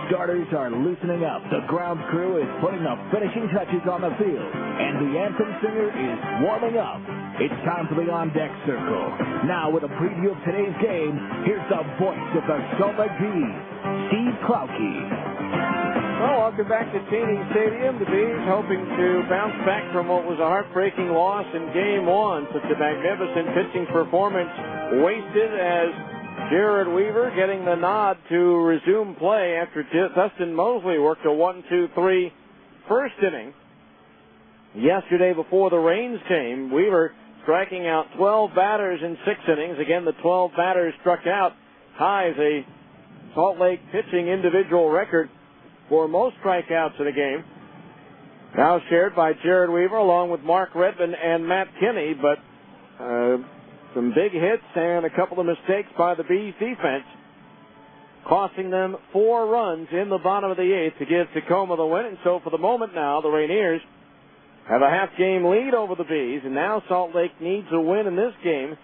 starters are loosening up. The ground crew is putting the finishing touches on the field. And the anthem singer is warming up. It's time for the on-deck circle. Now with a preview of today's game, here's the voice of the Salt Lake Bees, Steve Klauke. Well, welcome back to Cheney Stadium. The Bees hoping to bounce back from what was a heartbreaking loss in Game 1. Such a magnificent pitching performance wasted as Jared Weaver getting the nod to resume play after Dustin Mosley worked a 1-2-3 first inning. Yesterday before the rains came, Weaver striking out 12 batters in 6 innings. Again, the 12 batters struck out ties a Salt Lake pitching individual record for most strikeouts in a game. Now shared by Jared Weaver along with Mark Redmond and Matt Kinney, but some big hits and a couple of mistakes by the Bees defense, costing them 4 runs in the bottom of the 8th to give Tacoma the win. And so for the moment now, the Rainiers have a half-game lead over the Bees, and now Salt Lake needs a win in this game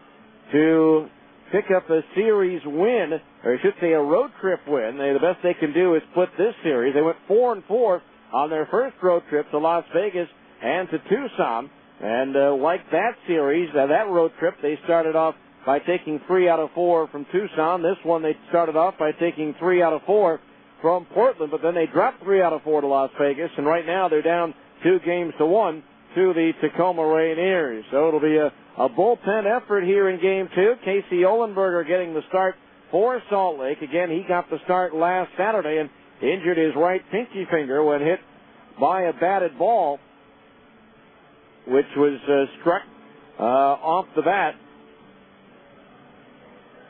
to pick up a series win, or I should say a road trip win. The best they can do is split this series. They went 4-4 on their first road trip to Las Vegas and to Tucson. And like that series, that road trip, they started off by taking 3 out of 4 from Tucson. This one they started off by taking 3 out of 4 from Portland, but then they dropped 3 out of 4 to Las Vegas, and right now they're down 2-1 to the Tacoma Rainiers. So it'll be a bullpen effort here in Game 2. Casey Ohlenberger getting the start for Salt Lake. Again, he got the start last Saturday and injured his right pinky finger when hit by a batted ball, which was struck off the bat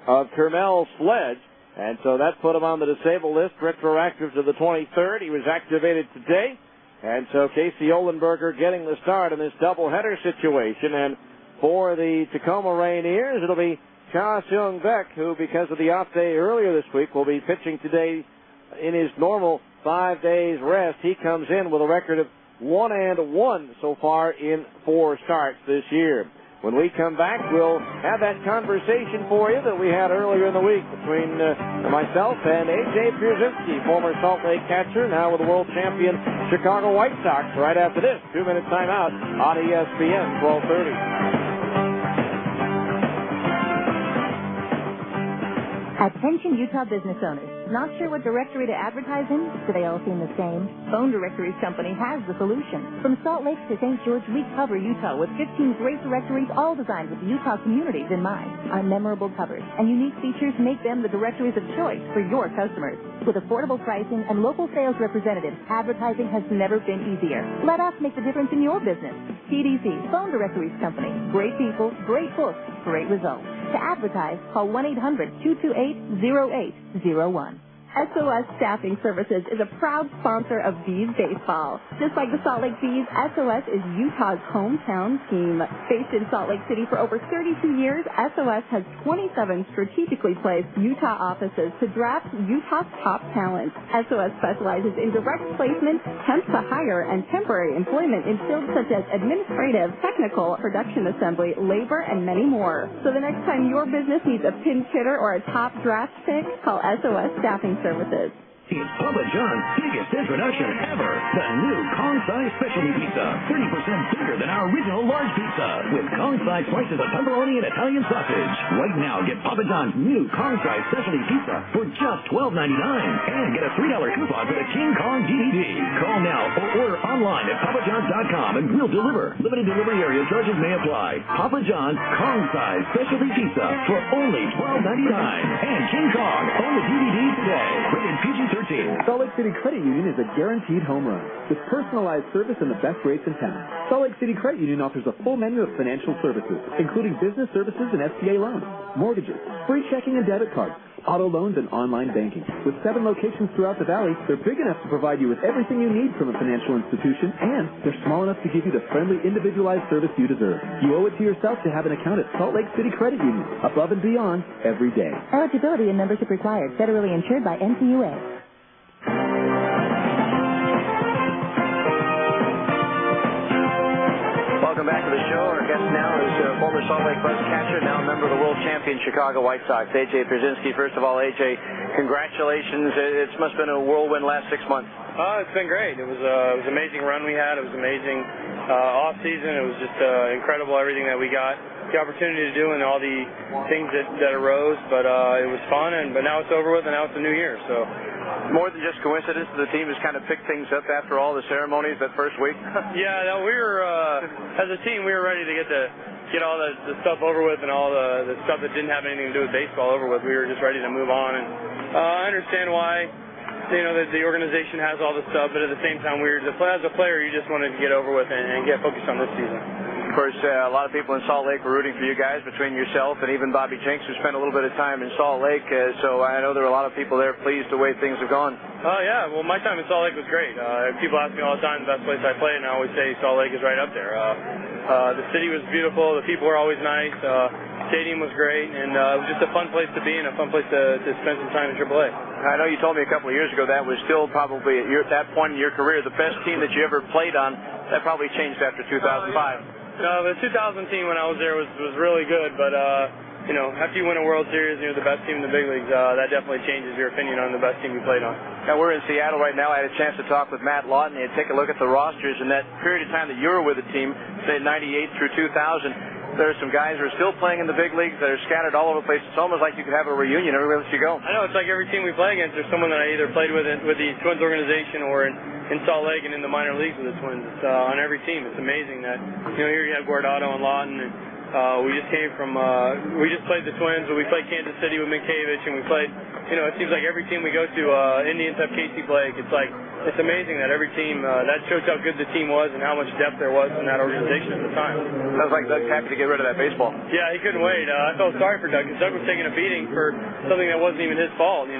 of Kermel Sledge. And so that put him on the disabled list, retroactive to the 23rd. He was activated today. And so Casey Ohlenberger getting the start in this doubleheader situation. And for the Tacoma Rainiers, it'll be Cha Seung Beck, who, because of the off day earlier this week, will be pitching today in his normal 5 days rest. He comes in with a record of 1-1 so far in 4 starts this year. When we come back, we'll have that conversation for you that we had earlier in the week between myself and A.J. Pierzynski, former Salt Lake catcher, now with the world champion Chicago White Sox, right after this 2-minute timeout on ESPN 1230. Attention Utah business owners. Not sure what directory to advertise in? Do they all seem the same? Phone Directories Company has the solution. From Salt Lake to St. George, we cover Utah with 15 great directories, all designed with Utah communities in mind. Our memorable covers and unique features make them the directories of choice for your customers. With affordable pricing and local sales representatives, advertising has never been easier. Let us make the difference in your business. TDC, Phone Directories Company. Great people, great books, great results. To advertise, call 1-800-228-0801. SOS Staffing Services is a proud sponsor of Bees baseball. Just like the Salt Lake Bees, SOS is Utah's hometown team. Based in Salt Lake City for over 32 years, SOS has 27 strategically placed Utah offices to draft Utah's top talent. SOS specializes in direct placement, temp to hire, and temporary employment in fields such as administrative, technical, production assembly, labor, and many more. So the next time your business needs a pinch hitter or a top draft pick, call SOS Staffing Services. It's Papa John's biggest introduction ever. The new Kong-size specialty pizza. 30% bigger than our original large pizza. With Kong-size slices of pepperoni and Italian sausage. Right now, get Papa John's new Kong-size specialty pizza for just $12.99. And get a $3 coupon for the King Kong DVD. Call now or order online at papajohns.com and we'll deliver. Limited delivery area charges may apply. Papa John's Kong-size specialty pizza for only $12.99. And King Kong on the DVD today. Rated PG-13. Salt Lake City Credit Union is a guaranteed home run with personalized service and the best rates in town. Salt Lake City Credit Union offers a full menu of financial services, including business services and SBA loans, mortgages, free checking and debit cards, auto loans, and online banking. With 7 locations throughout the valley, they're big enough to provide you with everything you need from a financial institution, and they're small enough to give you the friendly, individualized service you deserve. You owe it to yourself to have an account at Salt Lake City Credit Union, above and beyond every day. Eligibility and membership required. Federally insured by NCUA. welcome back to the show. Our guest now is former Salt Lake Buzz catcher, now a member of the world champion Chicago White Sox, A.J. Pierzynski. First of all, A.J., congratulations. It must have been a whirlwind last 6 months. It's been great. It was an amazing run we had. It was amazing off season. It was just incredible everything that we got the opportunity to do and all the things that arose. But it was fun, but now it's over with, and now it's a new year. So more than just coincidence, the team has kind of picked things up after all the ceremonies that first week. Yeah, no, we were as a team, we were ready to get all the stuff over with and all the stuff that didn't have anything to do with baseball over with. We were just ready to move on, and I understand why. The organization has all the stuff, but at the same time, as a player, you just wanted to get over with and get focused on this season. Of course, a lot of people in Salt Lake were rooting for you guys, between yourself and even Bobby Jenks, who spent a little bit of time in Salt Lake. So I know there are a lot of people there pleased the way things have gone. Oh, yeah. Well, my time in Salt Lake was great. People ask me all the time the best place I played, and I always say Salt Lake is right up there. The city was beautiful. The people were always nice. Stadium was great, and it was just a fun place to be and a fun place to spend some time in AAA. I know you told me a couple of years ago that was still probably at that point in your career the best team that you ever played on. That probably changed after 2005. No, the 2000 team when I was there was really good, but after you win a World Series and you're the best team in the big leagues, that definitely changes your opinion on the best team you played on. Now, we're in Seattle right now. I had a chance to talk with Matt Lawton and take a look at the rosters. In that period of time that you were with the team, say 98 through 2000, there are some guys who are still playing in the big leagues that are scattered all over the place. It's almost like you could have a reunion everywhere that you go. I know. It's like every team we play against, there's someone that I either played with the Twins organization or in Salt Lake and in the minor leagues with the Twins. It's on every team. It's amazing that, here you have Guardado and Lawton, and we just came from, we just played the Twins, but we played Kansas City with Minkiewicz, and we played, it seems like every team we go to, Indians have Casey Blake. It's amazing that every team, that shows how good the team was and how much depth there was in that organization at the time. Sounds like Doug's happy to get rid of that baseball. Yeah, he couldn't wait. I felt sorry for Doug, because Doug was taking a beating for something that wasn't even his fault.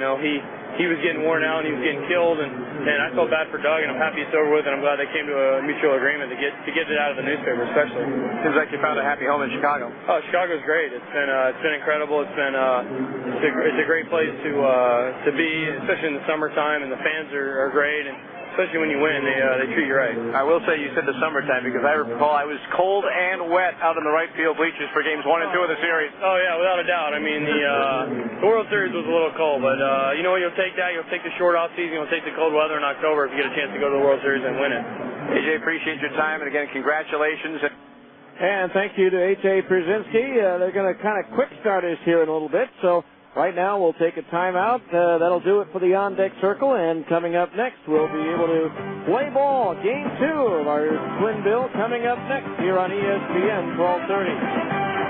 He was getting worn out and he was getting killed, and I felt bad for Doug, and I'm happy it's over with, and I'm glad they came to a mutual agreement to get it out of the newspaper, especially. Seems like you found a happy home in Chicago. Oh, Chicago's great. It's been incredible. It's a great place to be, especially in the summertime, and the fans are great, and especially when you win, they treat you right. I will say you said the summertime, because I recall I was cold and wet out in the right field bleachers for games 1 and 2 of the series. Oh, yeah, without a doubt. I mean, the World Series was a little cold, but you know what? You'll take that. You'll take the short off season. You'll take the cold weather in October if you get a chance to go to the World Series and win it. AJ, appreciate your time, and again, congratulations. And thank you to A.J. Pierzynski. They're going to kind of quick start us here in a little bit, so right now we'll take a timeout. That'll do it for the on-deck circle, and coming up next, we'll be able to play ball. Game 2 of our Twin Bill coming up next here on ESPN 1230.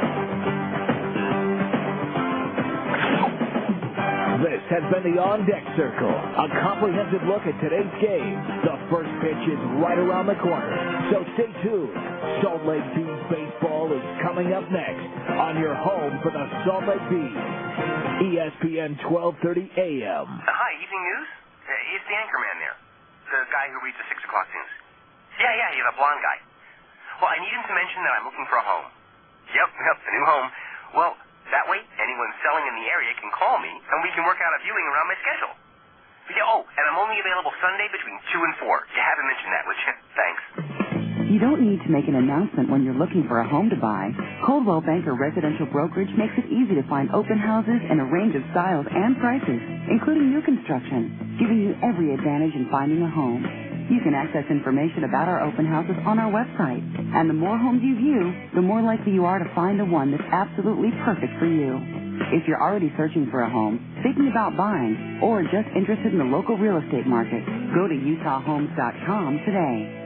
This has been the On Deck Circle, a comprehensive look at today's game. The first pitch is right around the corner, so stay tuned. Salt Lake Bees baseball is coming up next on your home for the Salt Lake Bees. ESPN 1230 AM. Hi, Evening News? It's the anchorman there. The guy who reads the 6 o'clock news. Yeah, the blonde guy. Well, I need him to mention that I'm looking for a home. Yep, a new home. Well, that way, anyone selling in the area can call me, and we can work out a viewing around my schedule. Yeah, and I'm only available Sunday between 2 and 4. You haven't mentioned that, would you? Thanks. You don't need to make an announcement when you're looking for a home to buy. Coldwell Banker Residential Brokerage makes it easy to find open houses in a range of styles and prices, including new construction, giving you every advantage in finding a home. You can access information about our open houses on our website. And the more homes you view, the more likely you are to find the one that's absolutely perfect for you. If you're already searching for a home, thinking about buying, or just interested in the local real estate market, go to utahhomes.com today.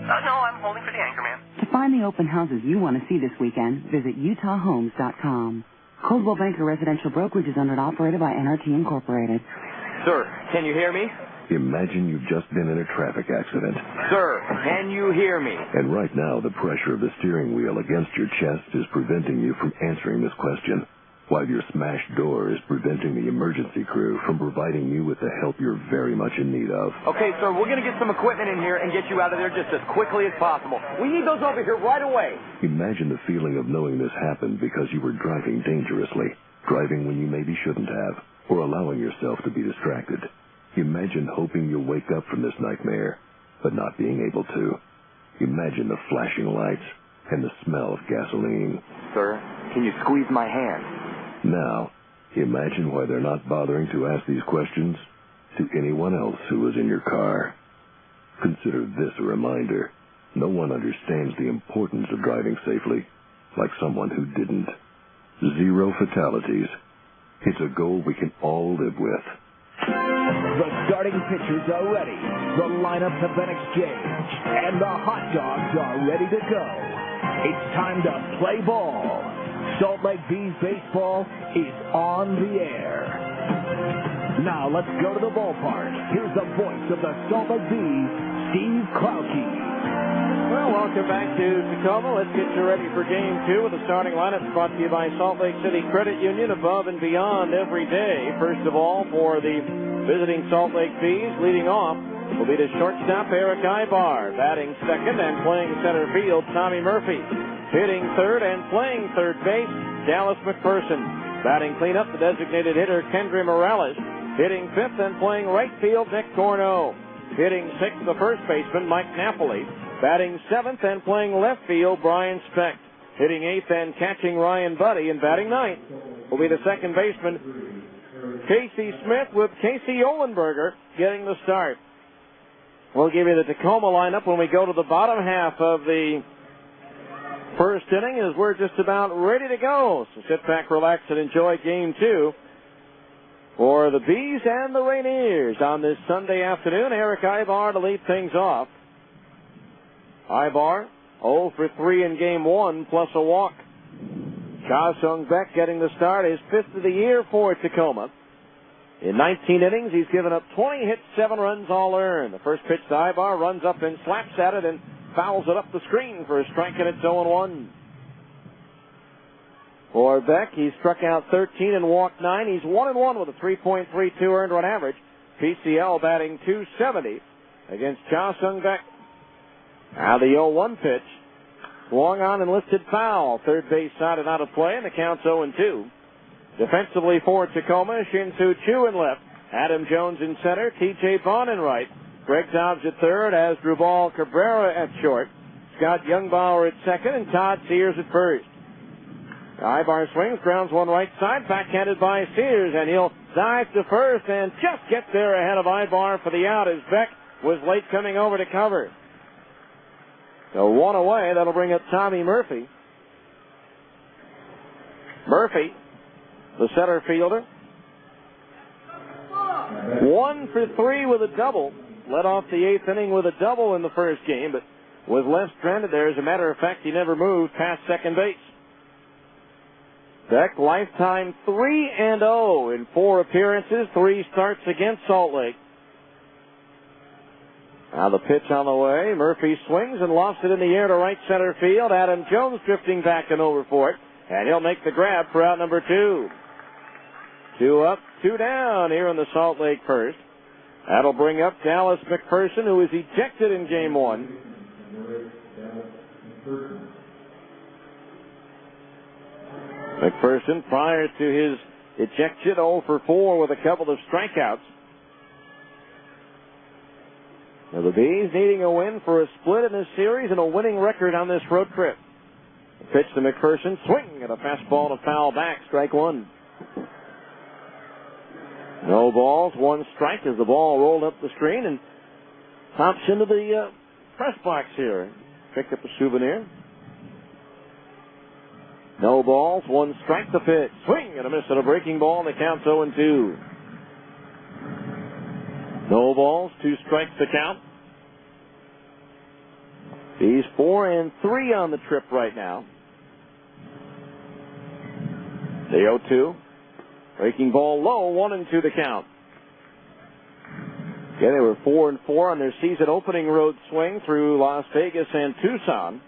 No, I'm holding for the anchorman. To find the open houses you want to see this weekend, visit utahhomes.com. Coldwell Banker Residential Brokerage is owned and operated by NRT Incorporated. Sir, can you hear me? Imagine you've just been in a traffic accident. Sir, can you hear me? And right now, the pressure of the steering wheel against your chest is preventing you from answering this question, while your smashed door is preventing the emergency crew from providing you with the help you're very much in need of. Okay, sir, we're going to get some equipment in here and get you out of there just as quickly as possible. We need those over here right away. Imagine the feeling of knowing this happened because you were driving dangerously, driving when you maybe shouldn't have, or allowing yourself to be distracted. Imagine hoping you'll wake up from this nightmare, but not being able to. Imagine the flashing lights and the smell of gasoline. Sir, can you squeeze my hand? Now, imagine why they're not bothering to ask these questions to anyone else who was in your car. Consider this a reminder. No one understands the importance of driving safely like someone who didn't. 0 fatalities. It's a goal we can all live with. The starting pitchers are ready. The lineups have been exchanged. And the hot dogs are ready to go. It's time to play ball. Salt Lake Bees baseball is on the air. Now let's go to the ballpark. Here's the voice of the Salt Lake Bees, Steve Krauke. Well, welcome back to Tacoma. Let's get you ready for Game 2 with the starting lineup brought to you by Salt Lake City Credit Union, above and beyond every day. First of all, for the visiting Salt Lake Bees, leading off will be the shortstop, Eric Ibar. Batting second and playing center field, Tommy Murphy. Hitting third and playing third base, Dallas McPherson. Batting cleanup, the designated hitter, Kendry Morales. Hitting fifth and playing right field, Nick Corno. Hitting sixth, the first baseman, Mike Napoli. Batting seventh and playing left field, Brian Specht. Hitting eighth and catching, Ryan Buddy. And batting ninth will be the second baseman, Casey Smith, with Casey Olenberger getting the start. We'll give you the Tacoma lineup when we go to the bottom half of the first inning, as we're just about ready to go. So sit back, relax, and enjoy Game 2 for the Bees and the Rainiers on this Sunday afternoon. Eric Ibar to lead things off. Ibar 0 for 3 in Game 1, plus a walk. Cha Sung-Beck getting the start, his 5th of the year for Tacoma. In 19 innings, he's given up 20 hits, 7 runs, all earned. The first pitch to Ibar, runs up and slaps at it and fouls it up the screen for a strike, and it's 0-1. For Beck, he struck out 13 and walked 9. He's 1-1 with a 3.32 earned run average. PCL batting .270 against Cha Sung-Beck. Now the 0-1 pitch. Swung on and lifted foul. Third base side and out of play, and the count's 0-2. Defensively for Tacoma, Shin-Soo Choo in left. Adam Jones in center. T.J. Vaughn in right. Greg Dobbs at third, as Drubal Cabrera at short. Scott Youngbauer at second, and Todd Sears at first. Ibar swings, grounds one right side, backhanded by Sears, and he'll dive to first and just get there ahead of Ibar for the out, as Beck was late coming over to cover. So one away, that'll bring up Tommy Murphy. Murphy, the center fielder. 1 for 3 with a double. Led off the 8th inning with a double in the first game, but was left stranded there. As a matter of fact, he never moved past second base. Beck, lifetime 3-0 in 4 appearances, 3 starts against Salt Lake. Now the pitch on the way. Murphy swings and lofts it in the air to right center field. Adam Jones drifting back and over for it, and he'll make the grab for out number 2. 2 up, 2 down here in the Salt Lake first. That'll bring up Dallas McPherson, who was ejected in Game 1. McPherson, prior to his ejection, 0 for 4 with a couple of strikeouts. Now the Bees needing a win for a split in this series and a winning record on this road trip. The pitch to McPherson, swing at a fastball to foul back, strike 1. No balls, 1 strike as the ball rolled up the screen and pops into the press box here. Picked up a souvenir. No balls, 1 strike, the pitch. Swing and a miss at a breaking ball, and the count's 0-2. No balls, 2 strikes to count. He's 4 and 3 on the trip right now. The 0-2. Breaking ball low, 1-2 the count. Yeah, they were 4 and 4 on their season opening road swing through Las Vegas and Tucson.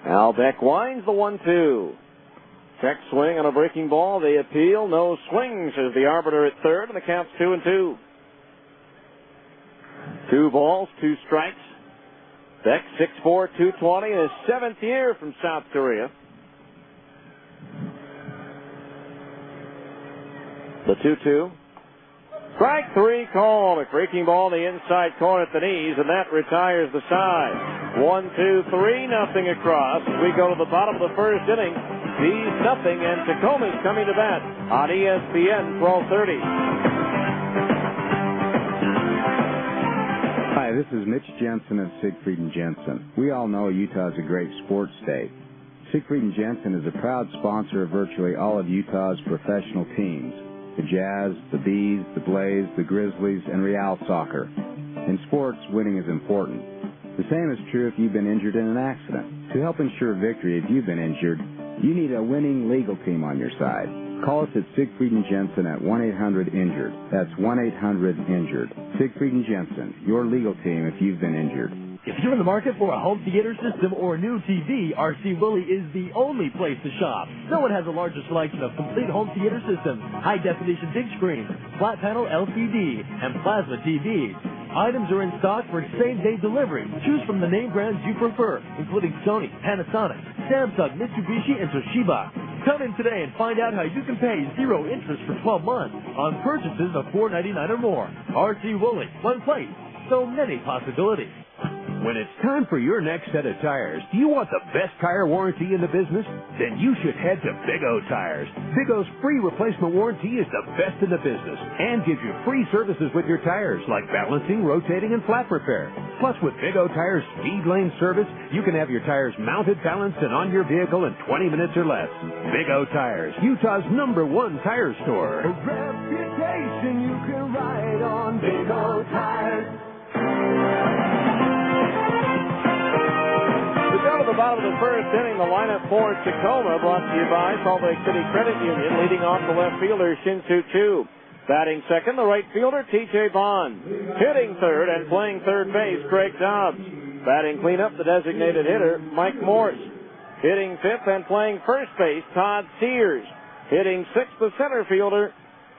Al Beck winds the 1-2. Check swing on a breaking ball. They appeal. No swings as the arbiter at third, and the count's 2-2. 2 balls, 2 strikes. Beck, 6'4", 220, in his 7th year from South Korea. The 2-2. Strike three called. A breaking ball in the inside corner at the knees, and that retires the side. 1-2-3, nothing across. As we go to the bottom of the first inning, Bees nothing, and Tacoma's coming to bat on ESPN 1230. Hi, this is Mitch Jensen of Siegfried & Jensen. We all know Utah's a great sports state. Siegfried & Jensen is a proud sponsor of virtually all of Utah's professional teams. The Jazz, the Bees, the Blaze, the Grizzlies, and Real Soccer. In sports, winning is important. The same is true if you've been injured in an accident. To help ensure victory if you've been injured, you need a winning legal team on your side. Call us at Siegfried & Jensen at 1-800-INJURED. That's 1-800-INJURED. Siegfried & Jensen, your legal team if you've been injured. If you're in the market for a home theater system or a new TV, RC Willey is the only place to shop. No one has a larger selection of complete home theater systems, high-definition big screens, flat-panel LCD, and plasma TVs. Items are in stock for same-day delivery. Choose from the name brands you prefer, including Sony, Panasonic, Samsung, Mitsubishi, and Toshiba. Come in today and find out how you can pay 0 interest for 12 months on purchases of $4.99 or more. RC Willey, one place, so many possibilities. When it's time for your next set of tires, do you want the best tire warranty in the business? Then you should head to Big O Tires. Big O's free replacement warranty is the best in the business and gives you free services with your tires like balancing, rotating, and flat repair. Plus, with Big O Tires speed lane service, you can have your tires mounted, balanced, and on your vehicle in 20 minutes or less. Big O Tires, Utah's #1 tire store. A reputation you can ride on. Big O Tires. To go to the bottom of the first inning, the lineup for Tacoma brought to you by Salt Lake City Credit Union. Leading off the left fielder, Shin-Soo Choo. Batting second, the right fielder, T.J. Bond. Hitting third and playing third base, Greg Dobbs. Batting cleanup, the designated hitter, Mike Morse. Hitting fifth and playing first base, Todd Sears. Hitting sixth, the center fielder,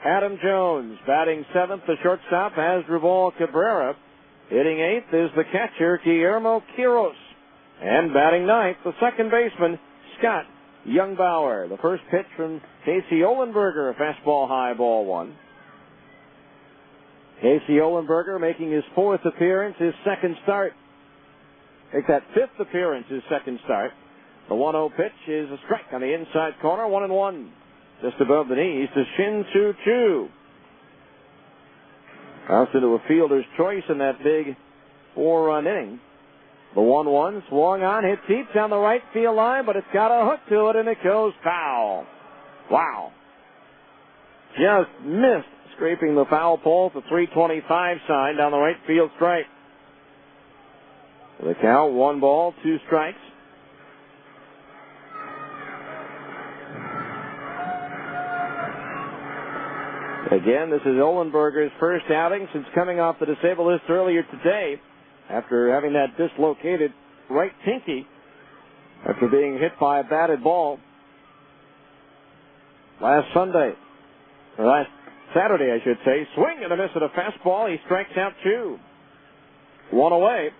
Adam Jones. Batting seventh, the shortstop, Hasdrubal Cabrera. Hitting eighth is the catcher, Guillermo Quiros. And batting ninth, the second baseman, Scott Youngbauer. The first pitch from Casey Olenberger, a fastball high, ball one. Casey Olenberger making his fourth appearance, his second start. Make that fifth appearance, his second start. The 1-0 pitch is a strike on the inside corner, 1-1. Just above the knees to Shin-Soo Choo. Bounced into a fielder's choice in that big 4-run inning. The 1-1 swung on, hit deep down the right field line, but it's got a hook to it, and it goes foul. Wow. Just missed scraping the foul pole at the 325 sign down the right field stripe. The count, 1 ball, 2 strikes. Again, this is Olenberger's first outing since coming off the disabled list earlier today, after having that dislocated right pinky after being hit by a batted ball last Saturday, I should say. Swing and a miss at a fastball. He strikes out 2. 1 away.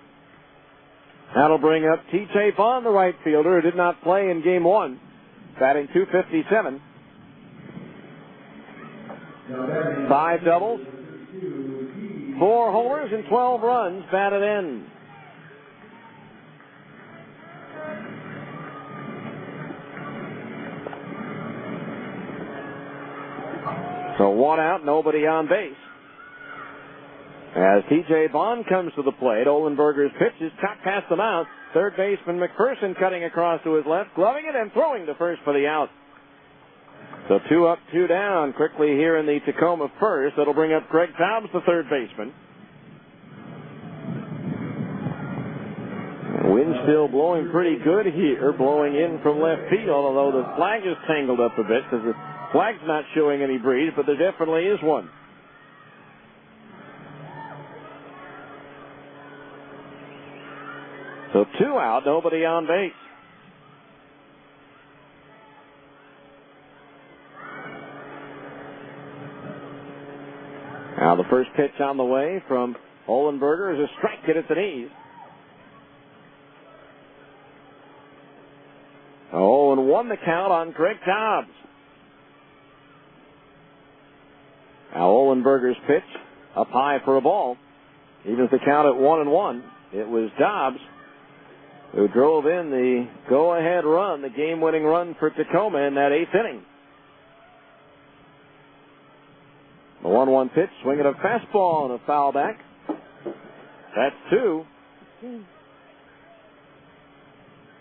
That'll bring up T.J. Bond, the right fielder, who did not play in game 1, batting .257. 5 doubles. 4 homers and 12 runs batted in. So 1 out, nobody on base. As T.J. Bond comes to the plate, Olenberger's pitch is chopped past the mound. Third baseman McPherson cutting across to his left, gloving it and throwing to first for the out. So 2 up, 2 down quickly here in the Tacoma first. That'll bring up Greg Dobbs, the third baseman. Wind still blowing pretty good here, blowing in from left field, although the flag is tangled up a bit because the flag's not showing any breeze, but there definitely is one. So 2 out, nobody on base. Now the first pitch on the way from Olenberger is a strike hit at the knees. 0-1 the count on Greg Dobbs. Now Ohlenberger's pitch up high for a ball. Evens the count at 1-1. It was Dobbs who drove in the go-ahead run, the game-winning run for Tacoma in that 8th inning. The 1-1 pitch, swinging a fastball and a foul back. That's 2.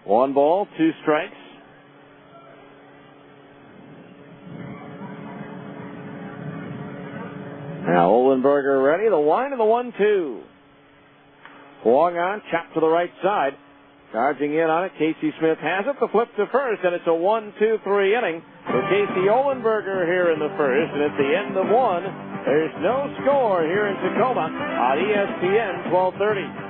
1 ball, 2 strikes. Now Ohlenberger ready. The line of the 1-2. Swung on, chopped to the right side. Charging in on it, Casey Smith has it. The flip to first, and it's a 1-2-3 inning for Casey Ohlenberger here in the first. And at the end of 1, there's no score here in Tacoma on ESPN 1230.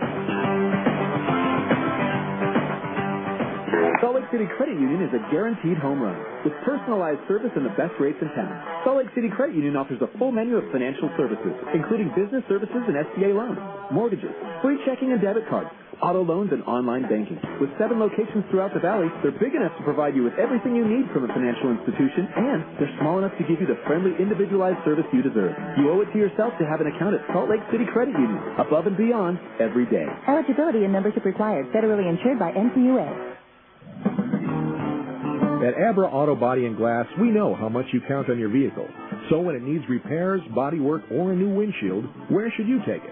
Salt Lake City Credit Union is a guaranteed home run with personalized service and the best rates in town. Salt Lake City Credit Union offers a full menu of financial services, including business services and SBA loans, mortgages, free checking and debit cards, auto loans, and online banking. With 7 locations throughout the valley, they're big enough to provide you with everything you need from a financial institution, and they're small enough to give you the friendly, individualized service you deserve. You owe it to yourself to have an account at Salt Lake City Credit Union, above and beyond every day. Eligibility and membership required. Federally insured by NCUA. At Abra Auto Body and Glass, we know how much you count on your vehicle. So when it needs repairs, body work, or a new windshield, where should you take it?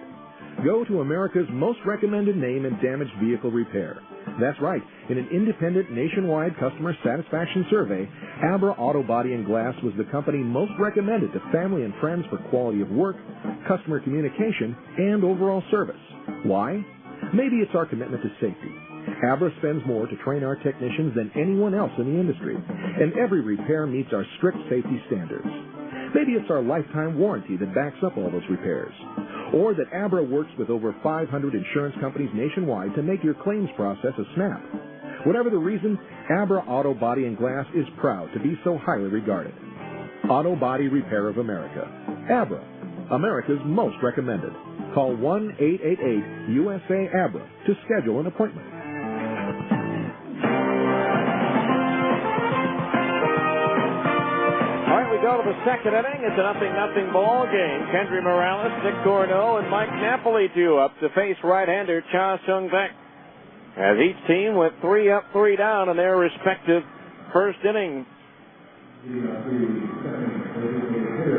Go to America's most recommended name in damaged vehicle repair. That's right. In an independent nationwide customer satisfaction survey, Abra Auto Body and Glass was the company most recommended to family and friends for quality of work, customer communication, and overall service. Why? Maybe it's our commitment to safety. Abra spends more to train our technicians than anyone else in the industry, and every repair meets our strict safety standards. Maybe it's our lifetime warranty that backs up all those repairs, or that Abra works with over 500 insurance companies nationwide to make your claims process a snap. Whatever the reason, Abra Auto Body and Glass is proud to be so highly regarded. Auto Body Repair of America. Abra, America's most recommended. Call 1-888-USA-ABRA to schedule an appointment. Go to the second inning. It's a 0-0 ball game. Kendry Morales, Nick Corneau, and Mike Napoli due up to face right-hander Cha Sung-Beck. As each team went 3 up, 3 down in their respective first inning.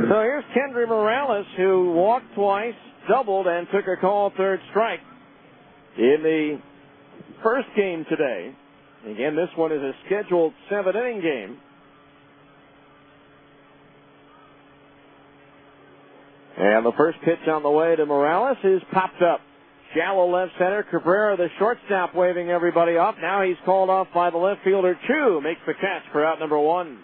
So here's Kendry Morales, who walked twice, doubled, and took a call third strike in the first game today. Again, this one is a scheduled 7-inning game. And the first pitch on the way to Morales is popped up. Shallow left center. Cabrera, the shortstop, waving everybody off. Now he's called off by the left fielder. Chu makes the catch for out number 1.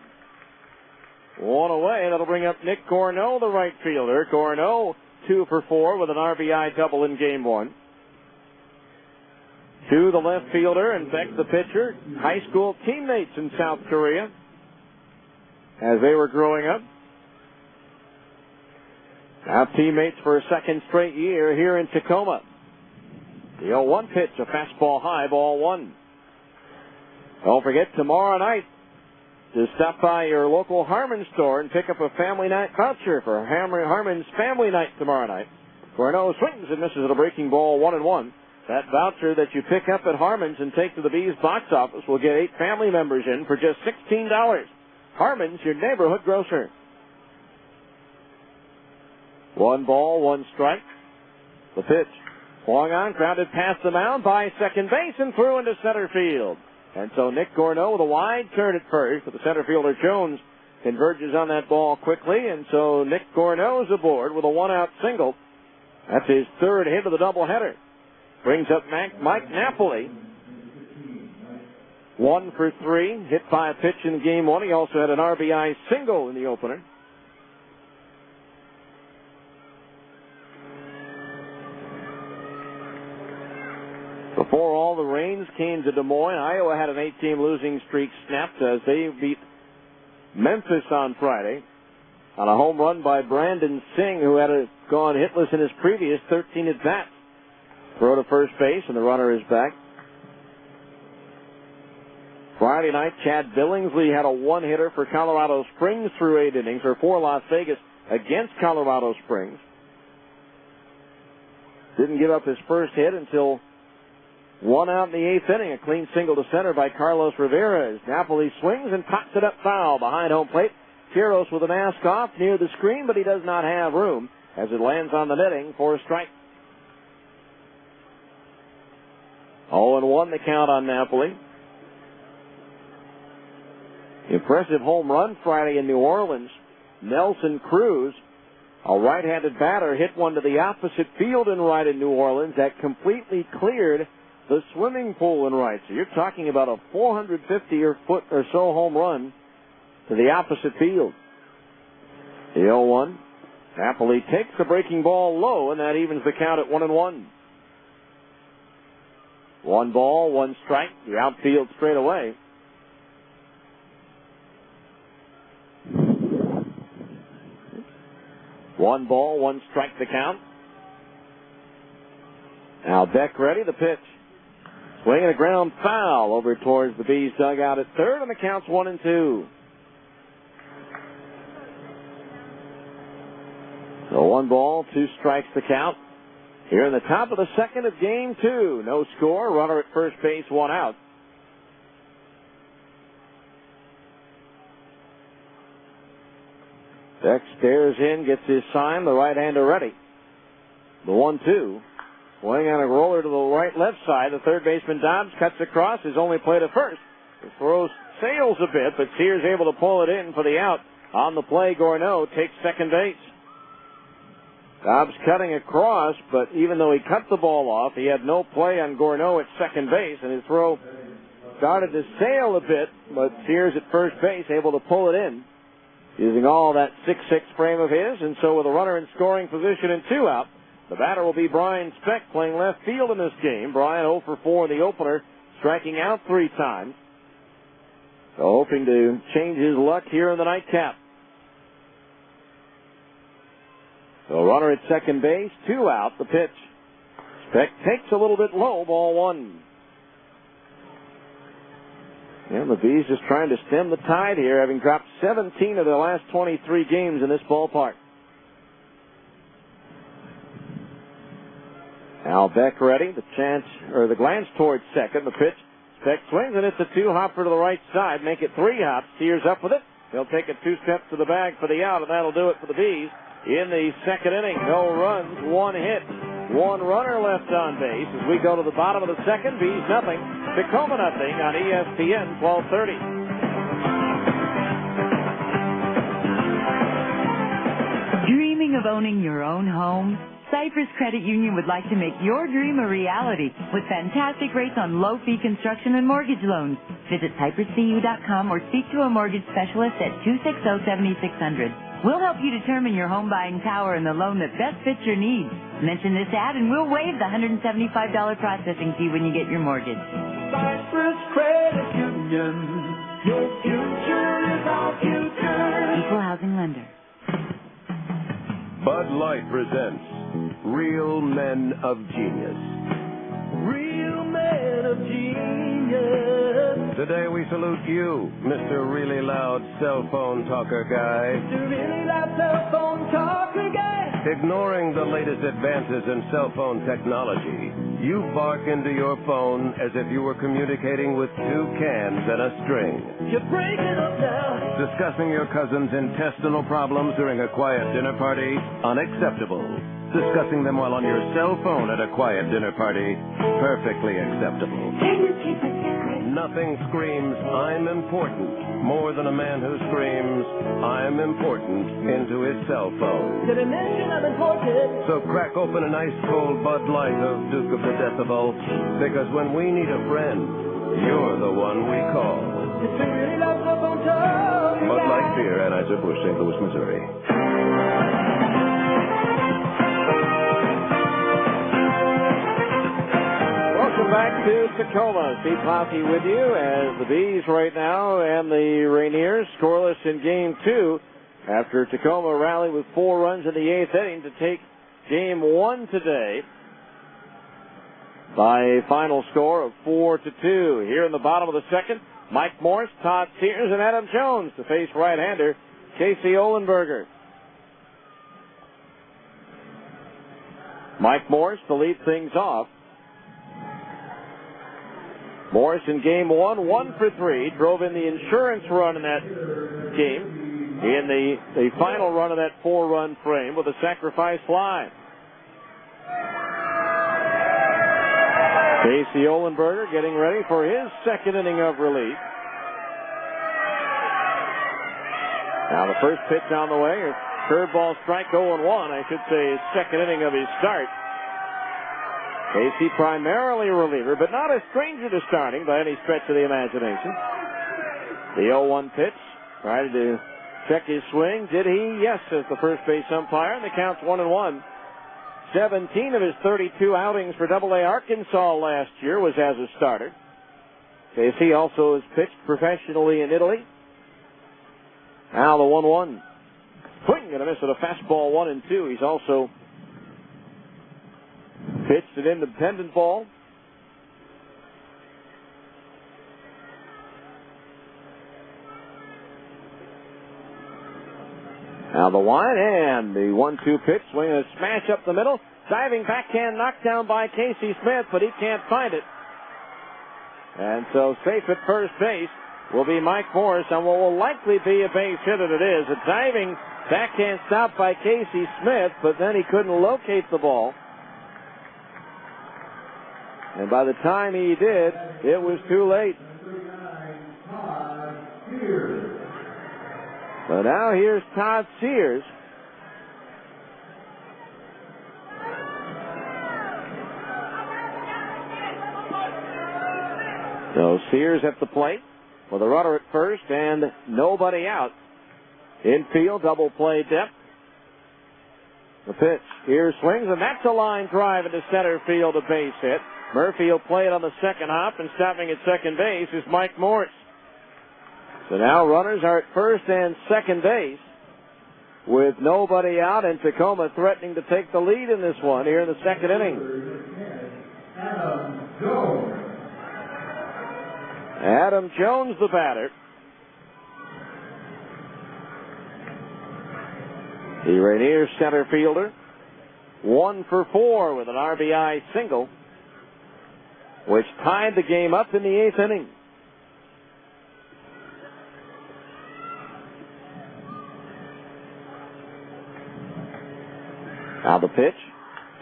1 away. That'll bring up Nick Corneau, the right fielder. Corneau, 2 for 4 with an RBI double in game 1. To the left fielder, and Beck, the pitcher, high school teammates in South Korea as they were growing up. Now teammates for a second straight year here in Tacoma. The 0-1 pitch, a fastball high, ball 1. Don't forget tomorrow night to stop by your local Harmon store and pick up a family night voucher for Harmon's family night tomorrow night. Corneau swings and misses at a breaking ball, 1-1. That voucher that you pick up at Harmon's and take to the Bees box office will get 8 family members in for just $16. Harmon's, your neighborhood grocer. 1 ball, 1 strike. The pitch. Swung on, grounded past the mound by second base and through into center field. And so Nick Corneau with a wide turn at first, but the center fielder Jones converges on that ball quickly, and so Nick Corneau is aboard with a 1-out single. That's his 3rd hit of the doubleheader. Brings up Mike Napoli. 1 for 3, hit by a pitch in game 1. He also had an RBI single in the opener. Before all the rains came to Des Moines, Iowa had an 8-game losing streak snapped as they beat Memphis on Friday on a home run by Brandon Singh, who had gone hitless in his previous 13 at-bats. Throw to first base, and the runner is back. Friday night, Chad Billingsley had a 1-hitter for Colorado Springs through 8 innings, or for Las Vegas. against Colorado Springs. Didn't give up his first hit until one out in the eighth inning. A clean single to center by Carlos Rivera as Napoli swings and pops it up foul behind home plate. Quiros with a mask off near the screen, but he does not have room as it lands on the netting for a strike. 0-1 the count on Napoli. Impressive home run Friday in New Orleans. Nelson Cruz, a right-handed batter, hit one to the opposite field in right in New Orleans that completely cleared the swimming pool in right. So you're talking about a 450-foot or so home run to the opposite field. The 0-1. Napoli takes the breaking ball low, and that evens the count at 1-1. 1 ball, 1 strike. The outfield straight away. One ball, 1 strike the count. Now Beck ready, the pitch. Swinging a ground foul over towards the Bees dugout at third, and the count's 1-2. So 1 ball, 2 strikes the count. Here in the top of the second of game 2. No score, runner at first base, 1 out. Beck stares in, gets his sign, the right-hander ready. The 1-2. Swing on a roller to the right-left side. The third baseman Dobbs cuts across, his only play to first. The throw sails a bit, but Sears able to pull it in for the out. On the play, Gorneau takes second base. Dobbs cutting across, but even though he cut the ball off, he had no play on Gorneau at second base, and his throw started to sail a bit, but Sears at first base able to pull it in, using all that 6'6" frame of his, and so with a runner in scoring position and 2 out, the batter will be Brian Speck, playing left field in this game. Brian 0 for 4 in the opener, striking out 3 times. So hoping to change his luck here in the nightcap. So runner at second base, 2 out, the pitch. Speck takes a little bit low, ball 1. And the Bees just trying to stem the tide here, having dropped 17 of their last 23 games in this ballpark. Al Beck ready, the glance towards second, the pitch. Speck swings, and it's a 2-hopper to the right side, make it 3 hops. Sears up with it. He'll take it 2 steps to the bag for the out, and that'll do it for the Bees. In the second inning, no runs, 1 hit, 1 runner left on base. As we go to the bottom of the second, Bees nothing, Tacoma nothing on ESPN 1230. Dreaming of owning your own home? Cypress Credit Union would like to make your dream a reality with fantastic rates on low-fee construction and mortgage loans. Visit cypresscu.com or speak to a mortgage specialist at 260-7600. We'll help you determine your home buying power and the loan that best fits your needs. Mention this ad and we'll waive the $175 processing fee when you get your mortgage. Cypress Credit Union. Your future is our future. Equal housing lender. Bud Light presents Real Men of Genius. Real men of genius. Today we salute you, Mr. Really Loud Cell Phone Talker Guy. Mr. Really Loud Cell Phone Talker Guy. Ignoring the latest advances in cell phone technology, you bark into your phone as if you were communicating with 2 cans and a string. You're breaking up now. Discussing your cousin's intestinal problems during a quiet dinner party? Unacceptable. Discussing them while on your cell phone at a quiet dinner party? Perfectly acceptable. Can you keep it secret? Nothing screams, I'm important, more than a man who screams, I'm important, into his cell phone. The dimension of importance. So crack open an ice-cold Bud Light of Duke of the Decibel, because when we need a friend, you're the one we call. Mr. Really Loud Cell Phone Talker Guy. Bud Light Beer, Anheuser-Busch, St. Louis, Missouri. Welcome back to Tacoma. Steve Coffey with you as the Bees right now and the Rainiers scoreless in game 2 after Tacoma rallied with 4 runs in the 8th inning to take game 1 today by a final score of 4-2. Here in the bottom of the second, Mike Morse, Todd Sears, and Adam Jones to face right-hander Casey Olenberger. Mike Morris to lead things off. Morris in game 1, 1 for 3, drove in the insurance run in that game in the final run of that 4-run frame with a sacrifice fly. Casey Ohlenberger getting ready for his second inning of relief. Now the first pitch on the way, a curveball strike 0-1, I should say his second inning of his start. Casey primarily a reliever, but not a stranger to starting by any stretch of the imagination. The 0-1 pitch, tried to check his swing. Did he? Yes, says the first base umpire, and the count's 1-1. 17 of his 32 outings for AA Arkansas last year was as a starter. Casey also has pitched professionally in Italy. Now the 1-1. Swing and a miss with a fastball 1-2. He's also pitched an independent ball. Now the line and the 1-2 pitch, swing and a smash up the middle. Diving backhand knockdown by Casey Smith, but he can't find it. And so safe at first base will be Mike Morris on what will likely be a base hit, and it is. A diving backhand stop by Casey Smith, but then he couldn't locate the ball. And by the time he did, it was too late. So now here's Todd Sears. So Sears at the plate with a runner at first and nobody out. Infield, double play depth. The pitch. Here swings, and that's a line drive into center field, a base hit. Murphy will play it on the second hop, and stopping at second base is Mike Morris. So now runners are at first and second base with nobody out, and Tacoma threatening to take the lead in this one here in the second inning. Adam Jones, the batter. The Rainiers center fielder, 1 for 4 with an RBI single, which tied the game up in the 8th inning. Now the pitch.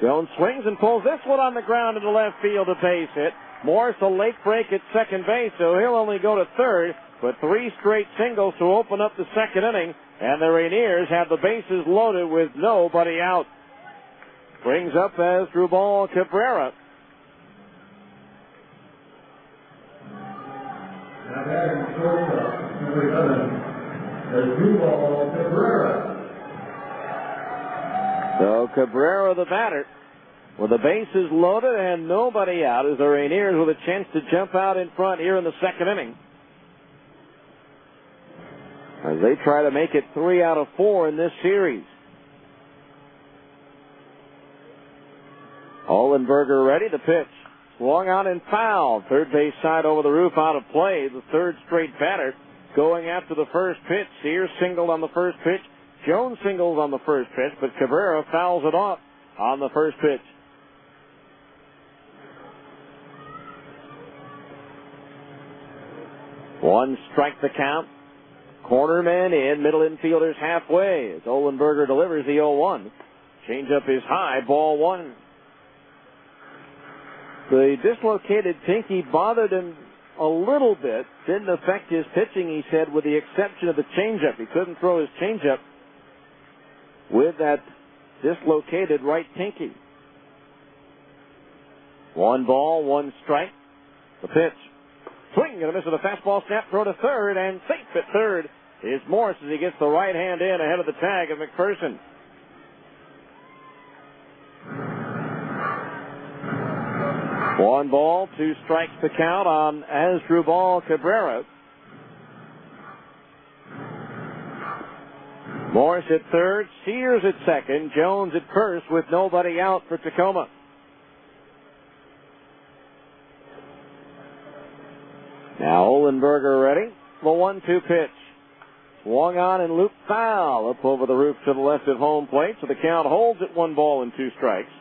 Jones swings and pulls this one on the ground into left field, a base hit. Morris a late break at second base, so he'll only go to third, but 3 straight singles to open up the second inning, and the Rainiers have the bases loaded with nobody out. Brings up Asdrubal Cabrera. So Cabrera the batter with the bases loaded and nobody out as the Rainiers with a chance to jump out in front here in the second inning, as they try to make it 3 out of 4 in this series. Ohlenberger ready to pitch. Swung out and fouled. Third base side over the roof, out of play. The third straight batter going after the first pitch. Sears singled on the first pitch. Jones singles on the first pitch, but Cabrera fouls it off on the first pitch. One strike the count. Cornerman in, middle infielders halfway as Ohlenberger delivers the 0-1. Changeup is high, ball 1. The dislocated pinky bothered him a little bit. Didn't affect his pitching, he said, with the exception of the changeup. He couldn't throw his changeup with that dislocated right pinky. 1 ball, 1 strike. The pitch. Swing and a miss with a fastball snap, throw to third, and safe at third is Morris as he gets the right hand in ahead of the tag of McPherson. One ball, 2 strikes to count on Asdrubal Cabrera. Morris at third, Sears at second, Jones at first with nobody out for Tacoma. Now Ohlenberger ready. The 1-2 pitch. Swung on and looped foul up over the roof to the left at home plate, so the count holds at 1 ball and 2 strikes.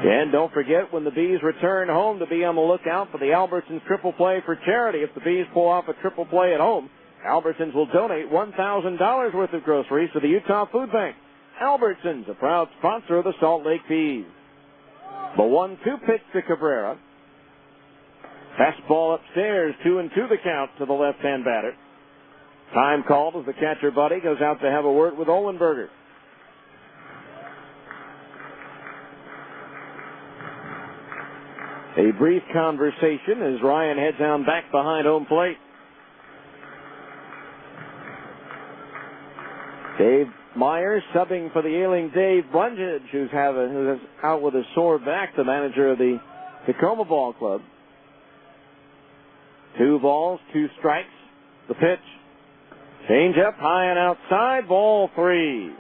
And don't forget, when the Bees return home, to be on the lookout for the Albertsons triple play for charity. If the Bees pull off a triple play at home, Albertsons will donate $1,000 worth of groceries to the Utah Food Bank. Albertsons, a proud sponsor of the Salt Lake Bees. The 1-2 pitch to Cabrera. Fastball upstairs, 2-2 the count to the left-hand batter. Time called as the catcher Buddy goes out to have a word with Ohlenberger. A brief conversation as Ryan heads on back behind home plate. Dave Myers subbing for the ailing Dave Brundage, who's out with a sore back, the manager of the Tacoma Ball Club. 2 balls, 2 strikes. The pitch. Change up high and outside, ball 3.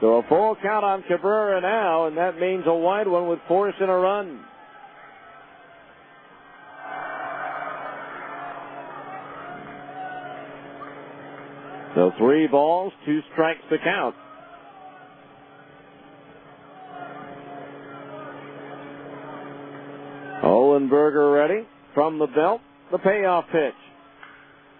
So a full count on Cabrera now, and that means a wide one with force and a run. So 3 balls, 2 strikes to count. Ohlenberger ready from the belt. The payoff pitch.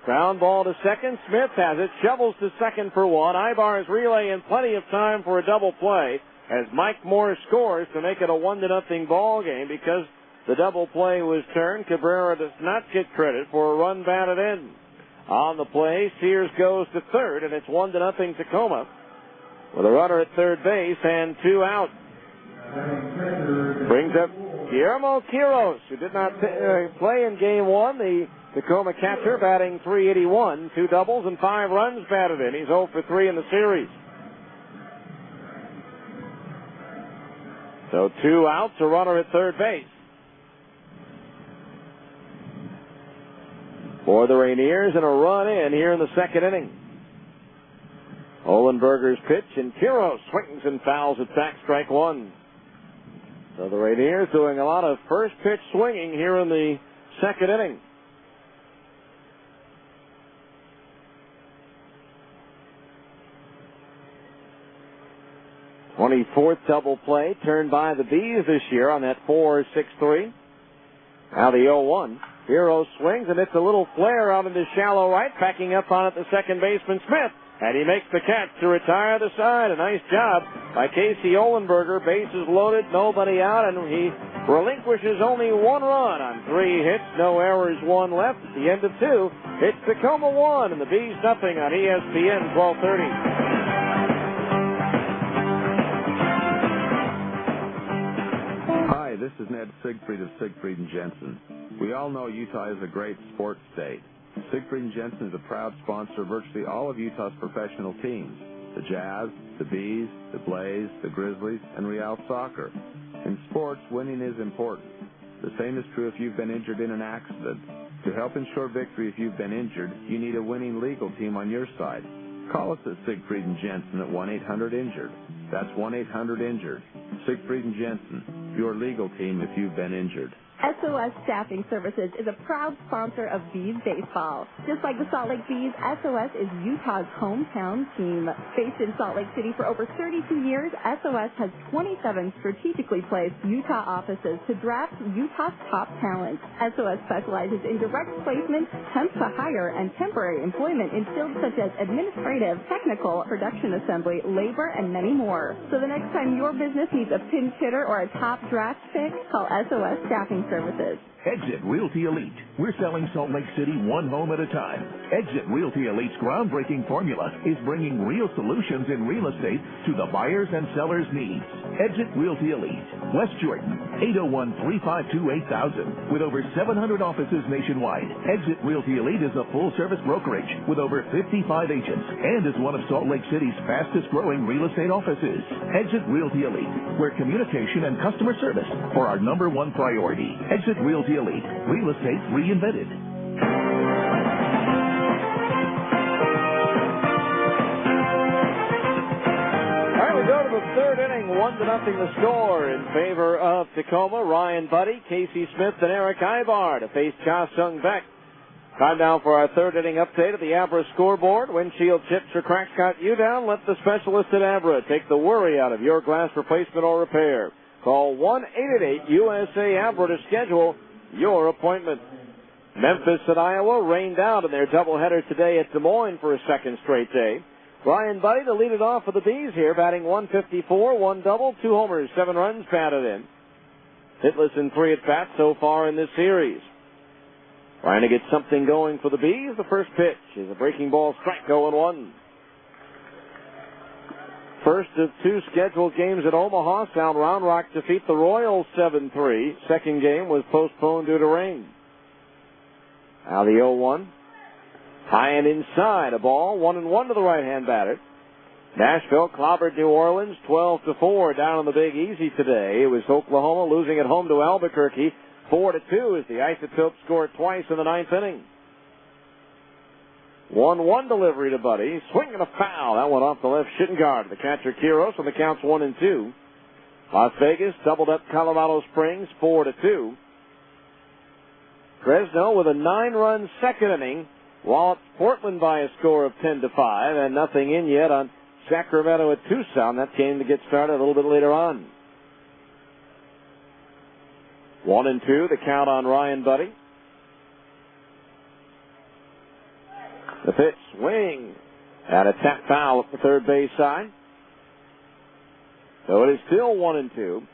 Ground ball to second. Smith has it. Shovels to second for 1. Ibar's relay in plenty of time for a double play as Mike Moore scores to make it a 1-0 ball game. Because the double play was turned, Cabrera does not get credit for a run batted in. On the play, Sears goes to third, and it's 1-0 Tacoma with a runner at third base and 2 out. Brings up Guillermo Quiros, who did not play in Game 1. The Tacoma catcher batting .381, 2 doubles and 5 runs batted in. He's 0 for 3 in the series. So 2 outs, a runner at third base. For the Rainiers, and a run in here in the second inning. Ohlenberger's pitch, and Quiros swings and fouls it back, strike 1. So the Rainiers doing a lot of first pitch swinging here in the second inning. '24th double play turned by the Bees this year on that 4-6-3. Now the 0-1. Hero swings, and it's a little flare out into shallow right. Backing up on it, the second baseman Smith. And he makes the catch to retire the side. A nice job by Casey Ohlenberger. Bases loaded, nobody out, and he relinquishes only 1 run on 3 hits. No errors, 1 left. At the end of 2, it's Tacoma 1 and the Bees nothing on ESPN 1230. Hi, this is Ned Siegfried of Siegfried & Jensen. We all know Utah is a great sports state. Siegfried & Jensen is a proud sponsor of virtually all of Utah's professional teams. The Jazz, the Bees, the Blaze, the Grizzlies, and Real Soccer. In sports, winning is important. The same is true if you've been injured in an accident. To help ensure victory if you've been injured, you need a winning legal team on your side. Call us at Siegfried & Jensen at 1-800-INJURED. That's 1-800-INJURED. Siegfried & Jensen, your legal team if you've been injured. SOS Staffing Services is a proud sponsor of Bees baseball. Just like the Salt Lake Bees, SOS is Utah's hometown team. Based in Salt Lake City for over 32 years, SOS has 27 strategically placed Utah offices to draft Utah's top talent. SOS specializes in direct placement, temp to hire, and temporary employment in fields such as administrative, technical, production assembly, labor, and many more. So the next time your business needs a pinch hitter or a top draft pick, call SOS Staffing Services. Exit Realty Elite. We're selling Salt Lake City one home at a time. Exit Realty Elite's groundbreaking formula is bringing real solutions in real estate to the buyers and sellers' needs. Exit Realty Elite, West Jordan, 801-352-8000. With over 700 offices nationwide, Exit Realty Elite is a full-service brokerage with over 55 agents and is one of Salt Lake City's fastest-growing real estate offices. Exit Realty Elite, where communication and customer service are our #1 priority. Exit Realty Elite, real estate reinvented. All right, we go to the third inning, 1-0 the score in favor of Tacoma. Ryan Buddy, Casey Smith, and Eric Ibar to face Cha Sung Beck. Time now for our third inning update of the Abra scoreboard. Windshield chips or cracks got you down? Let the specialist at Abra take the worry out of your glass replacement or repair. Call 1-888-USA-ABRA to schedule your appointment. Memphis and Iowa rained out in their doubleheader today at Des Moines for a second straight day. Ryan Buddy to lead it off for the Bees here, batting 154, one double, 2 homers, 7 runs batted in. Hitless in 3 at-bats so far in this series. Trying to get something going for the Bees. The first pitch is a breaking ball strike, 0-1. First of 2 scheduled games at Omaha. Sound Round Rock defeat the Royals 7-3. Second game was postponed due to rain. Now the 0-1. High and inside, a ball, 1-1 to the right-hand batter. Nashville clobbered New Orleans 12-4 down on the Big Easy today. It was Oklahoma losing at home to Albuquerque 4-2 as the Isotopes scored twice in the 9th inning. 1-1 delivery to Buddy. Swing and a foul. That went off the left shin guard. The catcher Quiros, and the count's 1-2. Las Vegas doubled up Colorado Springs 4-2. Fresno with a 9-run second inning wallops Portland by a score of 10-5, and nothing in yet on Sacramento at Tucson. That game to get started a little bit later on. 1-2, the count on Ryan Buddy. The pitch, swing, and a tap foul at the third base side. So it is still 1-2.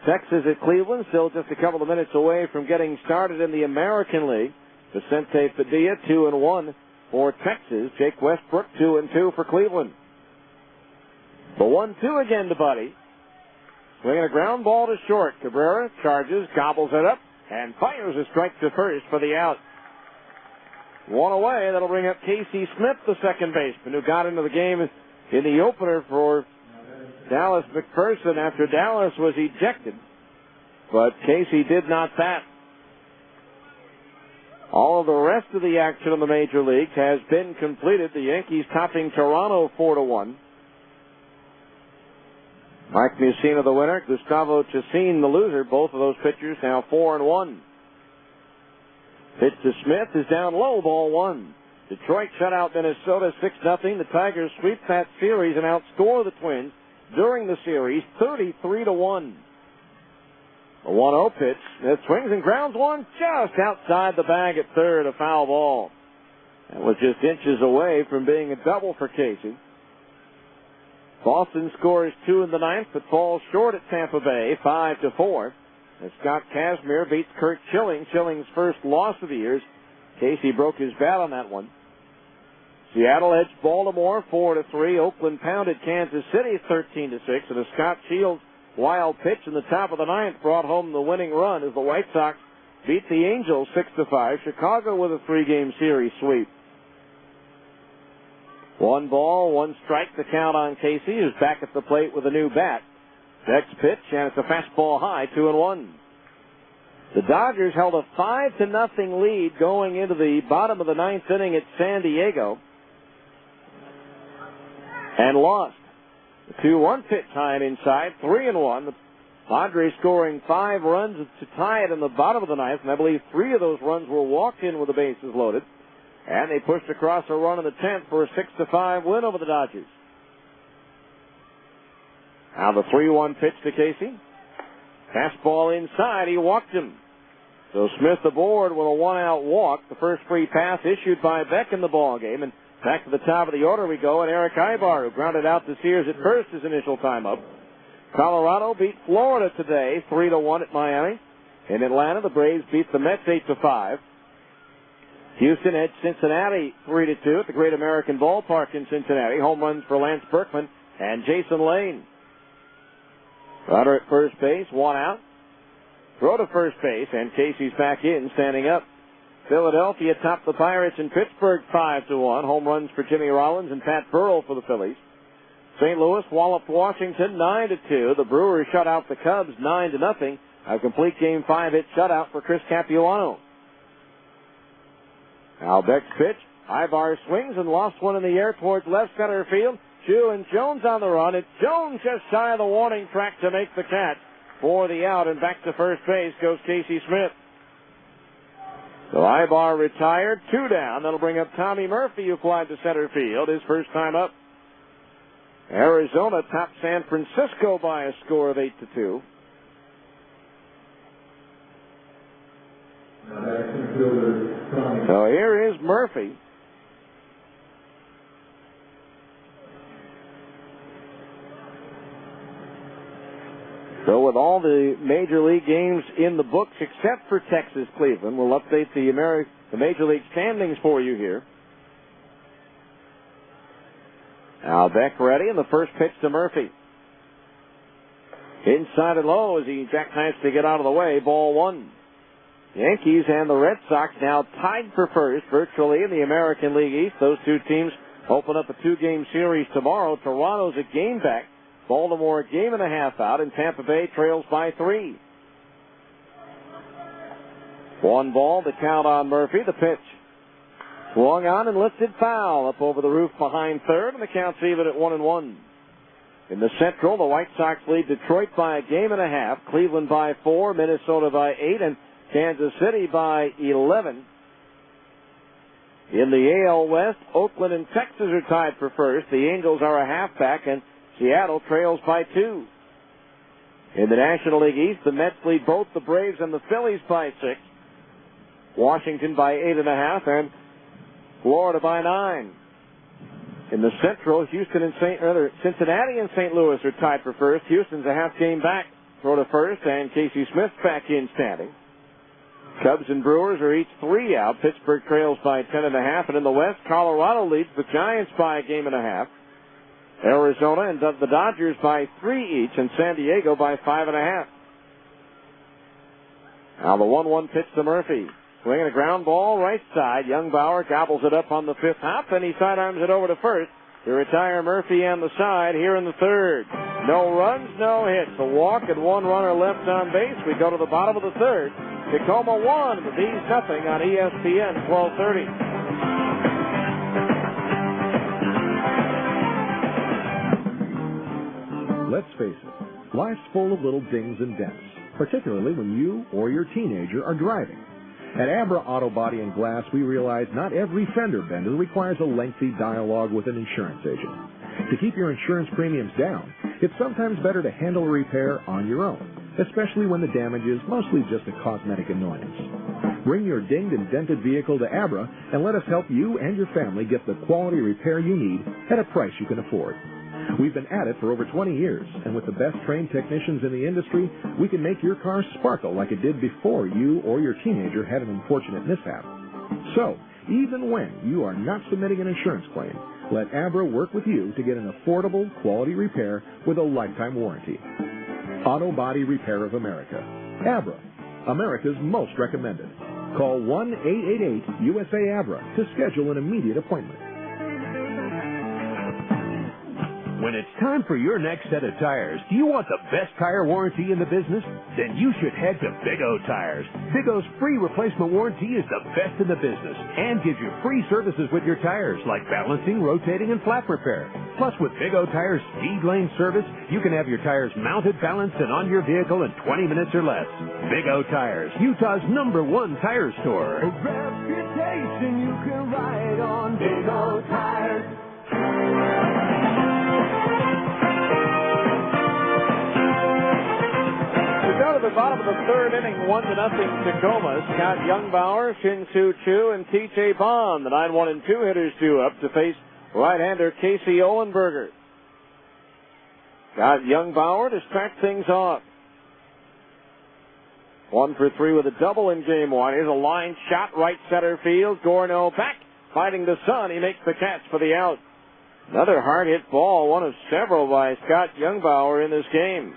Texas at Cleveland, still just a couple of minutes away from getting started in the American League. Vicente Padilla, 2-1 for Texas. Jake Westbrook, 2-2 for Cleveland. The 1-2 again to Buddy. Swinging a ground ball to short. Cabrera charges, gobbles it up, and fires a strike to first for the out. 1 away. That'll bring up Casey Smith, the second baseman, who got into the game in the opener for Dallas McPherson after Dallas was ejected. But Casey did not bat. All of the rest of the action in the major leagues has been completed. The Yankees topping Toronto 4-1. Mike Mussina the winner, Gustavo Chacin the loser. Both of those pitchers now 4-1. Pitch to Smith is down low, ball 1. Detroit shut out Minnesota 6-0. The Tigers sweep that series and outscore the Twins during the series 33-1. A 1-0 pitch. Smith swings and grounds one just outside the bag at third, a foul ball. That was just inches away from being a double for Casey. Boston scores 2 in the 9th, but falls short at Tampa Bay, 5-4. And Scott Kazmir beats Kurt Schilling. Schilling's first loss of the year. Casey broke his bat on that one. Seattle edged Baltimore 4-3. Oakland pounded Kansas City 13-6, and a Scott Shields wild pitch in the top of the 9th brought home the winning run as the White Sox beat the Angels 6-5. Chicago with a 3-game series sweep. 1 ball, 1 strike, the count on Casey, who's back at the plate with a new bat. Next pitch, and it's a fastball high, 2-1. The Dodgers held a 5-0 lead going into the bottom of the 9th inning at San Diego and lost. The 2-1 pitch high and inside, 3-1. The Padres scoring 5 runs to tie it in the bottom of the 9th, and I believe 3 of those runs were walked in with the bases loaded. And they pushed across a run in the 10th for a 6-5 win over the Dodgers. Now the 3-1 pitch to Casey. Fastball inside, he walked him. So Smith aboard with a 1-out walk. The first free pass issued by Beck in the ballgame. And back to the top of the order we go, and Eric Ibar, who grounded out to Sears at first his initial time up. Colorado beat Florida today, 3-1 at Miami. In Atlanta, the Braves beat the Mets 8-5. Houston edged Cincinnati 3-2 at the Great American Ballpark in Cincinnati. Home runs for Lance Berkman and Jason Lane. Runner at first base, 1 out. Throw to first base, and Casey's back in, standing up. Philadelphia topped the Pirates in Pittsburgh 5-1. Home runs for Jimmy Rollins and Pat Burrell for the Phillies. St. Louis walloped Washington 9-2. The Brewers shut out the Cubs 9-0. A complete Game 5 hit shutout for Chris Capuano. Now Beck's pitch. Ibar swings and lost one in the air towards left center field. Chu and Jones on the run. It's Jones just shy of the warning track to make the catch for the out, and back to first base goes Casey Smith. So Ibar retired, 2 down. That'll bring up Tommy Murphy, who flied to center field, his first time up. Arizona topped San Francisco by a score of 8-2. Murphy. So with all the Major League games in the books except for Texas-Cleveland, we'll update the Major League standings for you here. Now Beck ready, and the first pitch to Murphy. Inside and low as he jackknifes to get out of the way. Ball one. Yankees and the Red Sox now tied for first virtually in the American League East. Those two teams open up a 2-game series tomorrow. Toronto's a game back. Baltimore a game and a half out, and Tampa Bay trails by 3. 1 ball, the count on Murphy. The pitch. Swung on and lifted foul up over the roof behind third, and the count's even at 1-1. In the Central, the White Sox lead Detroit by a game and a half, Cleveland by 4, Minnesota by 8, and Kansas City by 11. In the AL West, Oakland and Texas are tied for first. The Angels are a halfback, and Seattle trails by 2. In the National League East, the Mets lead both the Braves and the Phillies by 6. Washington by 8.5, and Florida by 9. In the Central, Cincinnati and St. Louis are tied for first. Houston's a half game back. Throw to first, and Casey Smith's back in standing. Cubs and Brewers are each 3 out. Pittsburgh trails by 10.5, and in the West, Colorado leads the Giants by a game and a half. Arizona and the Dodgers by 3 each, and San Diego by 5.5. Now the 1-1 pitch to Murphy. Swinging a ground ball right side. Youngbauer gobbles it up on the 5th hop, and he sidearms it over to first to retire Murphy on the side here in the 3rd. No runs, no hits. A walk and 1 runner left on base. We go to the bottom of the 3rd. Tacoma 1, the Bees nothing on ESPN 1230. Let's face it, life's full of little dings and dents, particularly when you or your teenager are driving. At Abra Auto Body and Glass, we realize not every fender bender requires a lengthy dialogue with an insurance agent. To keep your insurance premiums down, it's sometimes better to handle a repair on your own, especially when the damage is mostly just a cosmetic annoyance. Bring your dinged and dented vehicle to Abra and let us help you and your family get the quality repair you need at a price you can afford. We've been at it for over 20 years, and with the best trained technicians in the industry, we can make your car sparkle like it did before you or your teenager had an unfortunate mishap. So, even when you are not submitting an insurance claim, let Abra work with you to get an affordable, quality repair with a lifetime warranty. Auto Body Repair of America. Abra, America's most recommended. Call 1-888-USA-ABRA to schedule an immediate appointment. When it's time for your next set of tires, do you want the best tire warranty in the business? Then you should head to Big O Tires. Big O's free replacement warranty is the best in the business and gives you free services with your tires like balancing, rotating, and flap repair. Plus, with Big O Tires speed lane service, you can have your tires mounted, balanced, and on your vehicle in 20 minutes or less. Big O Tires, Utah's #1 tire store. A reputation you can ride on. Big O Tires. Go to the bottom of the 3rd inning, 1-0 Tacoma. Scott Youngbauer, Shin-Soo Choo, and T.J. Bond, the 9-1 and 2 hitters, due up to face right-hander Casey Olenberger. Got Youngbauer to start things off. 1 for 3 with a double in game 1. Here's a line shot, right center field. Gorno back, fighting the sun. He makes the catch for the out. Another hard-hit ball, one of several by Scott Youngbauer in this game.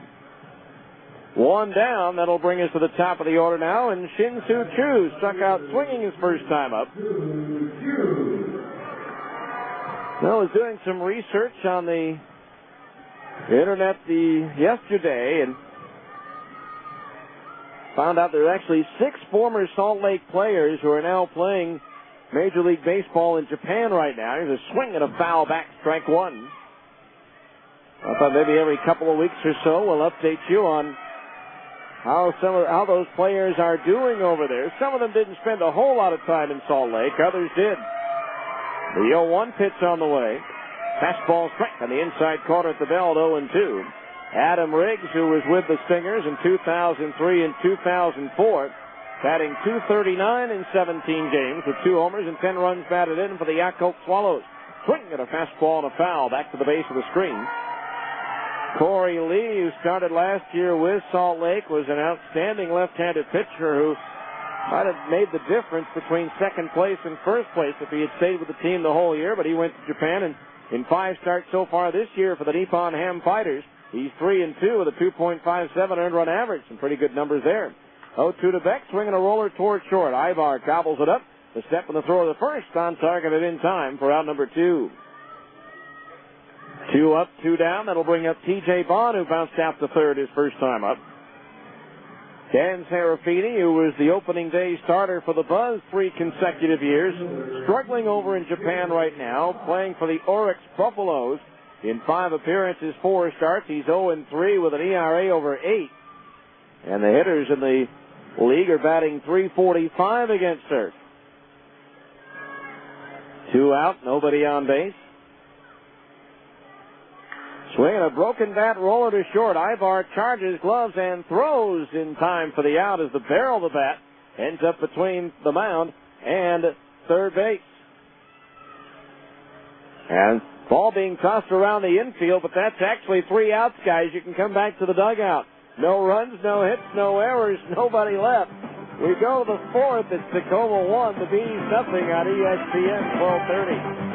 1 down. That'll bring us to the top of the order now, and Shin-Soo Choo struck out swinging his first time up. Well, I was doing some research on the internet yesterday and found out there are actually 6 former Salt Lake players who are now playing Major League Baseball in Japan right now. Here's a swing and a foul back, strike 1. I thought maybe every couple of weeks or so we'll update you on how those players are doing over there. Some of them didn't spend a whole lot of time in Salt Lake. Others did. The 0-1 pitch on the way. Fastball strike on the inside corner at the belt, 0-2. Adam Riggs, who was with the Stingers in 2003 and 2004, batting .239 in 17 games with 2 homers and 10 runs batted in for the Yakult Swallows. Swing at a fastball and a foul back to the base of the screen. Corey Lee, who started last year with Salt Lake, was an outstanding left-handed pitcher who might have made the difference between second place and first place if he had stayed with the team the whole year, but he went to Japan, and in 5 starts so far this year for the Nippon Ham Fighters, he's 3-2 with a 2.57 earned run average. Some pretty good numbers there. 0-2 to Beck, swinging a roller toward short. Ivar gobbles it up. The step and the throw of the first on target and in time for out number 2. 2 up, 2 down. That'll bring up T.J. Bond, who bounced out to third his first time up. Dan Serafini, who was the opening day starter for the Buzz 3 consecutive years, struggling over in Japan right now, playing for the Oryx Buffaloes. In 5 appearances, 4 starts, he's 0-3 with an ERA over 8. And the hitters in the league are batting .345 against Surf. 2 out, nobody on base. Swinging a broken bat roller to short. Ivar charges, gloves, and throws in time for the out as the barrel of the bat ends up between the mound and third base. And ball being tossed around the infield, but that's actually 3 outs, guys. You can come back to the dugout. No runs, no hits, no errors, nobody left. We go to the 4th. It's Tacoma 1, the Bees nothing on ESPN 1230.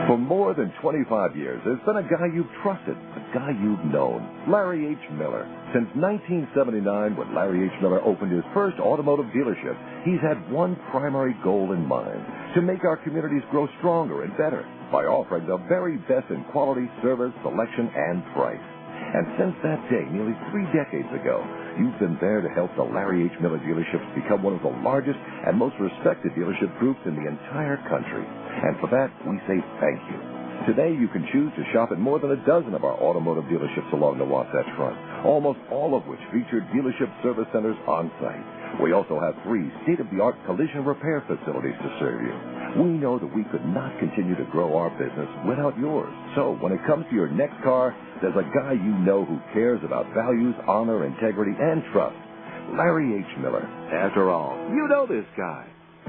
For more than 25 years, there's been a guy you've trusted, a guy you've known, Larry H. Miller. Since 1979, when Larry H. Miller opened his first automotive dealership, he's had one primary goal in mind, to make our communities grow stronger and better by offering the very best in quality, service, selection, and price. And since that day, nearly 3 decades ago, you've been there to help the Larry H. Miller dealerships become one of the largest and most respected dealership groups in the entire country. And for that, we say thank you. Today, you can choose to shop at more than a dozen of our automotive dealerships along the Wasatch Front, almost all of which feature dealership service centers on site. We also have 3 state-of-the-art collision repair facilities to serve you. We know that we could not continue to grow our business without yours. So when it comes to your next car, there's a guy you know who cares about values, honor, integrity, and trust. Larry H. Miller. After all, you know this guy.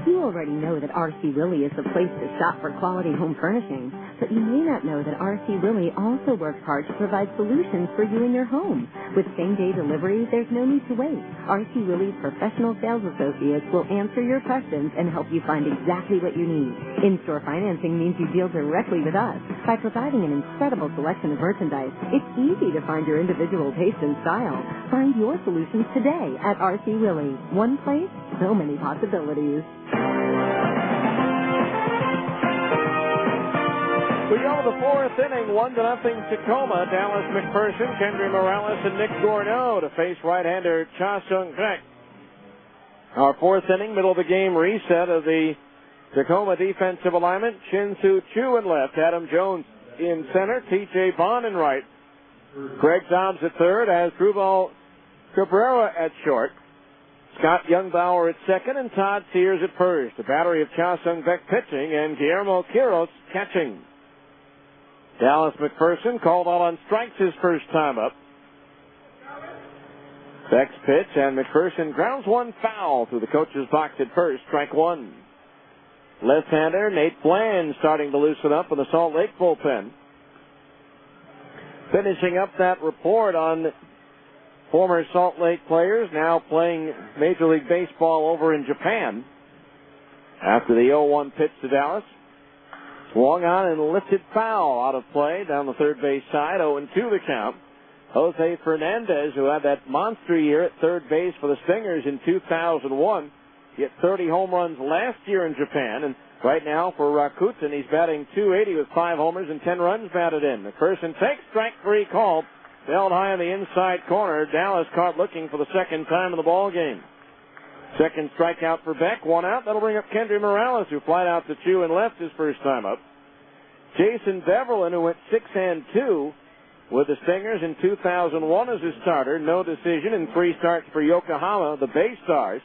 You already know that R.C. Willey is the place to shop for quality home furnishings, but you may not know that R.C. Willey also works hard to provide solutions for you in your home. With same-day delivery, there's no need to wait. R.C. Willey's professional sales associates will answer your questions and help you find exactly what you need. In-store financing means you deal directly with us. By providing an incredible selection of merchandise, it's easy to find your individual taste and style. Find your solutions today at R.C. Willey. One place, so many possibilities. We go to the 4th inning, 1-0 Tacoma. Dallas McPherson, Kendry Morales, and Nick Gorneau to face right-hander Cha Sung-Kwek. Our 4th inning, middle of the game reset of the Tacoma defensive alignment. Shin-Soo Choo in left, Adam Jones in center, T.J. Bond in right. Greg Dobbs at third, as Drubal Cabrera at short. Scott Youngbauer at second and Todd Sears at first. A battery of Cha Sung-Kwek pitching and Guillermo Quiros catching. Dallas McPherson called out on strikes his first time up. Beck's pitch, and McPherson grounds one foul through the coach's box at first, strike 1. Left-hander Nate Bland starting to loosen up in the Salt Lake bullpen. Finishing up that report on former Salt Lake players now playing Major League Baseball over in Japan. After the 0-1 pitch to Dallas, swung on and lifted foul out of play down the third base side, 0-2 the count. Jose Fernandez, who had that monster year at third base for the Stingers in 2001, hit 30 home runs last year in Japan, and right now for Rakuten, he's batting .280 with 5 homers and 10 runs batted in. McPherson takes strike 3 called. Held high in the inside corner. Dallas caught looking for the second time in the ball game. Second strikeout for Beck. 1 out. That'll bring up Kendry Morales, who flied out to Chew and left his first time up. Jason Beverlin, who went 6-2 with the Stingers in 2001 as his starter. No decision in 3 starts for Yokohama, the Bay Stars.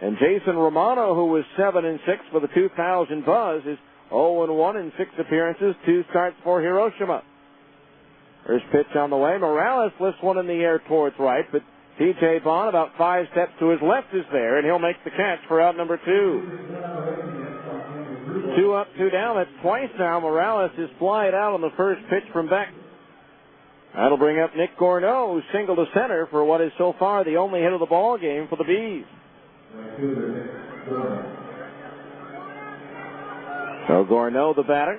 And Jason Romano, who was 7-6 for the 2000 Buzz, is 0-1 in 6 appearances, 2 starts for Hiroshima. First pitch on the way. Morales lifts one in the air towards right, but T.J. Bond about 5 steps to his left is there, and he'll make the catch for out number 2. 2 up, 2 down. That's twice now. Morales is flying out on the first pitch from Beck. That'll bring up Nick Gorneau, who singled to center for what is so far the only hit of the ball game for the Bees. So Gorneau, the batter.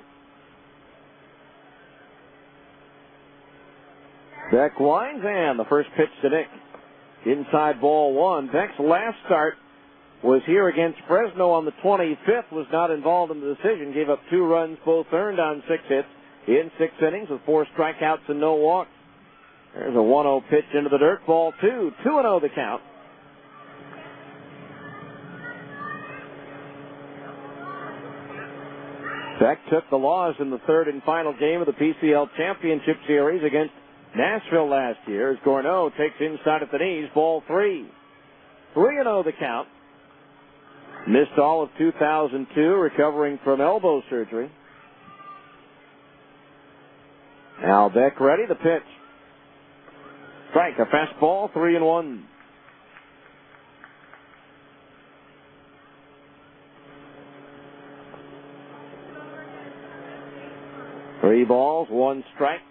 Beck winds, and the first pitch to Nick. Inside ball 1. Beck's last start was here against Fresno on the 25th, was not involved in the decision, gave up 2 runs, both earned on 6 hits in 6 innings with 4 strikeouts and no walks. There's a 1-0 pitch into the dirt, ball 2. 2-0 the count. Beck took the loss in the 3rd and final game of the PCL Championship Series against Nashville last year as Gorneau takes inside at the knees, ball 3. 3-0 the count. Missed all of 2002, recovering from elbow surgery. Now Beck ready, the pitch. Strike, a fastball, 3-1. Three balls, 1 strike.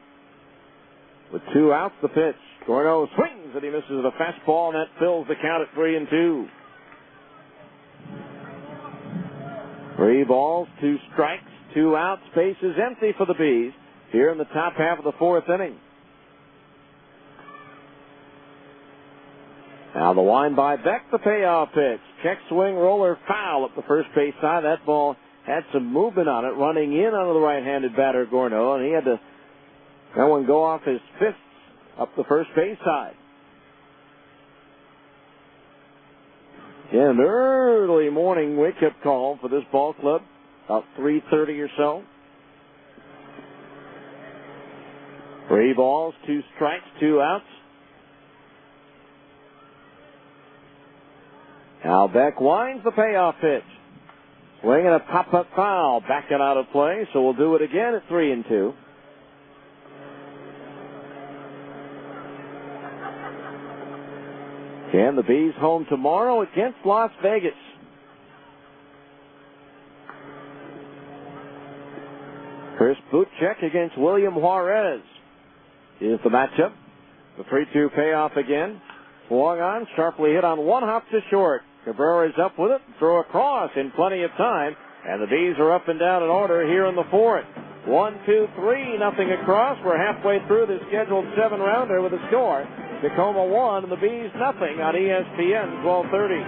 With 2 outs, the pitch. Gorneau swings and he misses a fastball, and that fills the count at 3-2. 3 balls, 2 strikes, 2 outs. Base is empty for the Bees here in the top half of the 4th inning. Now the line by Beck, the payoff pitch. Check swing, roller, foul up the first base side. That ball had some movement on it, running in onto the right-handed batter, Gorneau, and he had to that one go off his fists up the first base side. Yeah, an early morning wake-up call for this ball club, about 3:30 or so. 3 balls, 2 strikes, 2 outs. Now Beck winds the payoff pitch. Swing and a pop-up foul, backing out of play, so we'll do it again at 3-2. And the Bees home tomorrow against Las Vegas. Chris Butchek against William Juarez is the matchup. The 3-2 payoff again. Swung on, sharply hit on 1 hop to short. Cabrera is up with it, throw across in plenty of time, and the Bees are up and down in order here in the 4th. 1, 2, 3, nothing across. We're halfway through the scheduled 7-rounder with a score. Tacoma 1 and the Bees nothing on ESPN 1230.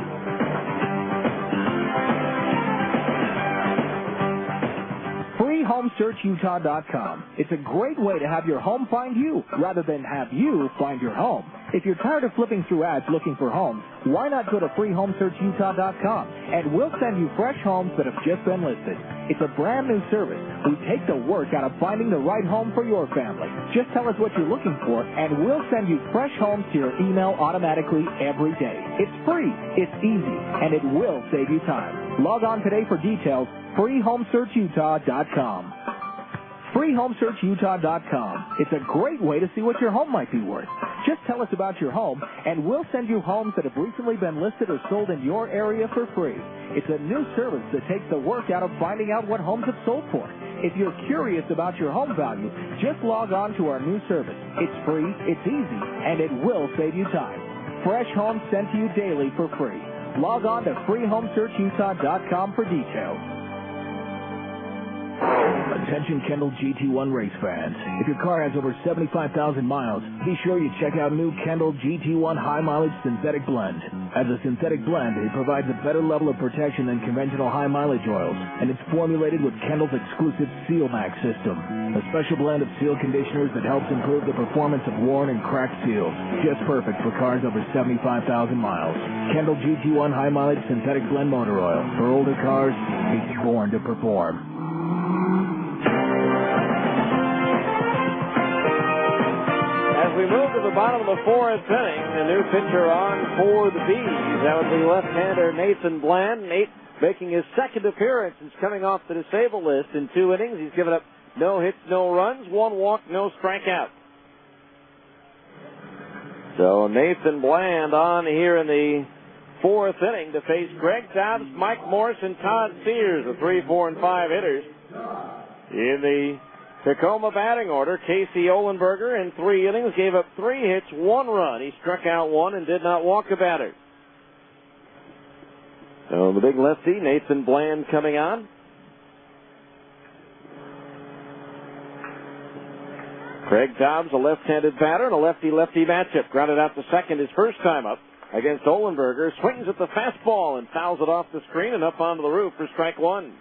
FreeHomeSearchUtah.com. It's a great way to have your home find you, rather than have you find your home. If you're tired of flipping through ads looking for homes, why not go to FreeHomeSearchUtah.com, and we'll send you fresh homes that have just been listed. It's a brand new service. We take the work out of finding the right home for your family. Just tell us what you're looking for, and we'll send you fresh homes to your email automatically every day. It's free, it's easy, and it will save you time. Log on today for details. FreeHomeSearchUtah.com. FreeHomeSearchUtah.com. It's a great way to see what your home might be worth. Just tell us about your home, and we'll send you homes that have recently been listed or sold in your area for free. It's a new service that takes the work out of finding out what homes have sold for. If you're curious about your home value, just log on to our new service. It's free, it's easy, and it will save you time. Fresh homes sent to you daily for free. Log on to FreeHomeSearchUtah.com for details. Attention Kendall GT1 race fans. If your car has over 75,000 miles, be sure you check out new Kendall GT1 High Mileage Synthetic Blend. As a synthetic blend, it provides a better level of protection than conventional high mileage oils, and it's formulated with Kendall's exclusive Seal Max system, a special blend of seal conditioners that helps improve the performance of worn and cracked seals. Just perfect for cars over 75,000 miles. Kendall GT1 High Mileage Synthetic Blend Motor Oil. For older cars, it's born to perform. As we move to the bottom of the 4th inning, a new pitcher on for the Bees. That would be left-hander Nathan Bland. Nate making his 2nd appearance since coming off the disabled list in 2 innings. He's given up no hits, no runs, 1 walk, no strikeout. So Nathan Bland on here in the fourth inning to face Greg Dobbs, Mike Morris, and Todd Sears, the 3, 4, and 5 hitters. In the Tacoma batting order, Casey Ohlenberger in 3 innings gave up 3 hits, 1 run. He struck out 1 and did not walk a batter. So the big lefty, Nathan Bland, coming on. Craig Dobbs, a left-handed batter, and a lefty-lefty matchup. Grounded out to second his first time up against Ohlenberger. Swings at the fastball and fouls it off the screen and up onto the roof for strike 1.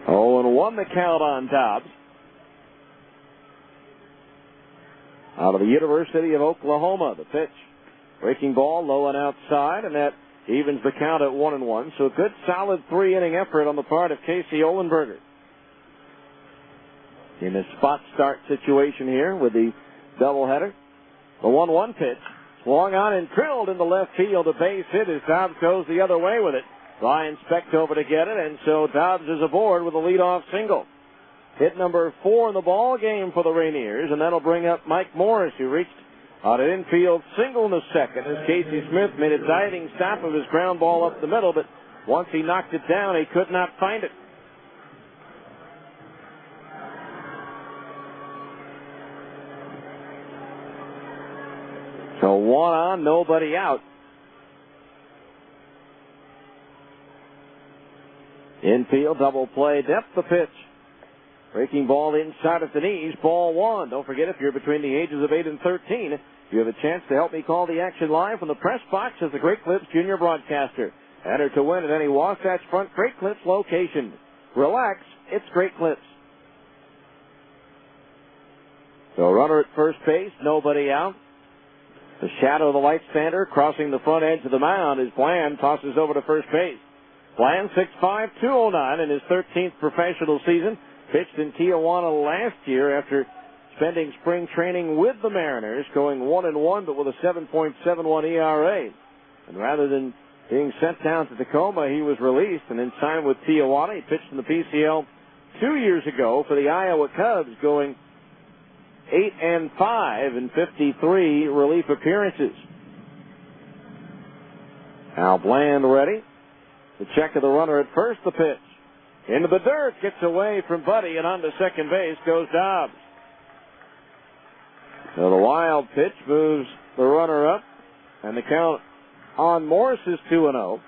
Oh, and 1 the count on Dobbs. Out of the University of Oklahoma, the pitch. Breaking ball, low and outside, and that evens the count at 1-1. So a good, solid 3-inning effort on the part of Casey Ohlenberger. In a spot start situation here with the doubleheader. The 1-1 pitch. Swung on and drilled into left field. A base hit as Dobbs goes the other way with it. Ryan Specht over to get it, and so Dobbs is aboard with a leadoff single. Hit number 4 in the ball game for the Rainiers, and that'll bring up Mike Morris, who reached on an infield single in the second as Casey Smith made a diving stop of his ground ball up the middle, but once he knocked it down, he could not find it. So 1 on, nobody out. Infield double play, depth the pitch. Breaking ball inside at the knees, ball 1. Don't forget, if you're between the ages of 8 and 13, you have a chance to help me call the action live from the press box as the Great Clips junior broadcaster. Enter to win at any Wasatch Front Great Clips location. Relax, it's Great Clips. So runner at first base, nobody out. The shadow of the light stander crossing the front edge of the mound as Bland tosses over to first base. Bland, 6'5", 209 in his 13th professional season. Pitched in Tijuana last year after spending spring training with the Mariners, going 1-1, but with a 7.71 ERA. And rather than being sent down to Tacoma, he was released and then signed with Tijuana. He pitched in the PCL 2 years ago for the Iowa Cubs, going 8-5 in 53 relief appearances. Now Bland ready. The check of the runner at first, the pitch. Into the dirt, gets away from Buddy, and onto second base goes Dobbs. So the wild pitch moves the runner up, and the count on Morris is 2-0.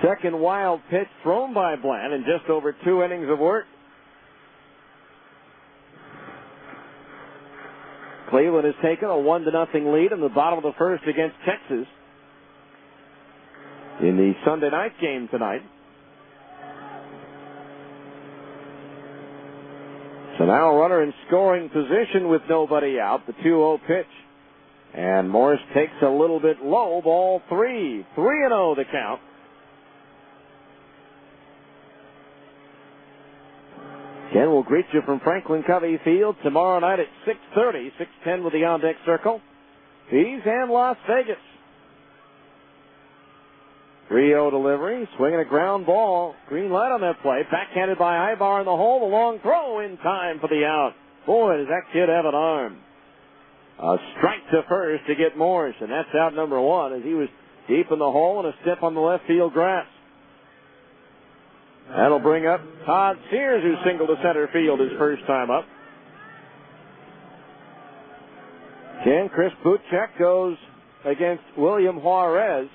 Second wild pitch thrown by Bland in just over 2 innings of work. Cleveland has taken a 1-0 lead in the bottom of the first against Texas in the Sunday night game tonight. So now a runner in scoring position with nobody out. The 2-0 pitch. And Morris takes a little bit low. Ball 3. 3-0 the count. Ken will greet you from Franklin Covey Field tomorrow night at 6:30, 6:10 with the on-deck circle. Fees and Las Vegas. 3-0 delivery, swinging a ground ball. Green light on that play. Backhanded by Ibar in the hole. The long throw in time for the out. Boy, does that kid have an arm. A strike to first to get Morris, and that's out number 1 as he was deep in the hole and a step on the left field grass. That'll bring up Todd Sears, who singled to center field his first time up. Ken, Chris Butchek goes against William Juarez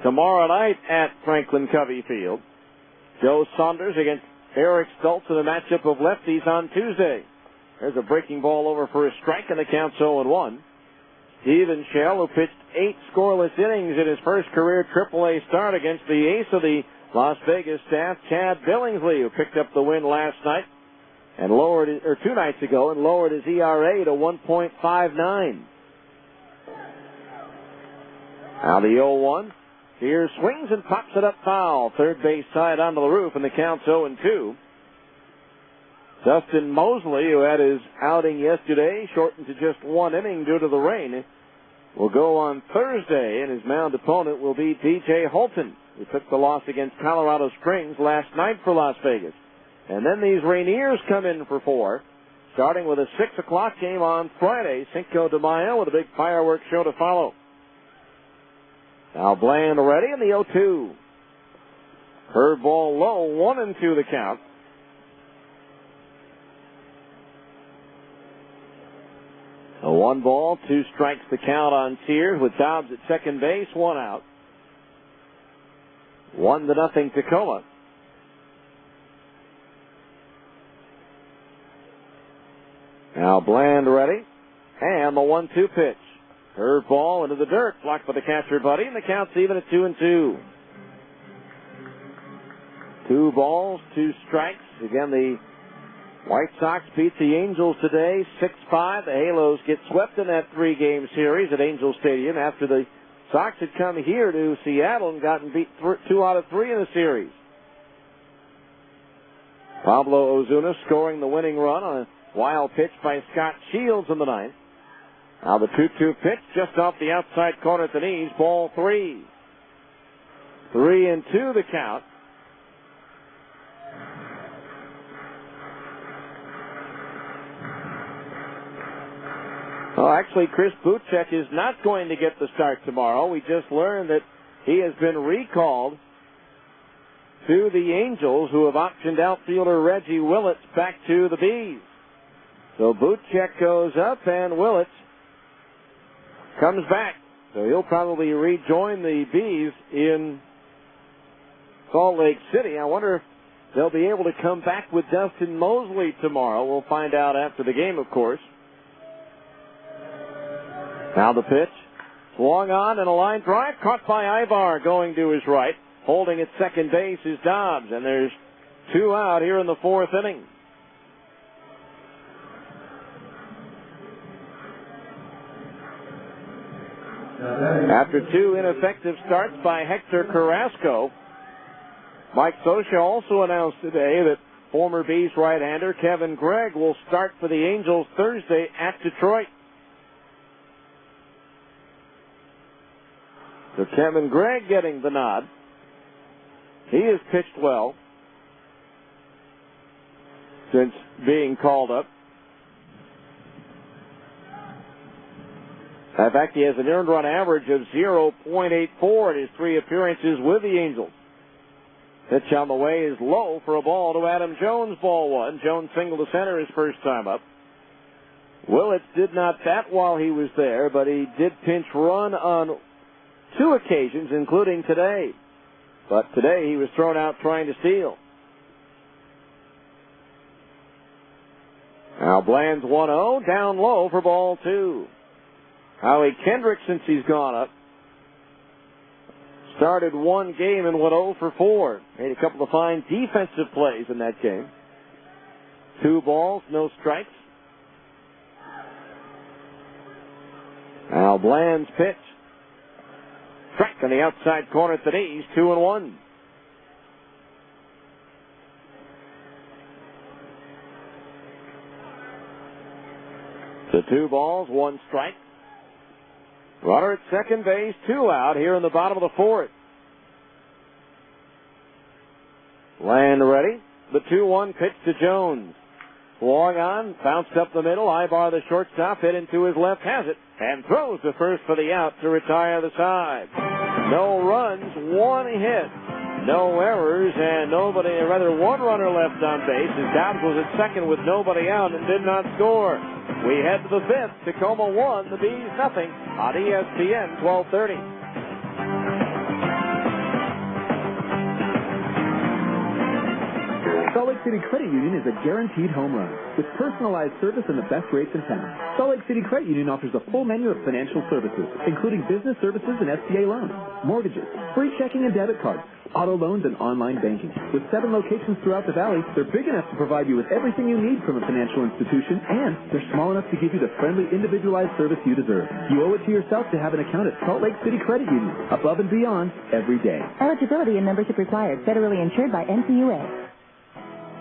tomorrow night at Franklin Covey Field. Joe Saunders against Eric Stoltz in a matchup of lefties on Tuesday. There's a breaking ball over for a strike, and the count's 0-1. Steven Shell, who pitched 8 scoreless innings in his first career AAA start against the ace of the Las Vegas staff, Chad Billingsley, who picked up the win last night and lowered it, or 2 nights ago, and lowered his ERA to 1.59. Now the 0-1. Sears swings and pops it up foul. Third base side onto the roof, and the count's 0-2. Dustin Mosley, who had his outing yesterday, shortened to just 1 inning due to the rain, will go on Thursday, and his mound opponent will be DJ Holton, who took the loss against Colorado Springs last night for Las Vegas. And then these Rainiers come in for 4, starting with a 6 o'clock game on Friday, Cinco de Mayo, with a big fireworks show to follow. Now Bland ready in the 0-2. Curveball low, 1-2 the count. A 1 ball, 2 strikes the count on Sears with Dobbs at second base, 1 out. 1-0 Tacoma. Now Bland ready, and the 1-2 pitch. Curveball into the dirt, blocked by the catcher, Buddy, and the count's even at 2-2. 2 balls, 2 strikes. Again, the White Sox beat the Angels today, 6-5. The Halos get swept in that 3-game series at Angel Stadium after the Sox had come here to Seattle and gotten beat 2 out of 3 in the series. Pablo Ozuna scoring the winning run on a wild pitch by Scott Shields in the 9th. Now the 2-2 pitch just off the outside corner at the knees, ball 3. 3-2 the count. Well, actually, Chris Buchek is not going to get the start tomorrow. We just learned that he has been recalled to the Angels, who have optioned outfielder Reggie Willits back to the Bees. So Buchek goes up, and Willits comes back. So he'll probably rejoin the Bees in Salt Lake City. I wonder if they'll be able to come back with Dustin Mosley tomorrow. We'll find out after the game, of course. Now the pitch. Swung on and a line drive caught by Ivar going to his right. Holding at second base is Dobbs, and there's 2 out here in the 4th inning. After 2 ineffective starts by Hector Carrasco, Mike Scioscia also announced today that former Bees right-hander Kevin Gregg will start for the Angels Thursday at Detroit. So Kevin Gregg getting the nod. He has pitched well since being called up. In fact, he has an earned run average of 0.84 in his 3 appearances with the Angels. Pitch on the way is low for a ball to Adam Jones, ball 1. Jones single to center his first time up. Willits did not bat while he was there, but he did pinch run on 2 occasions, including today. But today he was thrown out trying to steal. Now Bland's 1-0, down low for ball 2. Howie Kendrick, since he's gone up, started 1 game and went 0 for 4. Made a couple of fine defensive plays in that game. 2 balls, no strikes. Now Bland's pitch. Strike on the outside corner at the knees, 2-1. So 2 balls, 1 strike. Runner at second base, 2 out here in the bottom of the 4th. Land ready. The 2-1 pitch to Jones. Swung on, bounced up the middle. Ivar, the shortstop, hit into his left, has it, and throws the first for the out to retire the side. No runs, 1 hit, no errors, and 1 runner left on base as Dobbs was at second with nobody out and did not score. We head to the 5th. Tacoma 1, the Bees nothing on ESPN 1230. Salt Lake City Credit Union is a guaranteed home run with personalized service and the best rates in town. Salt Lake City Credit Union offers a full menu of financial services, including business services and SBA loans, mortgages, free checking and debit cards, auto loans, and online banking. With 7 locations throughout the valley, they're big enough to provide you with everything you need from a financial institution, and they're small enough to give you the friendly, individualized service you deserve. You owe it to yourself to have an account at Salt Lake City Credit Union, above and beyond every day. Eligibility and membership required. Federally insured by NCUA.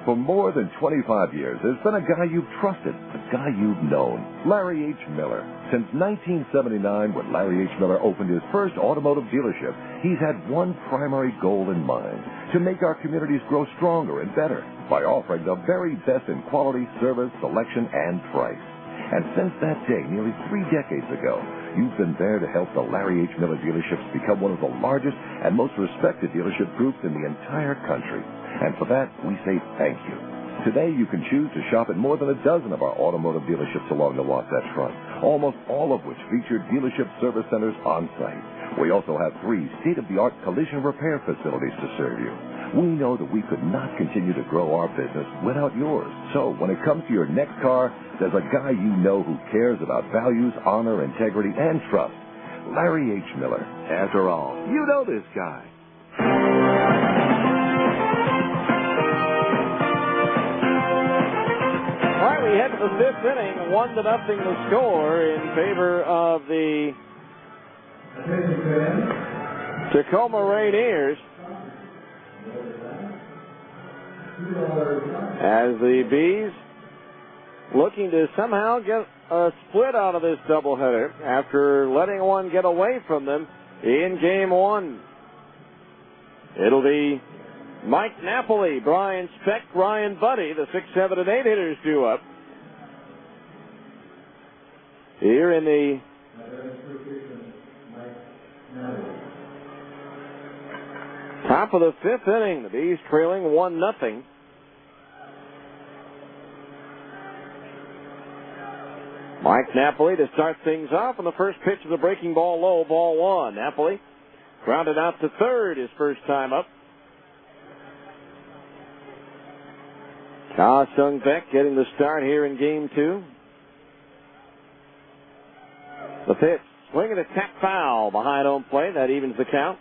For more than 25 years, there's been a guy you've trusted, a guy you've known, Larry H. Miller. Since 1979, when Larry H. Miller opened his first automotive dealership, he's had one primary goal in mind, to make our communities grow stronger and better by offering the very best in quality, service, selection, and price. And since that day, nearly 3 decades ago, you've been there to help the Larry H. Miller dealerships become one of the largest and most respected dealership groups in the entire country. And for that, we say thank you. Today, you can choose to shop at more than a dozen of our automotive dealerships along the Wasatch Front, almost all of which feature dealership service centers on site. We also have 3 state-of-the-art collision repair facilities to serve you. We know that we could not continue to grow our business without yours. So when it comes to your next car, there's a guy you know who cares about values, honor, integrity, and trust. Larry H. Miller. After all, you know this guy. All right, we head to the 5th inning, 1-0 the score in favor of the Tacoma Rainiers. As the Bees looking to somehow get a split out of this doubleheader after letting one get away from them in Game 1. It'll be Mike Napoli, Brian Speck, Ryan Buddy, the 6, 7, and 8 hitters due up. Here in the top of the 5th inning, the Bees trailing 1-0. Mike Napoli to start things off, and the first pitch of the breaking ball low, ball 1. Napoli grounded out to third his first time up. Ka Sung Beck getting the start here in Game 2. The pitch, swinging a tap foul behind home plate. That evens the count.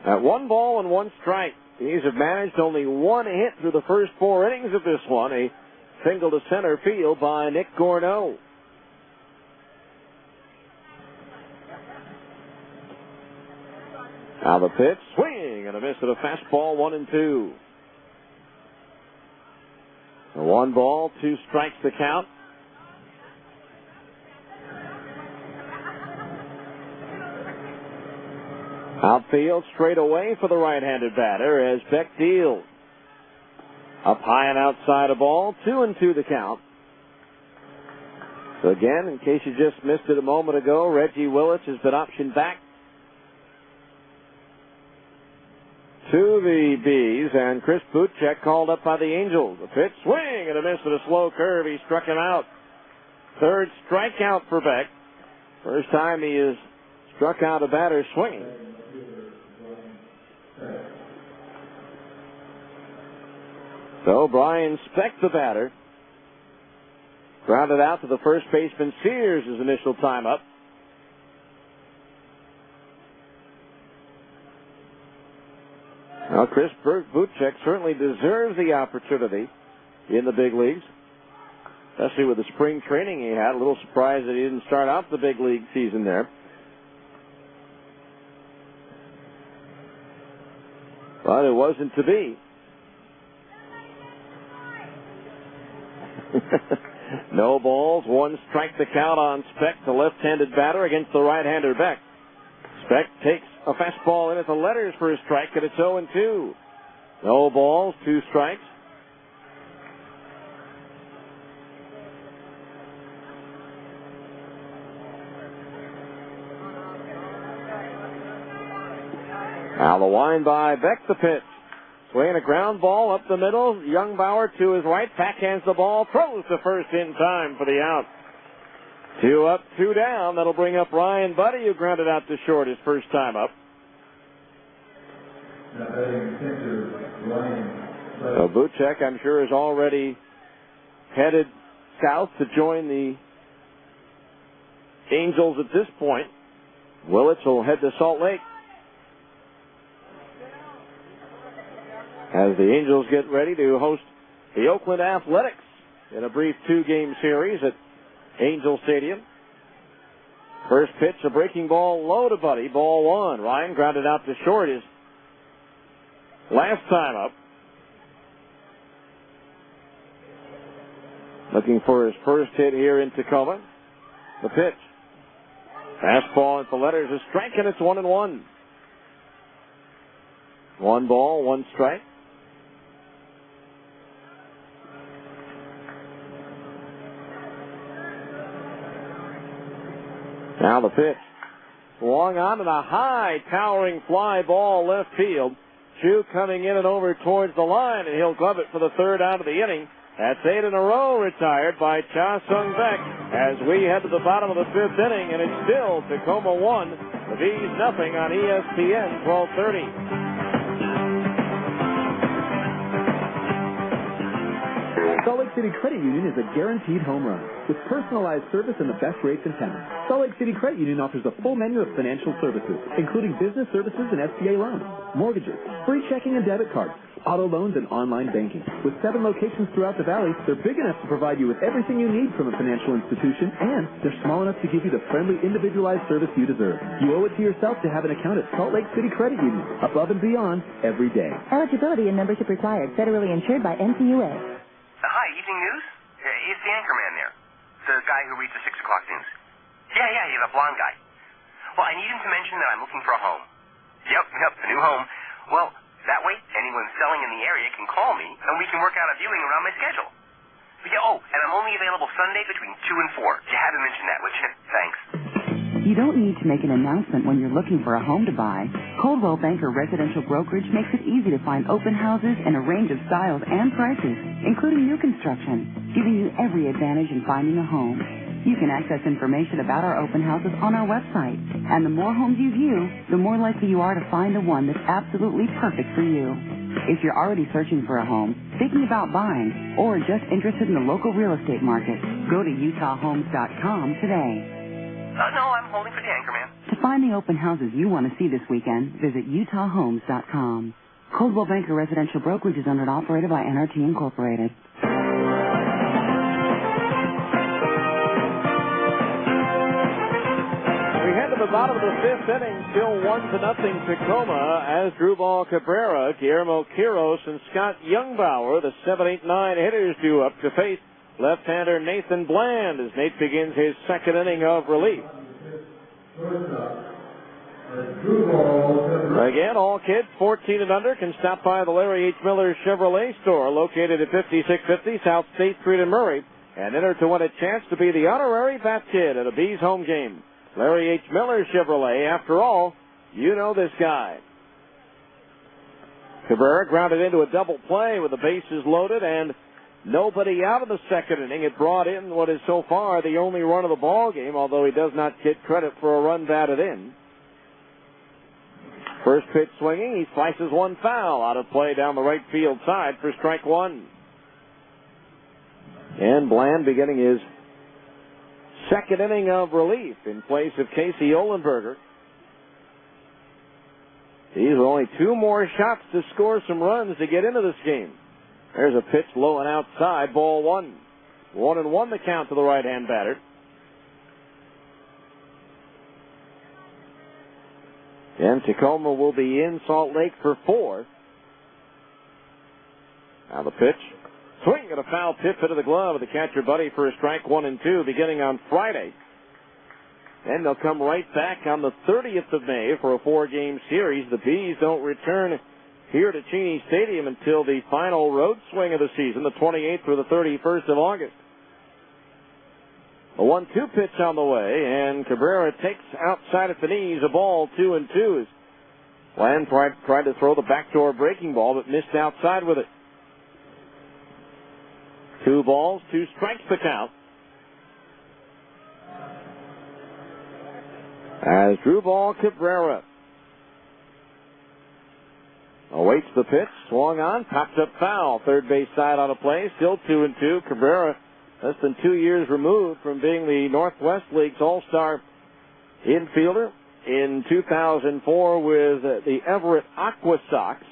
At 1 ball and 1 strike. These have managed only 1 hit through the first 4 innings of this one. A single to center field by Nick Gorneau. Now the pitch, swing and a miss at a fastball, 1-2. 1 ball, 2 strikes the count. Outfield straight away for the right-handed batter as Beck deals. Up high and outside a ball, 2-2 the count. So again, in case you just missed it a moment ago, Reggie Willich has been optioned back to the Bees, and Chris Butchek called up by the Angels. A pitch, swing, and a miss at a slow curve. He struck him out. 3rd strikeout for Beck. First time he has struck out a batter swinging. So Brian Speck, the batter, grounded out to the first baseman Sears' initial time up. Now, Chris Butchek certainly deserves the opportunity in the big leagues, especially with the spring training he had. A little surprised that he didn't start out the big league season there. But it wasn't to be. No balls, 1 strike the count on Speck, the left-handed batter against the right-hander Beck. Speck takes a fastball in at the letters for a strike, and it's 0-2. No balls, 2 strikes. Now the wind by Beck, the pitch. Swinging a ground ball up the middle. Youngbauer to his right, backhands the ball, throws to first in time for the out. 2 up, 2 down. That'll bring up Ryan Buddy, who grounded out to short his first time up. So Butchek, I'm sure, is already headed south to join the Angels at this point. Willits will head to Salt Lake as the Angels get ready to host the Oakland Athletics in a brief 2-game series at Angel Stadium. First pitch, a breaking ball low to Buddy, ball 1. Ryan grounded out to short his last time up. looking for his first hit here in Tacoma. The pitch. Fastball at the letters, a strike, and it's 1-1. 1 ball, 1 strike. Now the pitch. Swung on and a high towering fly ball left field. Chu coming in and over towards the line, and he'll glove it for the 3rd out of the inning. That's 8 in a row retired by Cha Sung Beck as we head to the bottom of the 5th inning, and it's still Tacoma 1, the V's nothing on ESPN 1230. Salt Lake City Credit Union is a guaranteed home run with personalized service and the best rates in town. Salt Lake City Credit Union offers a full menu of financial services, including business services and SBA loans, mortgages, free checking and debit cards, auto loans, and online banking. With 7 locations throughout the valley, they're big enough to provide you with everything you need from a financial institution, and they're small enough to give you the friendly, individualized service you deserve. You owe it to yourself to have an account at Salt Lake City Credit Union, above and beyond every day. Eligibility and membership required. Federally insured by NCUA. Hi, Evening News? It's the anchorman there. The guy who reads the 6 o'clock news. Yeah, the blonde guy. Well, I need him to mention that I'm looking for a home. Yep, a new home. Well, that way, anyone selling in the area can call me, and we can work out a viewing around my schedule. But yeah, and I'm only available Sunday between 2 and 4. You had to mention that, would you? Thanks. You don't need to make an announcement when you're looking for a home to buy. Coldwell Banker Residential Brokerage makes it easy to find open houses in a range of styles and prices, including new construction, giving you every advantage in finding a home. You can access information about our open houses on our website, and the more homes you view, the more likely you are to find the one that's absolutely perfect for you. If you're already searching for a home, thinking about buying, or just interested in the local real estate market, go to utahhomes.com today. No, I'm holding for the anchorman. To find the open houses you want to see this weekend, visit utahhomes.com. Coldwell Banker Residential Brokerage is owned and operated by NRT Incorporated. We head to the bottom of the 5th inning, still 1-0 Tacoma, as Drew Ball Cabrera, Guillermo Quiros, and Scott Youngbauer, the 7, 8, 9 hitters, due up to face left-hander Nathan Bland as Nate begins his 2nd inning of relief. Again, all kids 14 and under can stop by the Larry H. Miller Chevrolet store located at 5650 South State Street in Murray and enter to win a chance to be the honorary bat kid at a Bees home game. Larry H. Miller Chevrolet, after all, you know this guy. Cabrera grounded into a double play with the bases loaded and nobody out of the 2nd inning. It brought in what is so far the only run of the ball game, although he does not get credit for a run batted in. First pitch swinging, he slices one foul out of play down the right field side for strike 1. And Bland beginning his 2nd inning of relief in place of Casey Ohlenberger. These are only 2 more shots to score some runs to get into this game. There's a pitch low and outside, ball 1. 1-1 the count to the right-hand batter. And Tacoma will be in Salt Lake for 4. Now the pitch. Swing and a foul tip into the glove of the catcher Buddy for a strike 1 and 2 beginning on Friday. And they'll come right back on the 30th of May for a 4-game series. The Bees don't return here to Cheney Stadium until the final road swing of the season, the 28th through the 31st of August. A 1-2 pitch on the way, and Cabrera takes outside at the knees, a ball 2-2. Bland tried to throw the backdoor breaking ball, but missed outside with it. 2 balls, 2 strikes the count. As Drew Ball Cabrera awaits the pitch, swung on, popped up foul. 3rd base side on a play, still 2-2. Cabrera, less than 2 years removed from being the Northwest League's all-star infielder in 2004 with the Everett Aqua Sox.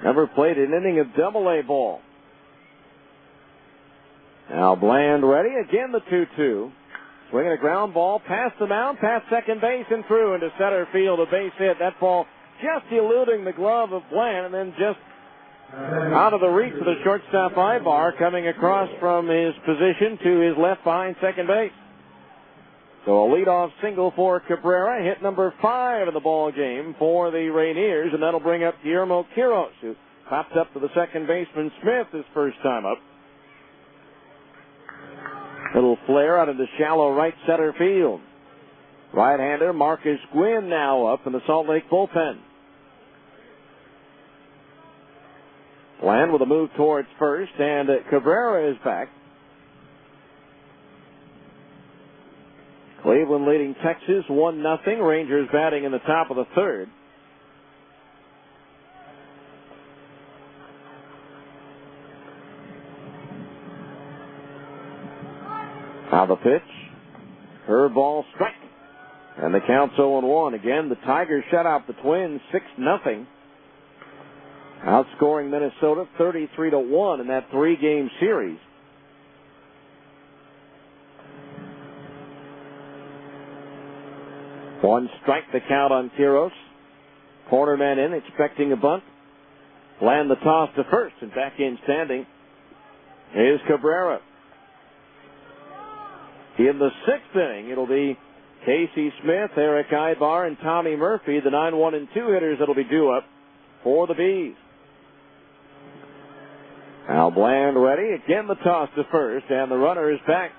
Never played an inning of Double-A ball. Now Bland ready, again the 2-2. Swinging a ground ball past the mound, past second base and through into center field, a base hit. That ball just eluding the glove of Bland and then just Out of the reach of the shortstop Ibar, coming across from his position to his left behind second base. So a leadoff single for Cabrera, hit number 5 of the ball game for the Rainiers, and that'll bring up Guillermo Quiros, who popped up to the second baseman Smith his first time up. Little flare out into shallow right center field. Right-hander Marcus Gwynn now up in the Salt Lake bullpen. Bland with a move towards first, and Cabrera is back. Cleveland leading Texas 1-0. Rangers batting in the top of the third. Now the pitch. Curveball strike. And the count's 0-1. Again, the Tigers shut out the Twins 6-0. Outscoring Minnesota 33-1 in that 3-game series. One strike the count on Quiros. Corner man in, expecting a bunt. Land the toss to first, and back in standing is Cabrera. In the 6th inning, it'll be Casey Smith, Eric Ibar, and Tommy Murphy, the 9-1 and 2 hitters that'll be due up for the Bees. Now Bland ready. Again the toss to first, and the runner is back.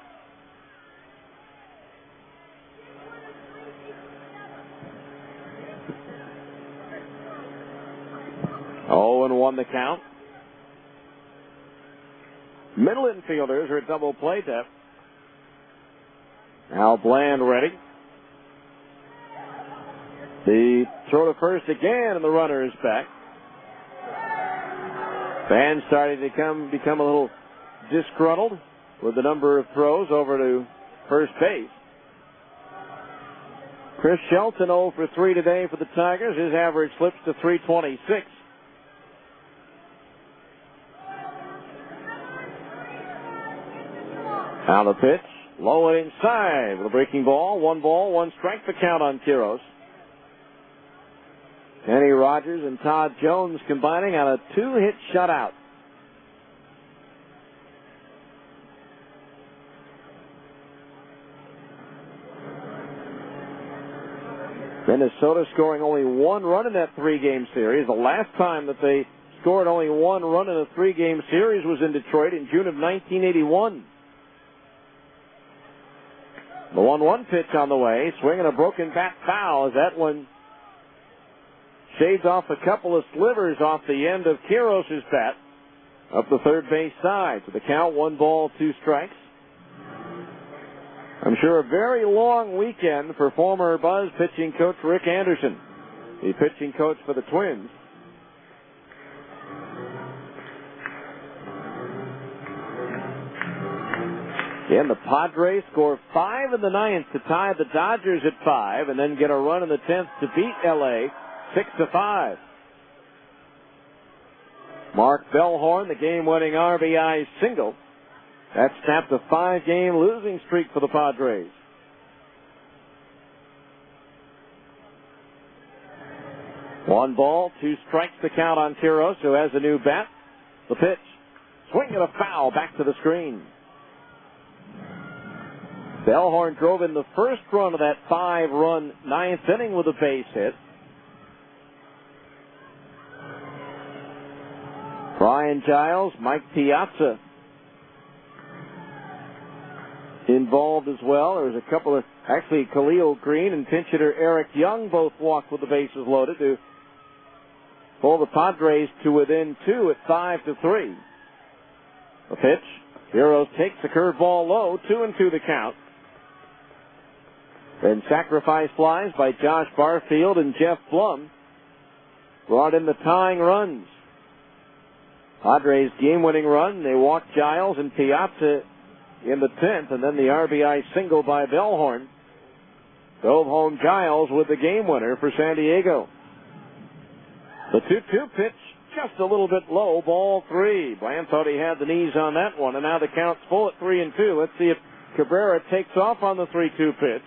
Oh, and 1 the count. Middle infielders are at double play depth. Now Bland ready. The throw to first again, and the runner is back. Fans starting to become a little disgruntled with the number of throws over to first base. Chris Shelton 0 for 3 today for the Tigers. His average slips to 326. Now the pitch. Low and inside with a breaking ball. 1 ball, 1 strike, the count on Quiros. Kenny Rogers and Todd Jones combining on a 2-hit shutout. Minnesota scoring only 1 run in that 3-game series. The last time that they scored only 1 run in a 3-game series was in Detroit in June of 1981. The 1-1 pitch on the way. Swinging a broken bat foul as that one shades off a couple of slivers off the end of Quiros' bat up the third base side. So the count 1 ball, 2 strikes. I'm sure a very long weekend for former Buzz pitching coach Rick Anderson, the pitching coach for the Twins. Again, the Padres score 5 in the 9th to tie the Dodgers at 5 and then get a run in the 10th to beat L.A. 6-5. Mark Bellhorn, the game-winning RBI single. That snapped a 5-game losing streak for the Padres. One ball, 2 strikes to count on Quiros, who has a new bat. The pitch. Swing and a foul back to the screen. Bellhorn drove in the first run of that 5-run 9th inning with a base hit. Brian Giles, Mike Piazza involved as well. There was a couple of, actually Khalil Green and pinch hitter Eric Young both walked with the bases loaded to pull the Padres to within 2 at 5-3. The pitch. Quiros takes the curveball low, 2-2 the count. Then sacrifice flies by Josh Barfield and Jeff Blum brought in the tying runs. Padres game-winning run. They walked Giles and Piazza in the 10th, and then the RBI single by Bellhorn drove home Giles with the game winner for San Diego. The 2-2 pitch just a little bit low, ball 3. Bland thought he had the knees on that one, and now the count's full at 3-2. Let's see if Cabrera takes off on the 3-2 pitch.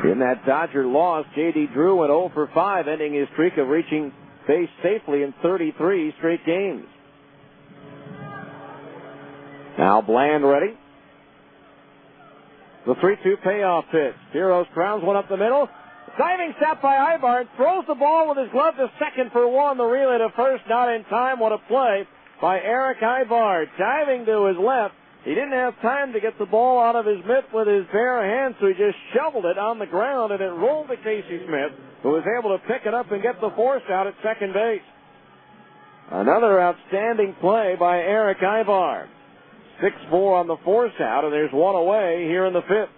In that Dodger loss, J.D. Drew went 0 for 5, ending his streak of reaching base safely in 33 straight games. Now Bland ready. The 3-2 payoff pitch. Heroes crowns one up the middle. Diving stop by Ibar, throws the ball with his glove to second for one. The relay to first, not in time. What a play by Eric Ibar. Diving to his left. He didn't have time to get the ball out of his mitt with his bare hands, so he just shoveled it on the ground, and it rolled to Casey Smith, who was able to pick it up and get the force out at second base. Another outstanding play by Eric Ibar. 6-4 on the force out, and there's one away here in the fifth.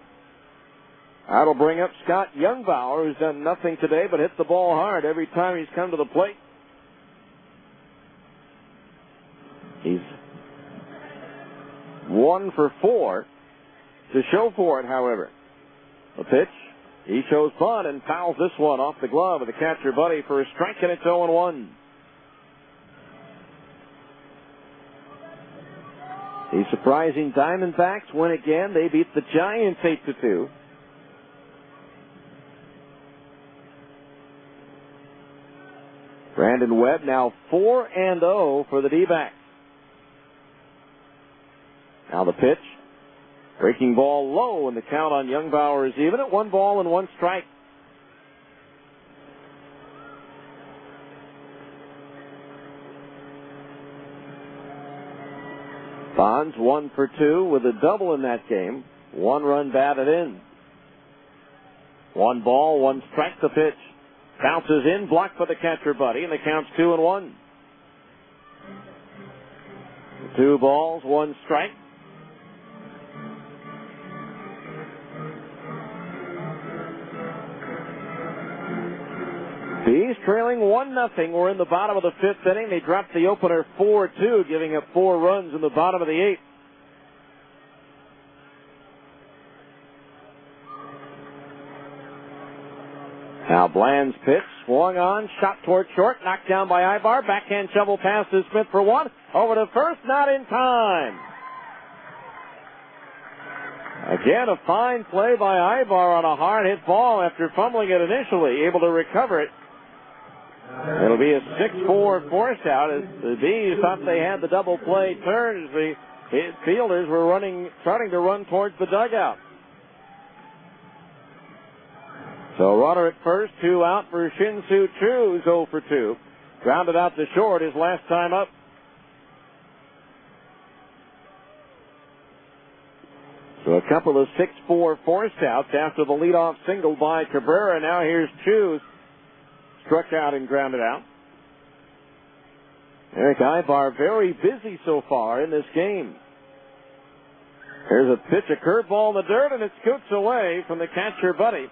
That'll bring up Scott Youngbauer, who's done nothing today but hit the ball hard every time he's come to the plate. He's 1 for 4 to show for it, however. The pitch, he shows bunt and fouls this one off the glove of the catcher Buddy for a strike, and it's 0-1. The surprising Diamondbacks win again. They beat the Giants 8-2. Brandon Webb now 4-0 for the D-backs. Now the pitch. Breaking ball low, and the count on Youngbauer is even at 1 ball and 1 strike. Bonds 1 for 2 with a double in that game. 1 run batted in. 1 ball, 1 strike. The pitch bounces in, blocked by the catcher Buddy, and the count's 2-1. 2 balls, 1 strike. Bees trailing 1-0. We're in the bottom of the 5th inning. They dropped the opener 4-2, giving up 4 runs in the bottom of the 8th. Now Bland's pitch, swung on, shot toward short, knocked down by Ibar. Backhand shovel pass to Smith for 1. Over to first, not in time. Again, a fine play by Ibar on a hard hit ball after fumbling it initially, able to recover it. It'll be a 6-4 force out as the Bees thought they had the double play turn as the fielders were starting to run towards the dugout. So runner at first, 2 out for Shin-Soo Choo, who's 0 for 2. Grounded out to short his last time up. So a couple of 6-4 force outs after the leadoff single by Cabrera. Now here's Choo, struck out and grounded out. Eric Ibar very busy so far in this game. There's a pitch, a curveball in the dirt, and it scoots away from the catcher Buddy.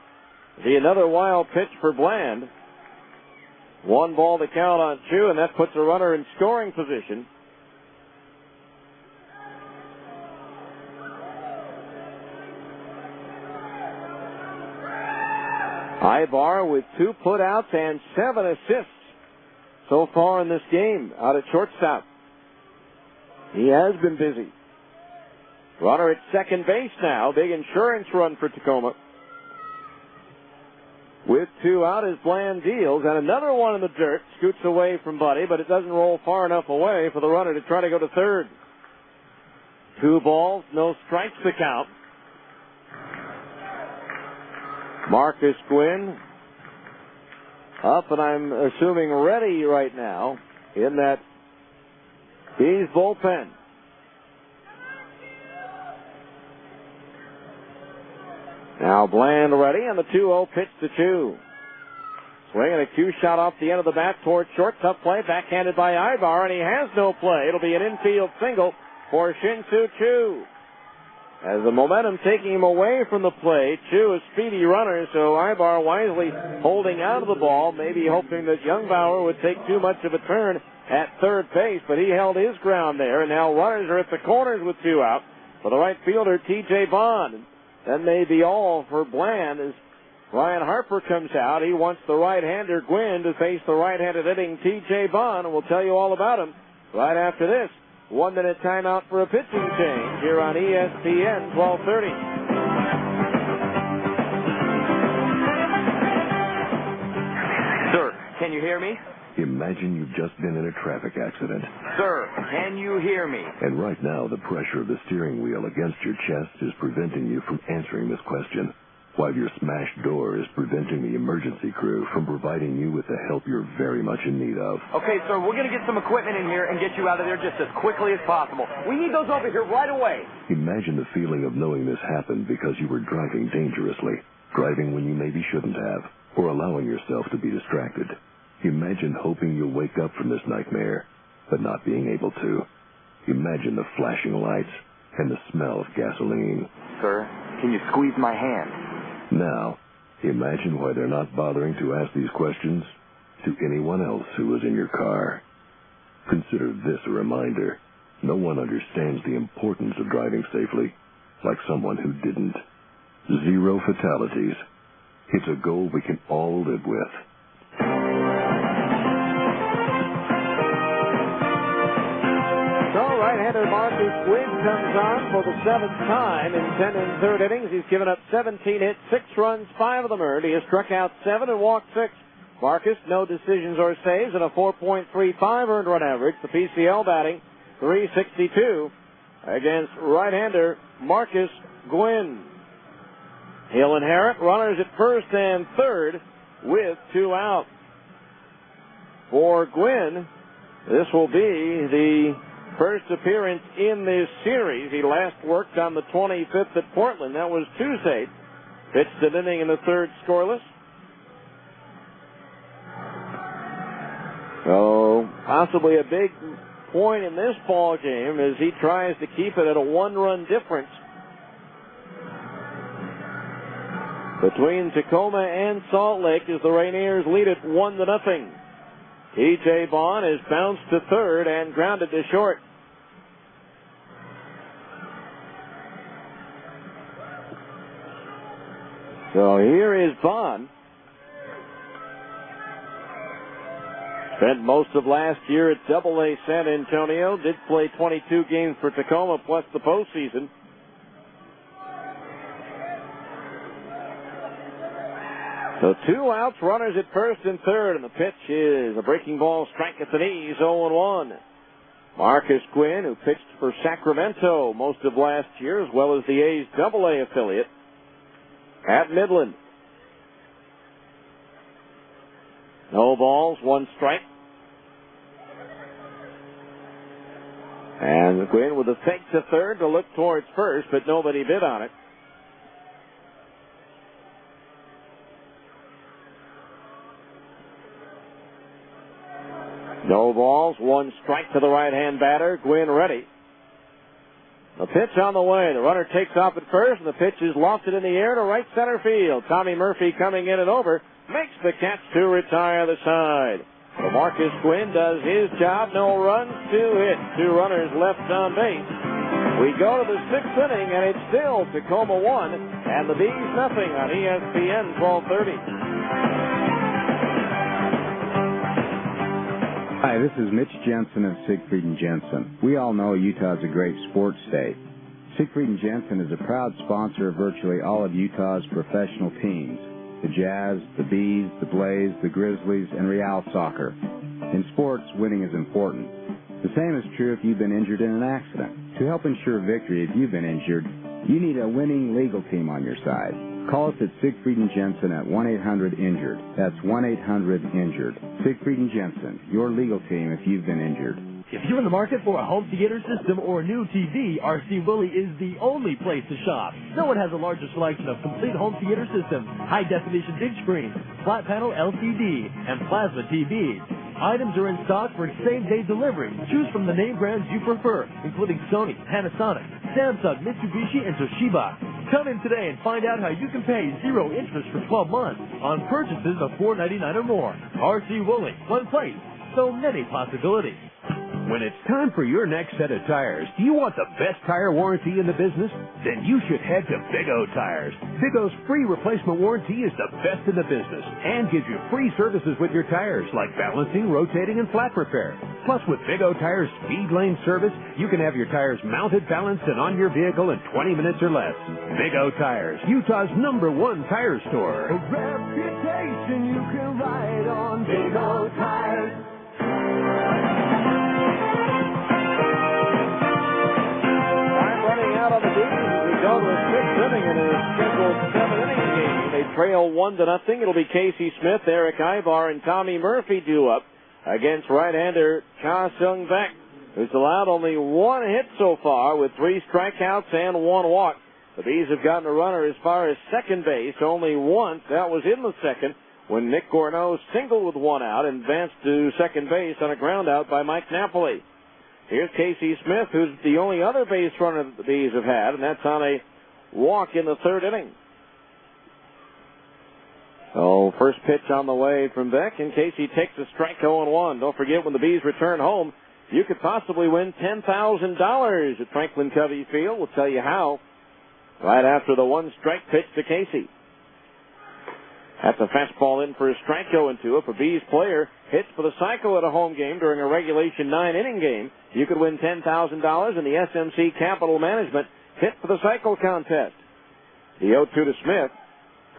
Be another wild pitch for Bland. 1 ball to count on Choo, and that puts a runner in scoring position. Ibar with 2 putouts and 7 assists so far in this game out at shortstop. He has been busy. Runner at second base now. Big insurance run for Tacoma. With 2 out as Bland deals, and another one in the dirt. Scoots away from Buddy, but it doesn't roll far enough away for the runner to try to go to third. 2 balls, no strikes to count. Marcus Gwynn up, and I'm assuming ready right now in that Bees bullpen. Now Bland ready, and the 2-0 pitch to Choo. Swinging a cue shot off the end of the bat toward short. Tough play, backhanded by Ibar, and he has no play. It'll be an infield single for Shin-Soo Choo. As the momentum taking him away from the plate, Choo is a speedy runner, so Ibar wisely holding out of the ball, maybe hoping that Youngbauer would take too much of a turn at third base, but he held his ground there, and now runners are at the corners with 2 out for the right fielder, T.J. Bond. That may be all for Bland as Ryan Harper comes out. He wants the right-hander Gwynn to face the right-handed hitting T.J. Bond, and we'll tell you all about him right after this. 1-minute timeout for a pitching change here on ESPN 1230. can you hear me? Imagine you've just been in a traffic accident. Sir, can you hear me? And right now, the pressure of the steering wheel against your chest is preventing you from answering this question, while your smashed door is preventing the emergency crew from providing you with the help you're very much in need of. Okay, sir, we're going to get some equipment in here and get you out of there just as quickly as possible. We need those over here right away. Imagine the feeling of knowing this happened because you were driving dangerously, driving when you maybe shouldn't have, or allowing yourself to be distracted. Imagine hoping you'll wake up from this nightmare, but not being able to. Imagine the flashing lights and the smell of gasoline. Sir, can you squeeze my hand? Now, imagine why they're not bothering to ask these questions to anyone else who was in your car. Consider this a reminder. No one understands the importance of driving safely like someone who didn't. 0 fatalities. It's a goal we can all live with. So right-hander Marcus Gwynn comes on for the 7th time in 10 and third innings. He's given up 17 hits, 6 runs, 5 of them earned. He has struck out 7 and walked 6. Marcus, no decisions or saves, and a 4.35 earned run average. The PCL batting, .362 against right-hander Marcus Gwynn. He'll inherit runners at first and third with 2 out. For Gwynn, this will be the first appearance in this series. He last worked on the 25th at Portland. That was Tuesday. Pitched an inning in the third scoreless. So possibly a big point in this ball game as he tries to keep it at a 1-run difference between Tacoma and Salt Lake as the Rainiers lead it 1-0. E.J. Vaughn has bounced to third and grounded to short. So here is Vaughn. Spent most of last year at Double-A San Antonio. Did play 22 games for Tacoma plus the postseason. So 2 outs, runners at first and third, and the pitch is a breaking ball, strike at the knees, 0-1. Marcus Gwynn, who pitched for Sacramento most of last year, as well as the A's Double-A affiliate, at Midland. No balls, 1 strike. And Gwynn with a fake to third to look towards first, but nobody bid on it. No balls, 1 strike to the right-hand batter. Gwynn ready. The pitch on the way. The runner takes off at first, and the pitch is lofted in the air to right center field. Tommy Murphy coming in and over, makes the catch to retire the side. So Marcus Gwynn does his job. No runs, 2 hits, 2 runners left on base. We go to the 6th inning, and it's still Tacoma 1 and the Bees nothing on ESPN 1230. Hi, this is Mitch Jensen of Siegfried & Jensen. We all know Utah's a great sports state. Siegfried & Jensen is a proud sponsor of virtually all of Utah's professional teams: the Jazz, the Bees, the Blaze, the Grizzlies, and Real Soccer. In sports, winning is important. The same is true if you've been injured in an accident. To help ensure victory if you've been injured, you need a winning legal team on your side. Call us at Siegfried & Jensen at 1-800-INJURED. That's 1-800-INJURED. Siegfried & Jensen, your legal team if you've been injured. If you're in the market for a home theater system or a new TV, RC Willey is the only place to shop. No one has a larger selection of complete home theater systems, high-definition big screens, flat panel LCD, and plasma TVs. Items are in stock for same-day delivery. Choose from the name brands you prefer, including Sony, Panasonic, Samsung, Mitsubishi, and Toshiba. Come in today and find out how you can pay 0 interest for 12 months on purchases of $4.99 or more. RC Willey, one place, so many possibilities. When it's time for your next set of tires, do you want the best tire warranty in the business? Then you should head to Big O Tires. Big O's free replacement warranty is the best in the business and gives you free services with your tires like balancing, rotating, and flat repair. Plus, with Big O Tires speed lane service, you can have your tires mounted, balanced, and on your vehicle in 20 minutes or less. Big O Tires, Utah's #1 tire store. A reputation you can ride on. Big O Tires. Out on the Bees as we go to a sixth inning in a scheduled 7-inning game. They trail 1-0. It'll be Casey Smith, Eric Ivar, and Tommy Murphy due up against right-hander Cha Sung Beck, who's allowed only one hit so far with 3 strikeouts and 1 walk. The Bees have gotten a runner as far as second base only once. That was in the second when Nick Gorneau singled with 1 out and advanced to second base on a ground out by Mike Napoli. Here's Casey Smith, who's the only other base runner that the Bees have had, and that's on a walk in the 3rd inning. So, first pitch on the way from Beck, and Casey takes a strike 0-1. Don't forget, when the Bees return home, you could possibly win $10,000 at Franklin Covey Field. We'll tell you how right after the 1-strike pitch to Casey. That's a fastball in for a strike 0-2. If a Bees player hits for the cycle at a home game during a regulation 9-inning game, you could win $10,000 in the SMC Capital Management Hit for the Cycle contest. The 0-2 to Smith.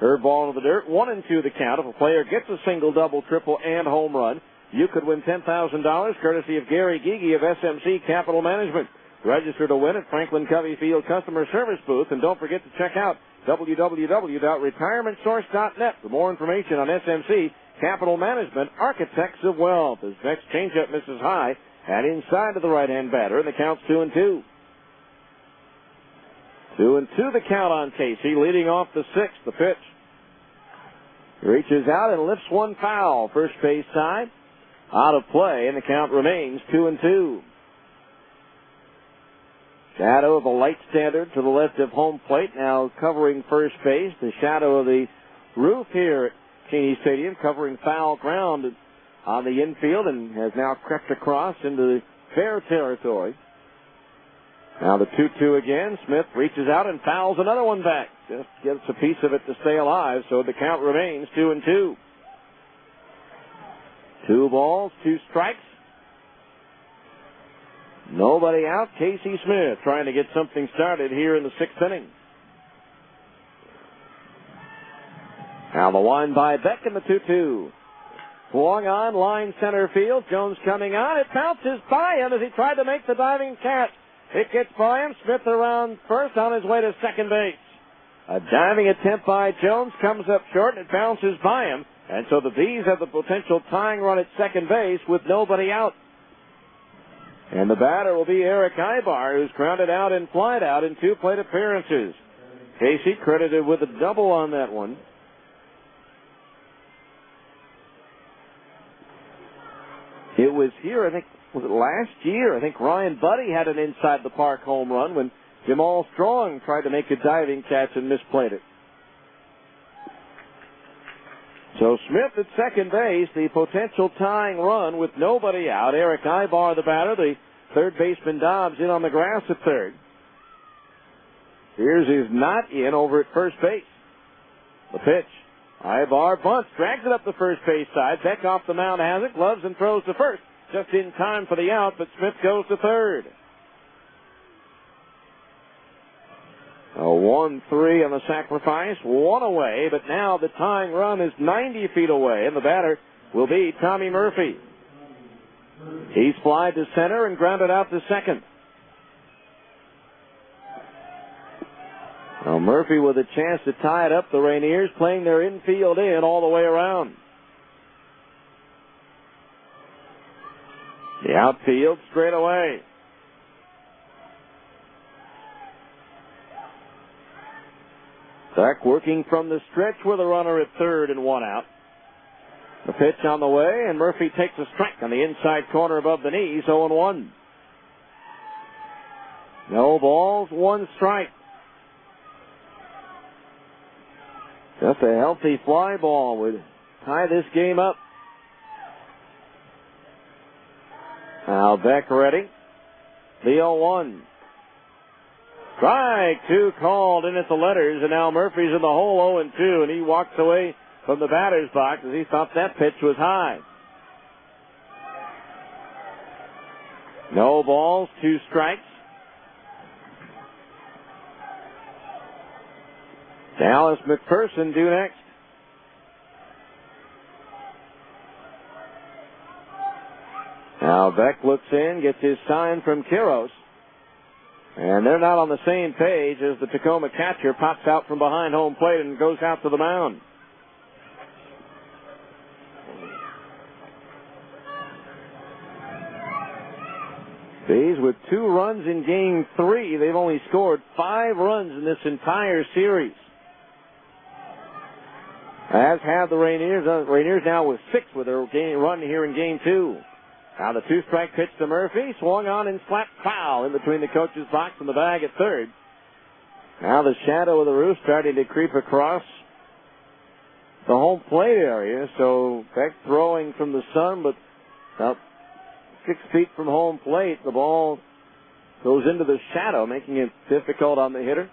Curveball into the dirt. 1-2 the count. If a player gets a single, double, triple, and home run, you could win $10,000 courtesy of Gary Gigi of SMC Capital Management. Register to win at Franklin Covey Field Customer Service Booth, and don't forget to check out www.retirementsource.net for more information on SMC Capital Management, Architects of Wealth. His next changeup misses high and inside to the right-hand batter, and the count's 2-2. 2-2 the count on Casey, leading off the 6th. The pitch. Reaches out and lifts one foul. First base side. Out of play, and the count remains 2-2. Shadow of a light standard to the left of home plate, now covering first base. The shadow of the roof here at Cheney Stadium, covering foul ground on the infield, and has now crept across into the fair territory. Now the 2-2 again. Smith reaches out and fouls another one back. Just gets a piece of it to stay alive, so the count remains 2-2. 2 balls, 2 strikes. Nobody out. Casey Smith trying to get something started here in the 6th inning. Now the wind by Beck in the 2-2. Swung on, line center field. Jones coming on. It bounces by him as he tried to make the diving catch. It gets by him. Smith around first on his way to second base. A diving attempt by Jones comes up short and it bounces by him. And so the Bees have the potential tying run at second base with nobody out. And the batter will be Eric Ibar, who's grounded out and flied out in 2 plate appearances. Casey credited with a double on that one. It was here, I think, was it last year? I think Ryan Buddy had an inside the park home run when Jamal Strong tried to make a diving catch and misplayed it. So Smith at second base, the potential tying run with nobody out. Eric Ibar, the batter, the third baseman Dobbs in on the grass at third. Sears is not in over at first base. The pitch. Ibar bunts, drags it up the first base side. Beck off the mound has it, gloves and throws to first. Just in time for the out, but Smith goes to third. A 1-3 on the sacrifice, 1 away, but now the tying run is 90 feet away, and the batter will be Tommy Murphy. He's flied to center and grounded out to second. Now Murphy with a chance to tie it up. The Rainiers playing their infield in all the way around. The outfield straight away. Beck working from the stretch with a runner at third and 1 out. The pitch on the way, and Murphy takes a strike on the inside corner above the knees, 0-1. No balls, 1 strike. Just a healthy fly ball would tie this game up. Now Beck ready. The 0-1. Strike 2 called in at the letters, and now Murphy's in the hole 0-2, and he walks away from the batter's box as he thought that pitch was high. No balls, 2 strikes. Dallas McPherson due next. Now Beck looks in, gets his sign from Quiros. And they're not on the same page as the Tacoma catcher pops out from behind home plate and goes out to the mound. Bees with 2 runs in game 3. They've only scored 5 runs in this entire series. As have the Rainiers. Rainiers now with 6 with their run here in game 2. Now the 2-strike pitch to Murphy. Swung on and slapped foul in between the coach's box and the bag at third. Now the shadow of the roof starting to creep across the home plate area. So Beck throwing from the sun, but about 6 feet from home plate, the ball goes into the shadow, making it difficult on the hitter.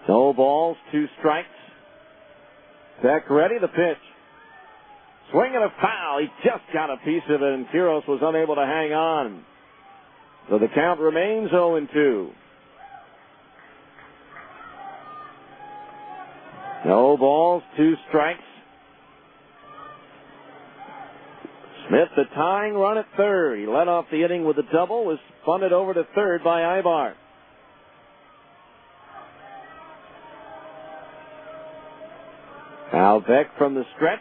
No balls, 2 strikes. Beck ready, the pitch. Swing and a foul. He just got a piece of it, and Quiros was unable to hang on. So the count remains 0-2. No balls, 2 strikes. Smith, the tying run at third. He led off the inning with a double, was bunted over to third by Ibar. Now Beck from the stretch.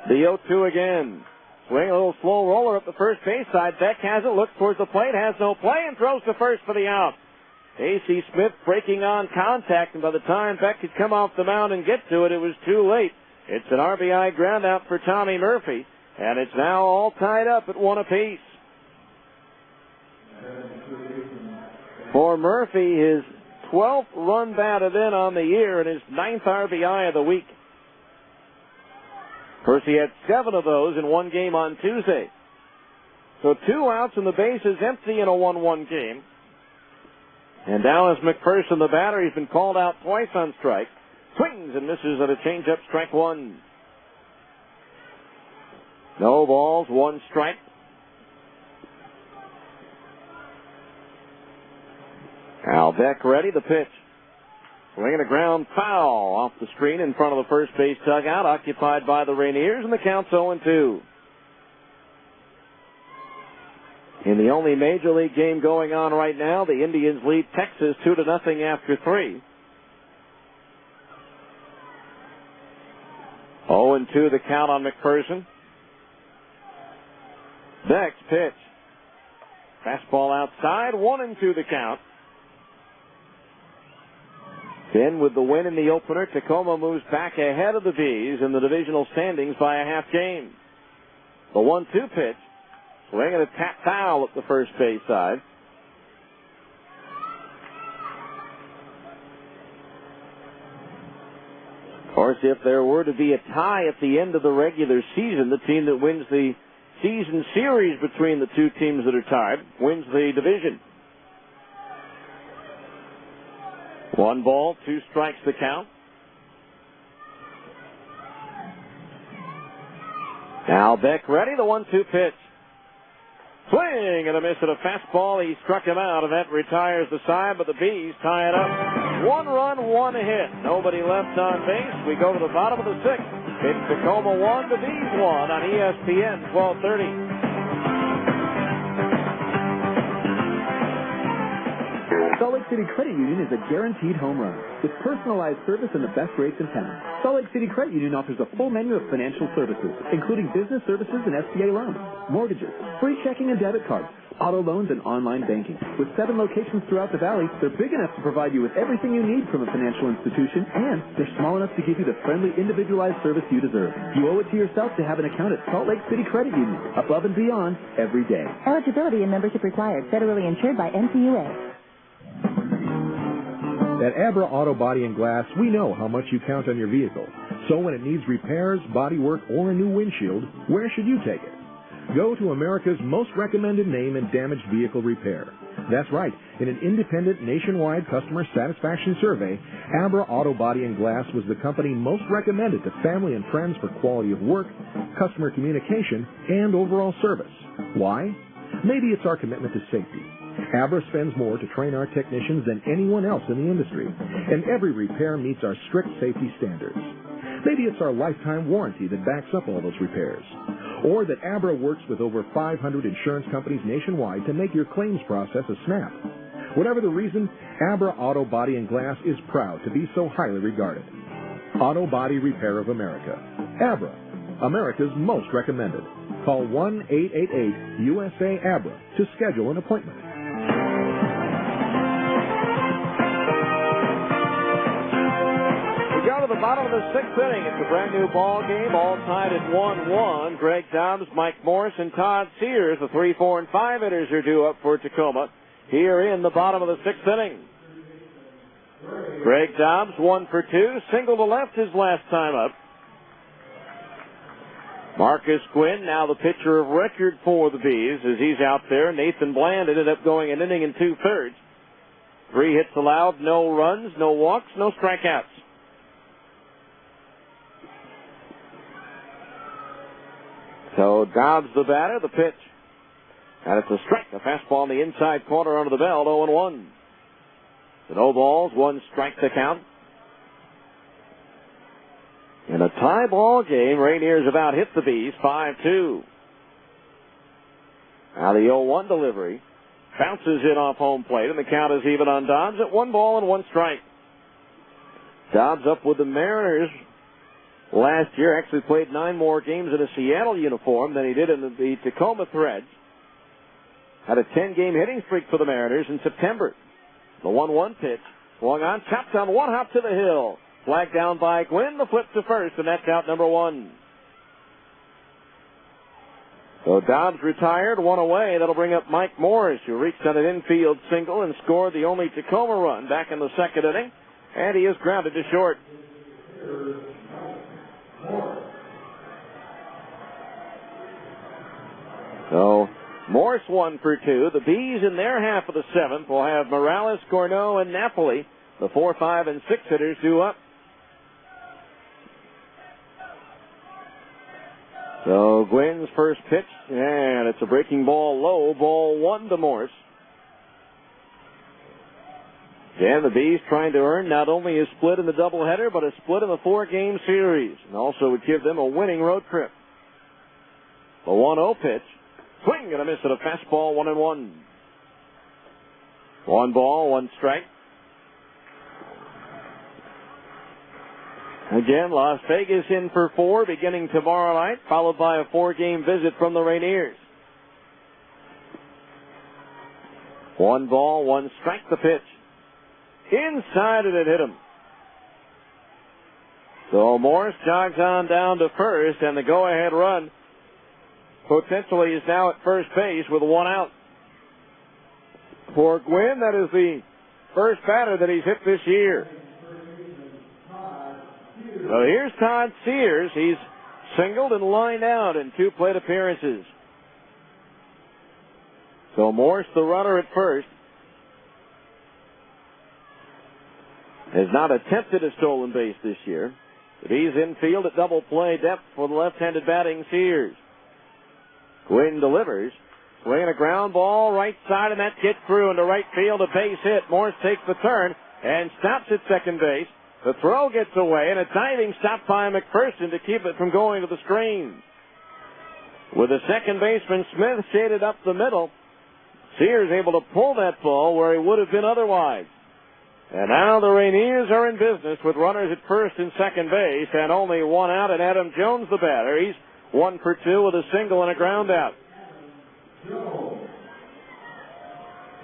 The 0-2 again. Swing a little slow roller up the first base side. Beck has it, looks towards the plate, has no play, and throws to first for the out. A.C. Smith breaking on contact, and by the time Beck could come off the mound and get to it, it was too late. It's an RBI ground out for Tommy Murphy, and it's now all tied up at 1 apiece. For Murphy, his 12th run batted in on the year and his 9th RBI of the week. First, he had 7 of those in one game on Tuesday. So 2 outs and the base is empty in a 1-1 game. And Dallas McPherson, the batter, he's been called out twice on strike. Swings and misses at a changeup, strike 1. No balls, 1 strike. Al Beck ready, the pitch. Swinging a ground foul off the screen in front of the first base dugout, occupied by the Rainiers, and the count's 0-2. In the only Major League game going on right now, the Indians lead Texas 2-0 after 3. 0-2 the count on McPherson. Beck's pitch. Fastball outside, 1-2 the count. Then with the win in the opener, Tacoma moves back ahead of the Bees in the divisional standings by a half game. The 1-2 pitch. Swing and a tap foul at the first base side. Of course, if there were to be a tie at the end of the regular season, the team that wins the season series between the 2 teams that are tied wins the division. 1 ball, 2 strikes the count. Now Beck ready, the 1-2 pitch. Swing and a miss at a fastball. He struck him out, and that retires the side, but the Bees tie it up. 1 run, 1 hit. Nobody left on base. We go to the bottom of the 6th. It's Tacoma 1, the Bees 1 on ESPN 1230. Salt Lake City Credit Union is a guaranteed home run with personalized service and the best rates in town. Salt Lake City Credit Union offers a full menu of financial services, including business services and SBA loans, mortgages, free checking and debit cards, auto loans, and online banking. With 7 locations throughout the valley, they're big enough to provide you with everything you need from a financial institution, and they're small enough to give you the friendly, individualized service you deserve. You owe it to yourself to have an account at Salt Lake City Credit Union, above and beyond every day. Eligibility and membership required. Federally insured by NCUA. At Abra Auto Body and Glass, we know how much you count on your vehicle. So when it needs repairs, body work, or a new windshield, where should you take it? Go to America's most recommended name in damaged vehicle repair. That's right. In an independent nationwide customer satisfaction survey, Abra Auto Body and Glass was the company most recommended to family and friends for quality of work, customer communication, and overall service. Why? Maybe it's our commitment to safety. Abra spends more to train our technicians than anyone else in the industry, and every repair meets our strict safety standards. Maybe it's our lifetime warranty that backs up all those repairs, or that Abra works with over 500 insurance companies nationwide to make your claims process a snap. Whatever the reason, Abra Auto Body and Glass is proud to be so highly regarded. Auto Body Repair of America. Abra, America's most recommended. Call 1-888-USA-ABRA to schedule an appointment. We go to the bottom of the sixth inning. It's a brand new ball game, all tied at 1-1. Greg Dobbs, Mike Morris, and Todd Sears, the 3, 4, and 5 hitters, are due up for Tacoma here in the bottom of the sixth inning. Greg Dobbs, 1 for 2, single to left his last time up. Marcus Quinn, now the pitcher of record for the Bees, as he's out there. Nathan Bland ended up going an inning and 2/3. 3 hits allowed, no runs, no walks, no strikeouts. So Dobbs the batter, the pitch. And it's a strike, a fastball in the inside corner under the belt, 0-1. So no balls, 1 strike to count. In a tie ball game, Rainiers about hit the Bees, 5-2. Now the 0-1 delivery. Bounces in off home plate, and the count is even on Dobbs at 1 ball and 1 strike. Dobbs up with the Mariners last year, actually played 9 more games in a Seattle uniform than he did in the Tacoma Threads. Had a 10-game hitting streak for the Mariners in September. The 1-1 pitch, swung on, chopped on 1 hop to the hill. Flag down by Gwynn, the flip to first, and that's out number 1. So Dobbs retired, 1 away. That'll bring up Mike Morris, who reached on an infield single and scored the only Tacoma run back in the second inning, and he is grounded to short. So Morris 1 for 2. The Bees in their half of the 7th will have Morales, Gorneau, and Napoli, the 4, 5, and 6 hitters, due up. So Gwynn's first pitch, and it's a breaking ball low, ball 1 to Morris. And the Bees trying to earn not only a split in the doubleheader, but a split in the 4-game series, and also would give them a winning road trip. The 1-0 pitch, swing and a miss at a fastball, 1-1. 1 ball, 1 strike. Again, Las Vegas in for 4 beginning tomorrow night, followed by a 4-game visit from the Rainiers. 1 ball, 1 strike, the pitch. Inside, and it hit him. So Morris jogs on down to first, and the go-ahead run potentially is now at first base with 1 out. For Gwynn, that is the first batter that he's hit this year. So here's Todd Sears. He's singled and lined out in 2 plate appearances. So Morris, the runner at first, has not attempted a stolen base this year. But he's infield at double play depth for the left-handed batting Sears. Gwynn delivers. Swinging a ground ball right side, and that gets through into right field, a base hit. Morris takes the turn and stops at second base. The throw gets away, and a diving stop by McPherson to keep it from going to the screen. With the second baseman Smith shaded up the middle, Sears able to pull that ball where he would have been otherwise. And now the Rainiers are in business with runners at first and second base, and only 1 out, and Adam Jones the batter. He's 1 for 2 with a single and a ground out.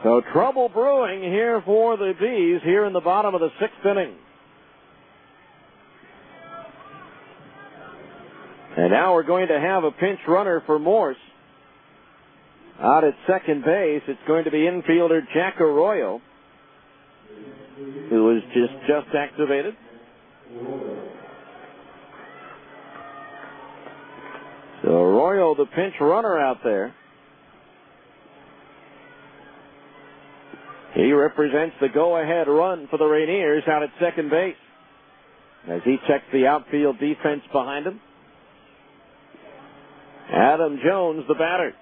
So trouble brewing here for the Bees here in the bottom of the 6th inning. And now we're going to have a pinch runner for Morse. Out at second base, it's going to be infielder Jack Arroyo, who was just activated. So Arroyo, the pinch runner out there. He represents the go-ahead run for the Rainiers out at second base as he checks the outfield defense behind him. Adam Jones, the batter.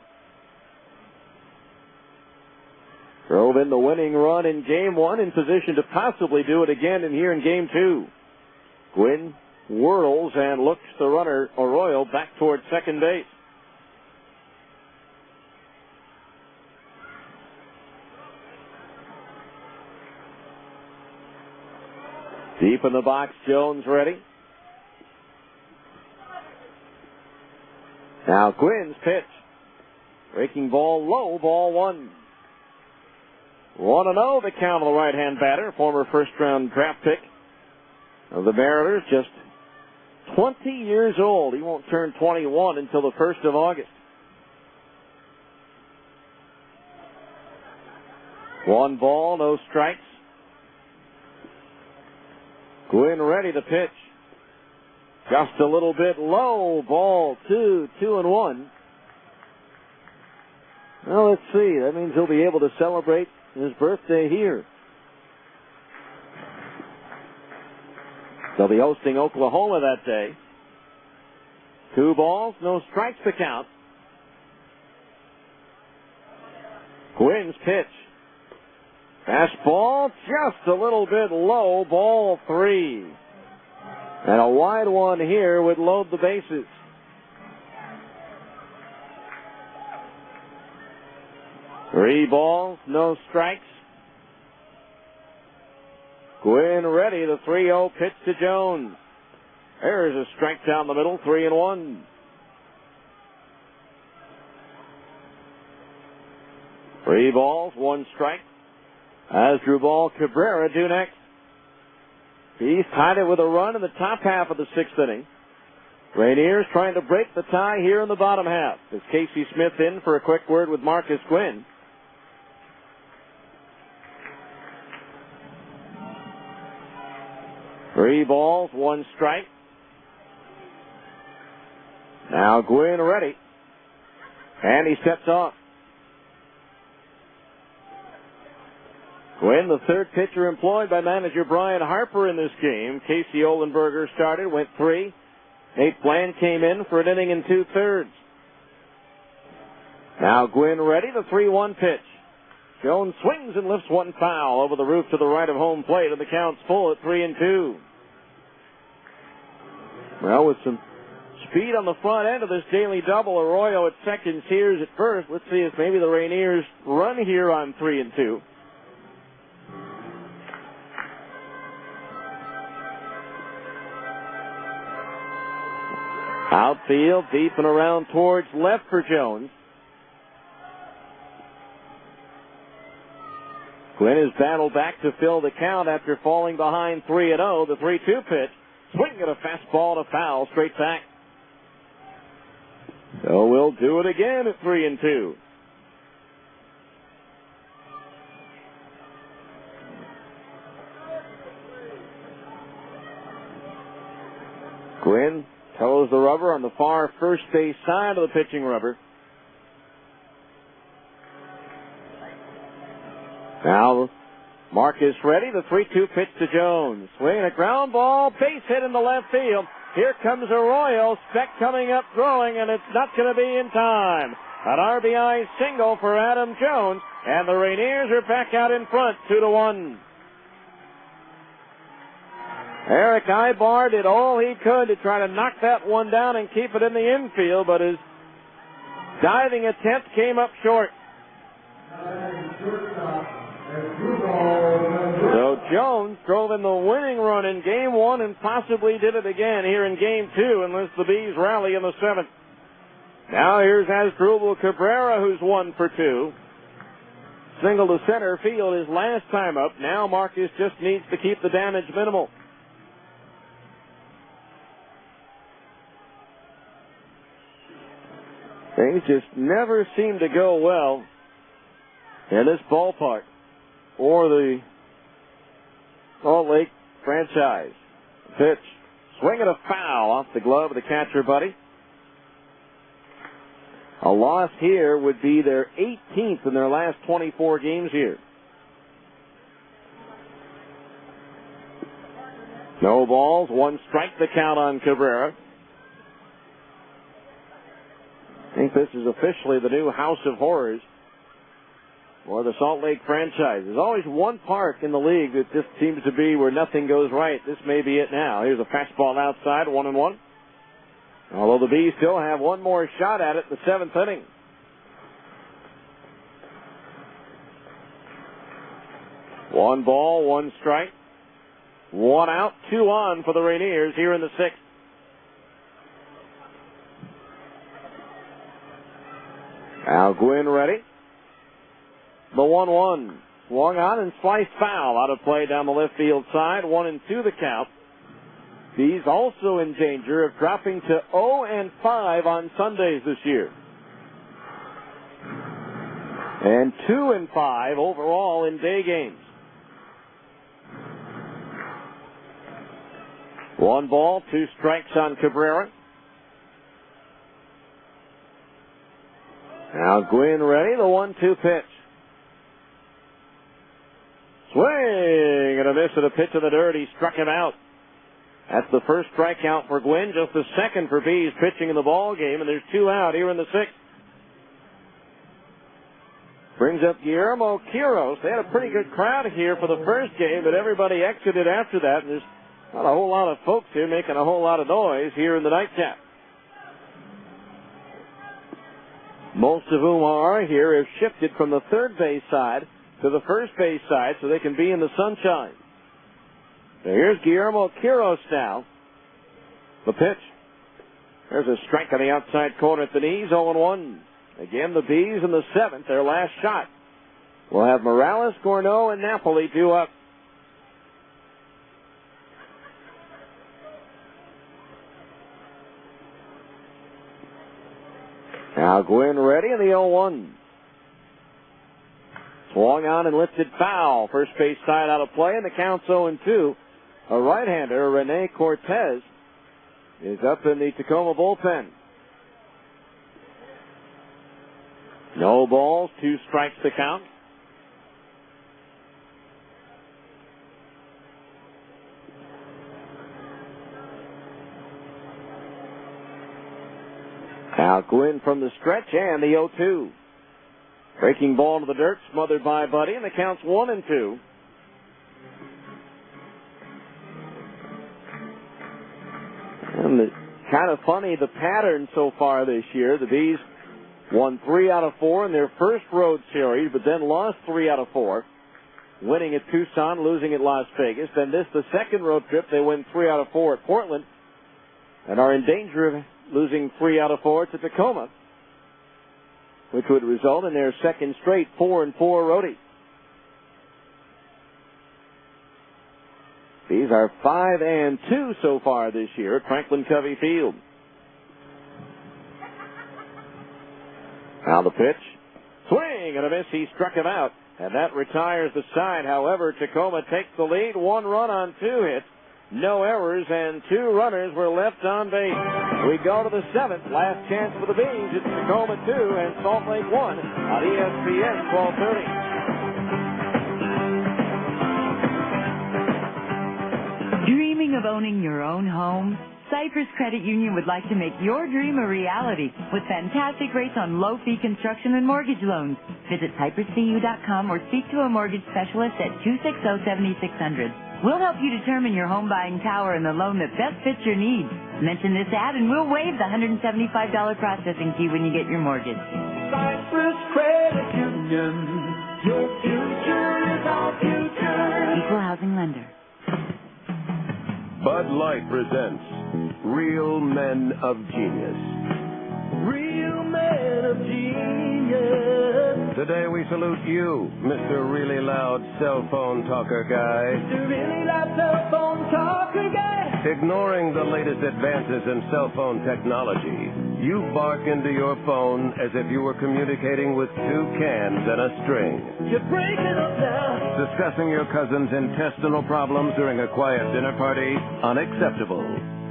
Drove in the winning run in Game 1, in position to possibly do it again here in Game 2. Gwynn whirls and looks the runner, Arroyo, back towards second base. Deep in the box, Jones ready. Now Gwynn's pitch. Breaking ball low, ball 1. 1-0 the count of the right-hand batter, former first-round draft pick of the Mariners, just 20 years old. He won't turn 21 until the 1st of August. 1 ball, no strikes. Gwynn ready to pitch. Just a little bit low, ball 2, 2-1. Well, let's see. That means he'll be able to celebrate his birthday here. They'll be hosting Oklahoma that day. 2 balls, no strikes to count. Gwynn's pitch. Fastball just a little bit low, ball 3. And a wide one here would load the bases. Three balls, no strikes. Gwynn ready, the 3-0 pitch to Jones. There's a strike down the middle, 3-1. Three balls, 1 strike. Asdrubal Cabrera due next. He's tied it with a run in the top half of the 6th inning. Rainiers trying to break the tie here in the bottom half. As Casey Smith in for a quick word with Marcus Gwynn. Three balls, 1 strike. Now Gwynn ready. And he steps off. Gwynn, the 3rd pitcher employed by manager Brian Harper in this game. Casey Olenberger started, went 3. Nate Bland came in for an inning and 2/3. Now Gwynn ready, the 3-1 pitch. Jones swings and lifts one foul over the roof to the right of home plate, and the count's full at 3-2. Well, with some speed on the front end of this daily double, Arroyo at second, Sears at first. Let's see if maybe the Rainiers run here on 3-2. Outfield, deep and around towards left for Jones. Gwynn has battled back to fill the count after falling behind 3-0. The 3-2 pitch. Swing at a fastball and a foul straight back. So we'll do it again at 3-2. Gwynn toes the rubber on the far first base side of the pitching rubber. Now Marcus ready, the 3-2 pitch to Jones. Swinging a ground ball, base hit in the left field. Here comes Arroyo, Speck coming up throwing, and it's not going to be in time. An RBI single for Adam Jones, and the Rainiers are back out in front, 2-1. Eric Ibar did all he could to try to knock that one down and keep it in the infield, but his diving attempt came up short. So Jones drove in the winning run in Game 1 and possibly did it again here in Game 2 unless the Bees rally in the 7th. Now here's Asdrubal Cabrera, who's 1 for 2. Single to center field his last time up. Now Marcus just needs to keep the damage minimal. Things just never seem to go well in this ballpark or the Salt Lake franchise. Pitch. Swing and a foul off the glove of the catcher, Buddy. A loss here would be their 18th in their last 24 games here. No balls, 1 strike the count on Cabrera. I think this is officially the new House of Horrors for the Salt Lake franchise. There's always one park in the league that just seems to be where nothing goes right. This may be it now. Here's a fastball outside, 1-1. Although the Bees still have one more shot at it in the 7th inning. One ball, 1 strike. 1 out, 2 on for the Rainiers here in the 6th. Al Gwynn ready. The 1-1. Swung on and sliced foul. Out of play down the left field side. 1-2 the count. Bees also in danger of dropping to 0-5 on Sundays this year. And 2-5 overall in day games. 1 ball, 2 strikes on Cabrera. Now Gwynn ready, the 1-2 pitch. Swing and a miss at a pitch in the dirt. He struck him out. That's the first strikeout for Gwynn, just the second for Bees pitching in the ball game, and there's 2 out here in the 6th. Brings up Guillermo Quiros. They had a pretty good crowd here for the first game, but everybody exited after that, and there's not a whole lot of folks here making a whole lot of noise here in the nightcap. Most of whom are here have shifted from the third base side to the first base side so they can be in the sunshine. So here's Guillermo Quiros now. The pitch. There's a strike on the outside corner at the knees, 0-1. Again, the Bees in the 7th, their last shot. We'll have Morales, Gorneau, and Napoli 2 up. Now Gwynn ready in the 0-1. Swung on and lifted foul. First base side out of play, and the count's 0-2. A right-hander, Rene Cortez, is up in the Tacoma bullpen. No balls, 2 strikes to count. Now Gwynn from the stretch and the 0-2. Breaking ball to the dirt, smothered by Buddy, and the count's 1-2. And kind of funny, the pattern so far this year. The Bees won 3 out of 4 in their first road series, but then lost 3 out of 4, winning at Tucson, losing at Las Vegas. Then the second road trip, they win 3 out of 4 at Portland, and are in danger of losing 3 out of 4 to Tacoma, which would result in their second straight 4-4 roadie. These are 5-2 so far this year at Franklin Covey Field. Now the pitch. Swing and a miss. He struck him out, and that retires the side. However, Tacoma takes the lead. 1 run on 2 hits. No errors, and 2 runners were left on base. We go to the 7th. Last chance for the Bees. It's Tacoma 2 and Salt Lake 1 on ESPN 1230. Dreaming of owning your own home? Cypress Credit Union would like to make your dream a reality with fantastic rates on low-fee construction and mortgage loans. Visit cypresscu.com or speak to a mortgage specialist at 260-7600. We'll help you determine your home buying power and the loan that best fits your needs. Mention this ad and we'll waive the $175 processing fee when you get your mortgage. Cypress Credit Union. Your future is our future. Equal housing lender. Bud Light presents Real Men of Genius. Real men of genius. Today we salute you, Mr. Really Loud Cell Phone Talker Guy. Mr. Really Loud Cell Phone Talker Guy. Ignoring the latest advances in cell phone technology, you bark into your phone as if you were communicating with 2 cans and a string. You're breaking up now. Discussing your cousin's intestinal problems during a quiet dinner party? Unacceptable.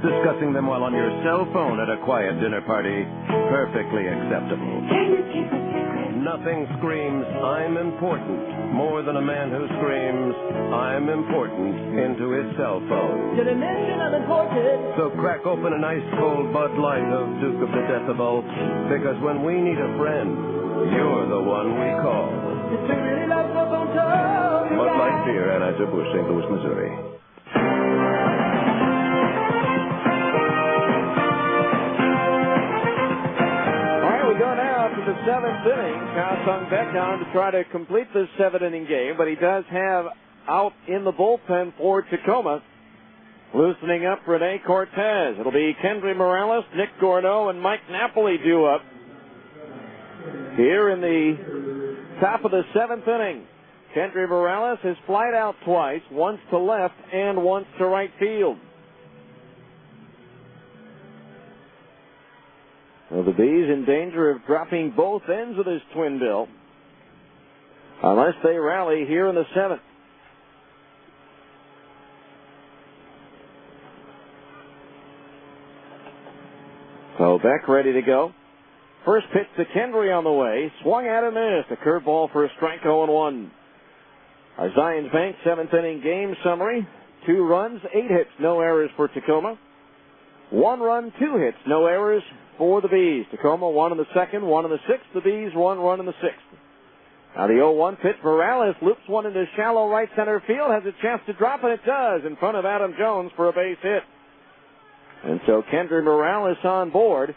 Discussing them while on your cell phone at a quiet dinner party, perfectly acceptable. Nothing screams, I'm important, more than a man who screams, I'm important, into his cell phone. Did I mention I'm important? So crack open an ice-cold Bud Light of Duke of the Decibel, because when we need a friend, you're the one we call. If you really love the phone talk, Bud Light Beer, Anheuser-Busch, St. Louis, Missouri. We go now to the seventh inning. Kyle Sung Beck on to try to complete this seven-inning game, but he does have out in the bullpen for Tacoma. Loosening up Rene Cortez. It'll be Kendry Morales, Nick Gorneau, and Mike Napoli due up here in the top of the seventh inning. Kendry Morales has flied out twice, once to left and once to right field. Well, the Bees in danger of dropping both ends of this twin bill unless they rally here in the seventh. So Beck ready to go. First pitch to Kendry on the way. Swung at and missed. A curveball for a strike, 0-1. Our Zions Bank seventh inning game summary. 2 runs, 8 hits, no errors for Tacoma. 1 run, 2 hits, no errors for the Bees. Tacoma 1 in the second, 1 in the sixth. The Bees 1 run in the sixth. Now the 0-1 pitch. Morales loops one into shallow right center field. Has a chance to drop, and it does, in front of Adam Jones for a base hit. And so Kendry Morales on board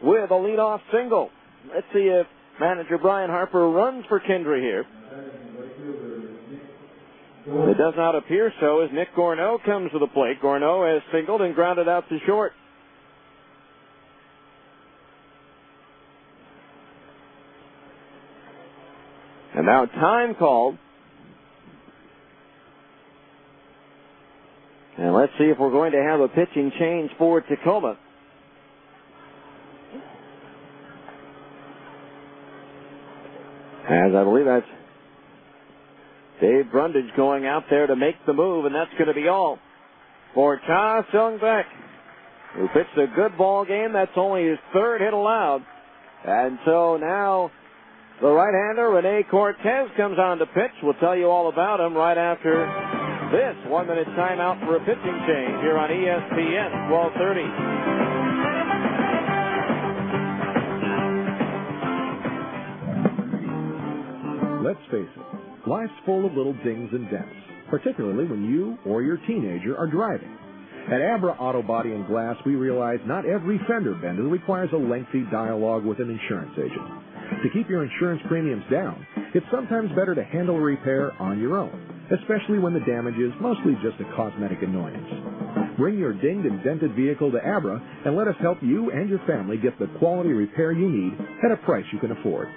with a leadoff single. Let's see if manager Brian Harper runs for Kendry here. It does not appear so as Nick Gorneau comes to the plate. Gorneau has singled and grounded out to short. And now time called. And let's see if we're going to have a pitching change for Tacoma. As I believe that's Dave Brundage going out there to make the move, and that's going to be all for Cha Sung-Beck, who pitched a good ball game. That's only his third hit allowed. And so now the right-hander, Rene Cortez, comes on to pitch. We'll tell you all about him right after this 1-minute timeout for a pitching change here on ESPN 1230. Let's face it, life's full of little dings and dents, particularly when you or your teenager are driving. At Abra Auto Body and Glass, we realize not every fender bender requires a lengthy dialogue with an insurance agent. To keep your insurance premiums down, it's sometimes better to handle a repair on your own, especially when the damage is mostly just a cosmetic annoyance. Bring your dinged and dented vehicle to Abra and let us help you and your family get the quality repair you need at a price you can afford.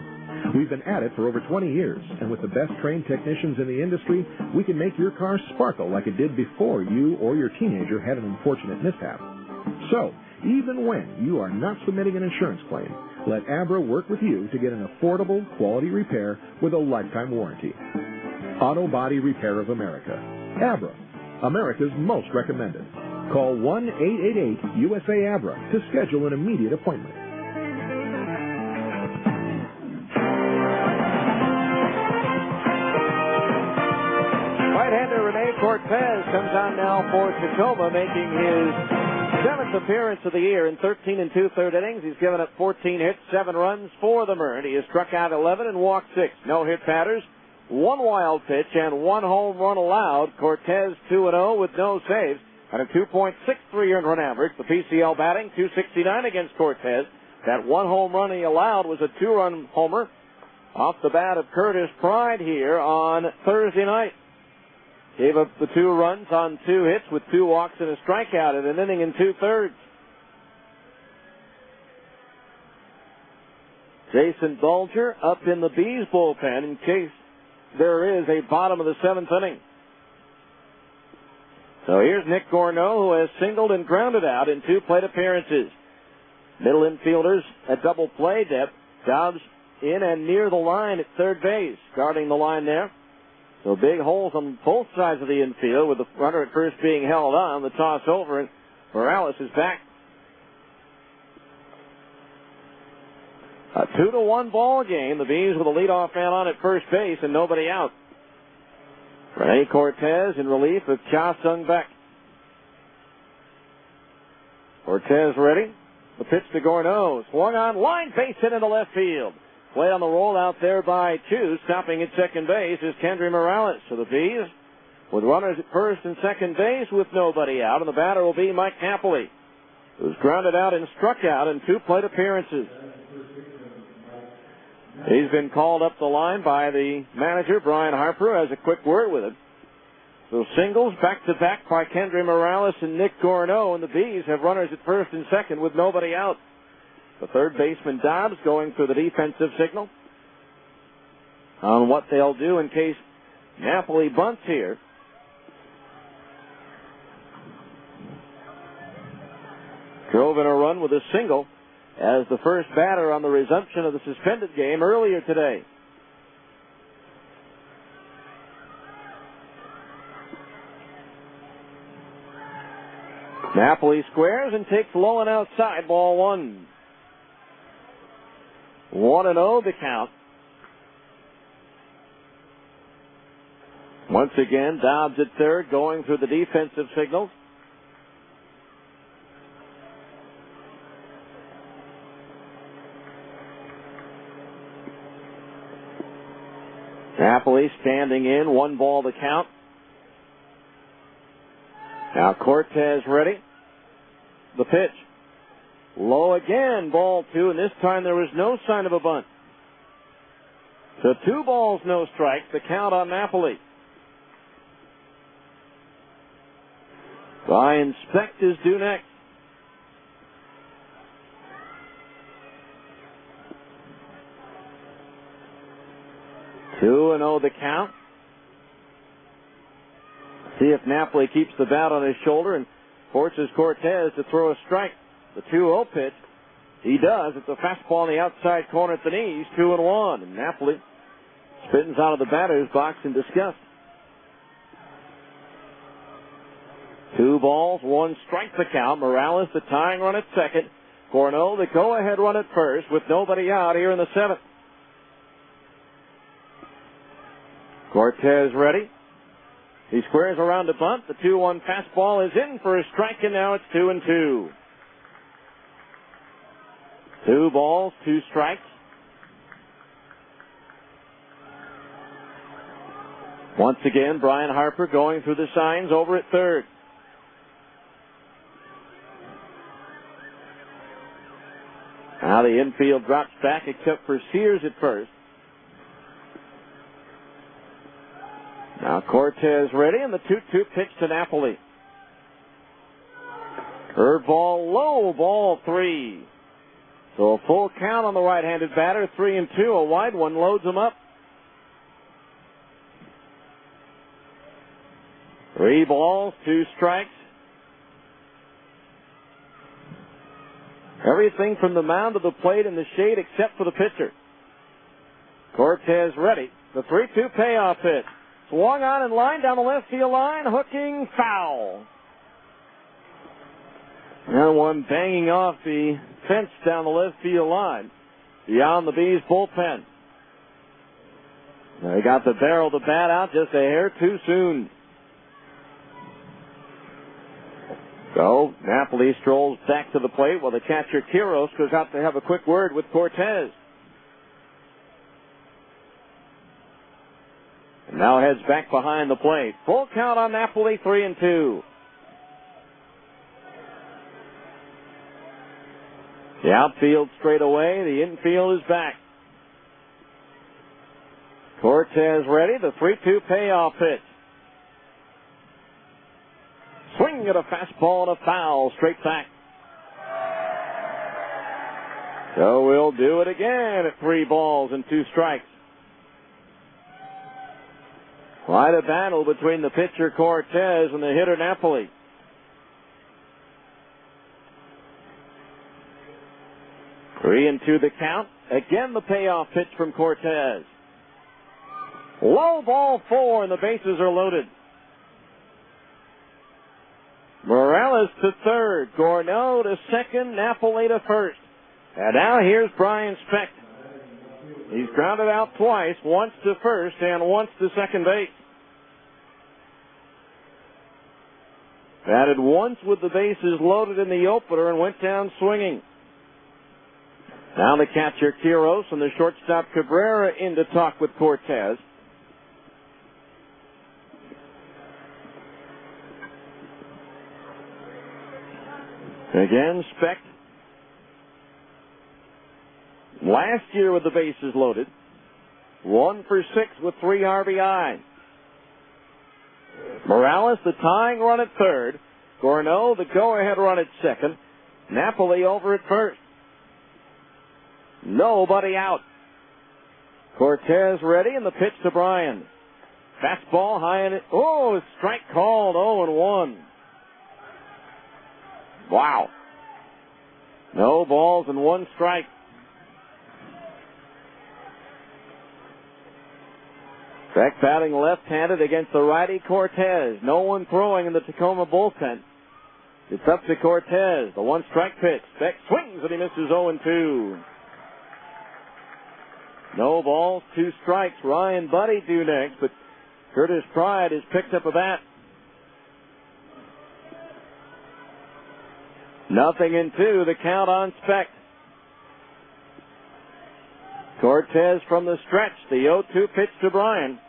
We've been at it for over 20 years, and with the best trained technicians in the industry, we can make your car sparkle like it did before you or your teenager had an unfortunate mishap. So, even when you are not submitting an insurance claim, let Abra work with you to get an affordable, quality repair with a lifetime warranty. Auto Body Repair of America. Abra, America's most recommended. Call 1-888-USA-ABRA to schedule an immediate appointment. Right-hander Rene Cortez comes on now for Tacoma, making his 7th appearance of the year in 13 2/3 innings. He's given up 14 hits, 7 runs for the Maroon. He has struck out 11 and walked 6. No hit batters, 1 wild pitch, and 1 home run allowed. Cortez 2-0 with no saves and a 2.63 earned run average. The PCL batting .269 against Cortez. That 1 home run he allowed was a 2-run homer off the bat of Curtis Pride here on Thursday night. Gave up the 2 runs on 2 hits with 2 walks and a strikeout in an inning and 2/3. Jason Bulger up in the Bees bullpen in case there is a bottom of the 7th inning. So here's Nick Gorneau, who has singled and grounded out in 2 plate appearances. Middle infielders at double play depth. Dobbs in and near the line at third base, guarding the line there. So big holes on both sides of the infield, with the runner at first being held on. The toss over, and Morales is back. A 2-1 ball game. The Bees with a leadoff man on at first base and nobody out. Rene Cortez in relief of Cha Sung Beck. Cortez ready. The pitch to Gorneau. Swung on line, base hit into left field. Play on the roll out there by Chu. Stopping at second base is Kendry Morales. So the Bees with runners at first and second base with nobody out. And the batter will be Mike Napoli, who's grounded out and struck out in 2 plate appearances. He's been called up the line by the manager, Brian Harper, has a quick word with him. So singles back-to-back by Kendry Morales and Nick Gorneau, and the Bees have runners at first and second with nobody out. The third baseman, Dobbs, going through the defensive signal on what they'll do in case Napoli bunts here. Drove in a run with a single as the first batter on the resumption of the suspended game earlier today. Napoli squares and takes low and outside, ball 1. 1-0 the count. Once again, Dobbs at third, going through the defensive signals. Napoli standing in, 1 ball to count. Now Cortez ready. The pitch. Low again, ball 2, and this time there was no sign of a bunt. So 2 balls, no strikes, the count on Napoli. Ryan Specht is due next. Two and 0 the count. See if Napoli keeps the bat on his shoulder and forces Cortez to throw a strike. The 2-0 pitch. He does. It's a fastball on the outside corner at the knees. 2-1. And Napoli spins out of the batter's box in disgust. 2 balls, 1 strike the count. Morales the tying run at second. Gorneau the go-ahead run at first with nobody out here in the 7th. Cortez ready. He squares around to bunt. The 2-1 fastball is in for a strike, and now it's 2-2. 2 balls, 2 strikes. Once again, Brian Harper going through the signs over at third. Now the infield drops back except for Sears at first. Now Cortez ready, and the 2-2 pitch to Napoli. Curveball low, ball 3. So a full count on the right-handed batter, 3-2. A wide one loads him up. 3 balls, 2 strikes. Everything from the mound to the plate in the shade except for the pitcher. Cortez ready. The 3-2 payoff pitch. Swung on and line down the left field line, hooking foul. That one banging off the fence down the left field line, beyond the Bees bullpen. They got the barrel of the bat out just a hair too soon. So Napoli strolls back to the plate while the catcher Quiros goes out to have a quick word with Cortez. And now heads back behind the plate. Full count on Napoli, 3-2. The outfield straight away. The infield is back. Cortez ready. The 3-2 payoff pitch. Swing at a fastball and a foul. Straight back. So we'll do it again at 3 balls and 2 strikes. Quite a battle between the pitcher Cortez and the hitter Napoli. Three and 2 the count. Again the payoff pitch from Cortez. Low ball 4 and the bases are loaded. Morales to third. Gorneau to second. Napoli to first. And now here's Brian Specht. He's grounded out twice, once to first and once to second base. Batted once with the bases loaded in the opener and went down swinging. Now the catcher Quiros and the shortstop Cabrera in to talk with Cortez. Again, Specht. Last year with the bases loaded. 1 for 6 with 3 RBI. Morales, the tying run at third. Gorneau, the go-ahead run at second. Napoli over at first. Nobody out. Cortez ready, and the pitch to Bryan. Fastball high in it. Oh, strike called, 0-1. Wow. No balls and 1 strike. Specht batting left-handed against the righty Cortez. No one throwing in the Tacoma bullpen. It's up to Cortez. The 1-strike pitch. Specht swings and he misses 0-2. No balls, 2 strikes. Ryan Buddy due next, but Curtis Pride has picked up a bat. 0-2, the count on Specht. Cortez from the stretch. The 0-2 pitch to Bryan.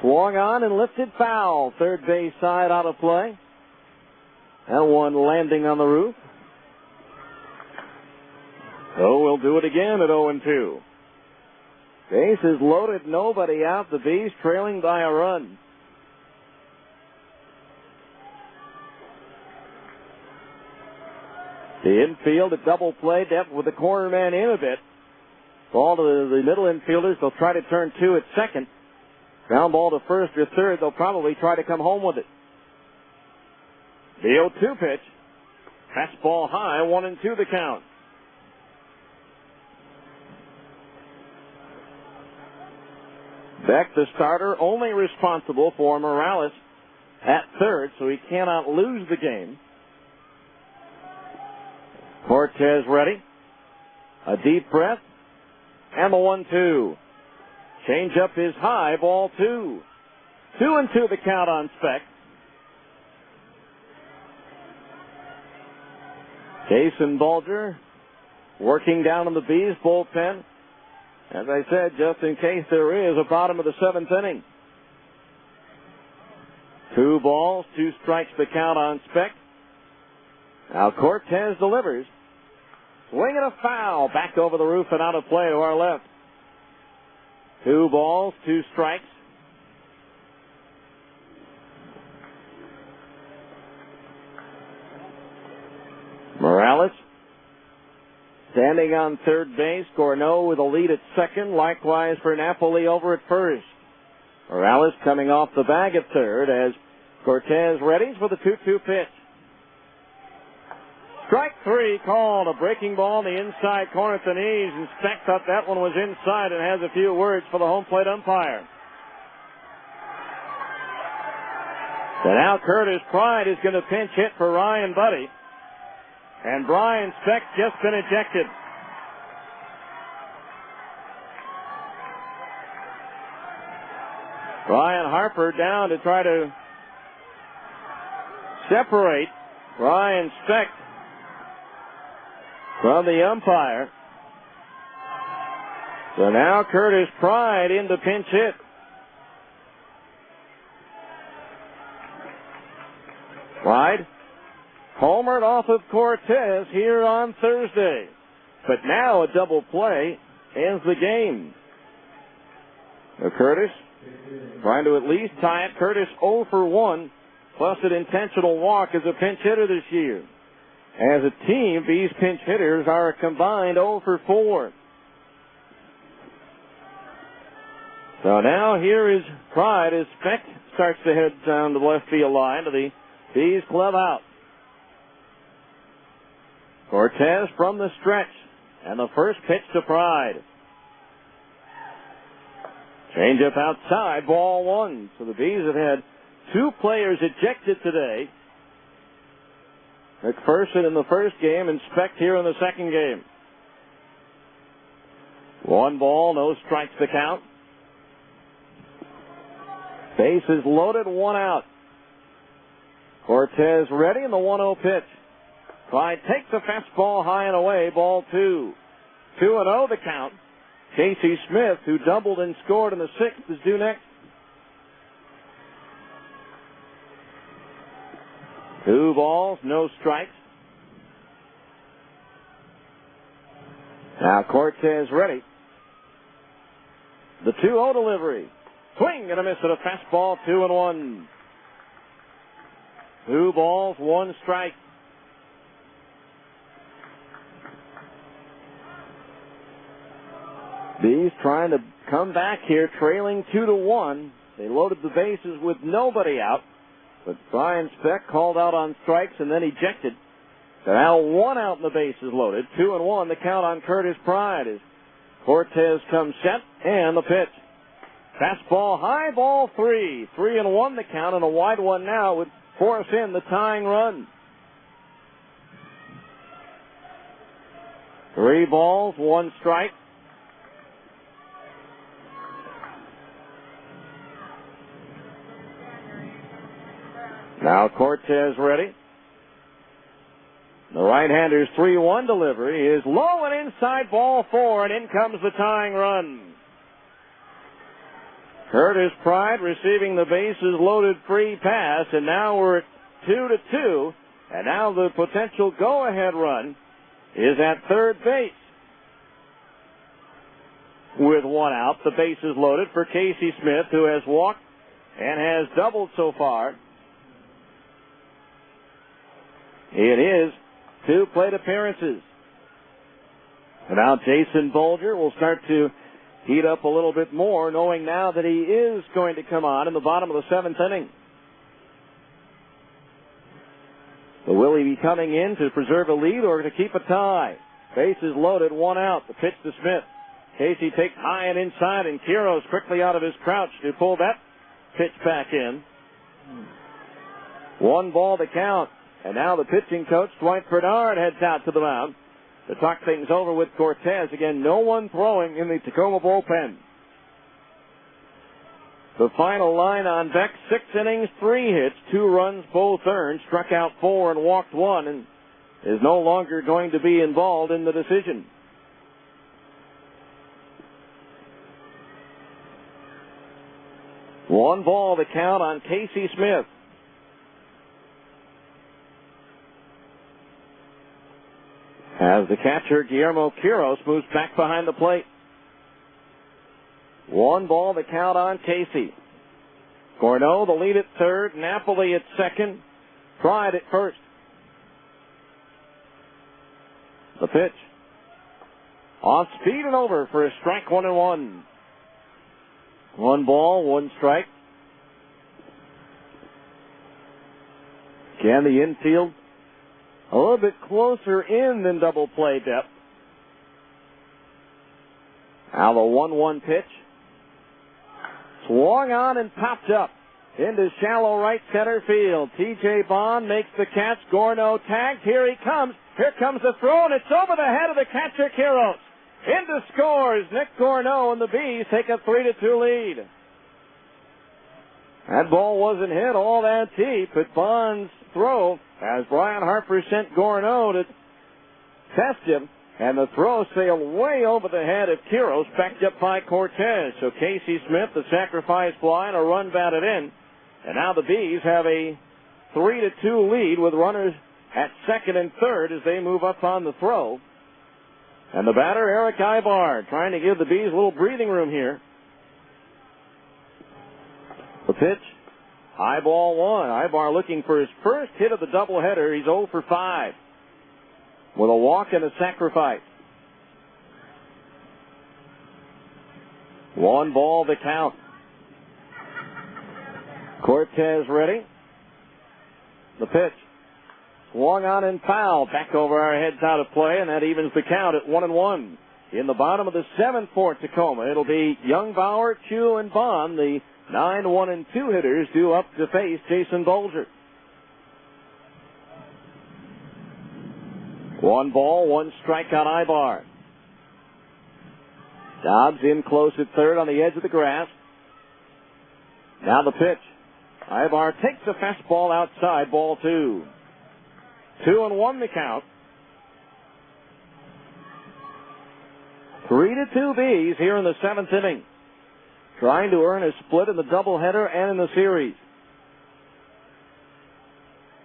Swung on and lifted foul. Third base side out of play. And one landing on the roof. So we'll do it again at 0-2. Bases loaded, nobody out. The Bees trailing by a run. The infield, a double play, depth with the corner man in a bit. Ball to the middle infielders. They'll try to turn 2 at second. Ground ball to first or third. They'll probably try to come home with it. The 0-2 pitch. Fastball high, 1-2 the count. Beck, the starter, only responsible for Morales at third, so he cannot lose the game. Cortez ready. A deep breath. And the 1-2. Change up is high, ball 2. 2-2 the count on Specht. Jason Bulger working down in the Bees bullpen. As I said, just in case there is a bottom of the 7th inning. 2 balls, 2 strikes the count on Specht. Now Cortez delivers. Swing and a foul. Back over the roof and out of play to our left. 2 balls, 2 strikes. Morales standing on third base. Gorneau with a lead at second. Likewise for Napoli over at first. Morales coming off the bag at third as Cortez readies for the 2-2 pitch. Strike 3 called. A breaking ball in the inside corner at the knees, and Specht thought that one was inside and has a few words for the home plate umpire. So now Curtis Pride is going to pinch hit for Ryan Buddy. And Brian Specht just been ejected. Brian Harper down to try to separate Brian Specht from the umpire. So now Curtis Pride in to pinch hit. Pride homered off of Cortez here on Thursday. But now a double play ends the game. Now Curtis trying to at least tie it. Curtis 0 for 1 plus an intentional walk as a pinch hitter this year. As a team, these pinch hitters are a combined 0 for 4. So now here is Pride as Specht starts to head down the left field line to the Bees clubhouse. Cortez from the stretch, and the first pitch to Pride. Change up outside, ball 1. So the Bees have had 2 players ejected today. McPherson in the first game and Speck here in the second game. 1 ball, no strikes to count. Bases loaded, 1 out. Cortez ready in the 1-0 pitch. Clyde takes the fastball high and away, ball 2. 2-0 the count. Casey Smith, who doubled and scored in the 6th, is due next. 2 balls, no strikes. Now Cortez ready. The 2-0 delivery. Swing and a miss at a fastball, 2-1. 2 balls, 1 strike. Bees trying to come back here, trailing 2-1. They loaded the bases with nobody out, but Brian Speck called out on strikes and then ejected. So now 1 out and the bases loaded. 2-1 the count on Curtis Pride as Cortez comes set and the pitch. Fastball high, ball 3. 3-1 the count, and a wide one now would force in the tying run. 3 balls, 1 strike. Now Cortez ready. The right-hander's 3-1 delivery is low and inside, ball 4, and in comes the tying run. Curtis Pride receiving the bases loaded free pass, and now we're at 2-2, and now the potential go-ahead run is at third base. With 1 out, the bases loaded for Casey Smith, who has walked and has doubled so far. It is 2 plate appearances. And now Jason Bolger will start to heat up a little bit more, knowing now that he is going to come on in the bottom of the 7th inning. So will he be coming in to preserve a lead or to keep a tie? Bases loaded, 1 out. The pitch to Smith. Casey takes high and inside, and Quiros quickly out of his crouch to pull that pitch back in. 1 ball to count. And now the pitching coach, Dwight Bernard, heads out to the mound to talk things over with Cortez. Again, no one throwing in the Tacoma bullpen. The final line on Beck, 6 innings, 3 hits, 2 runs, both earned, struck out 4 and walked 1, and is no longer going to be involved in the decision. One ball to count on Casey Smith. As the catcher, Guillermo Quiros, moves back behind the plate. 1 ball to count on Casey. Corneau, the lead at third. Napoli at second. Pride at first. The pitch. Off speed and over for a strike, 1-1. 1 ball, 1 strike. Again, the infield a little bit closer in than double play depth. Now the 1-1 pitch. Swung on and popped up into shallow right center field. T.J. Bond makes the catch. Gorno tagged. Here he comes. Here comes the throw, and it's over the head of the catcher, Quiros. Into scores. Nick Gorno, and the Bees take a 3-2 lead. That ball wasn't hit all that deep, but Bond's throw, as Brian Harper sent Gorno to test him, and the throw sailed way over the head of Quiros, backed up by Cortez. So Casey Smith, the sacrifice fly, and a run batted in. And now the Bees have a 3-2 lead with runners at second and third as they move up on the throw. And the batter, Eric Ibar, trying to give the Bees a little breathing room here. The pitch, high ball 1. Ibar looking for his first hit of the doubleheader. He's 0 for 5 with a walk and a sacrifice. 1 ball to count. Cortez ready. The pitch. Swung on and fouled. Back over our heads out of play, and that evens the count at 1-1. In the bottom of the 7th for Tacoma, it'll be Youngbauer, Chu, and Bond, the 9 1 and 2 hitters due up to face Jason Bolger. 1 ball, 1 strike on Ibar. Dobbs in close at third on the edge of the grass. Now the pitch. Ibar takes a fastball outside, ball 2. 2-1 the count. 3-2 Bees here in the 7th inning. Trying to earn a split in the doubleheader and in the series.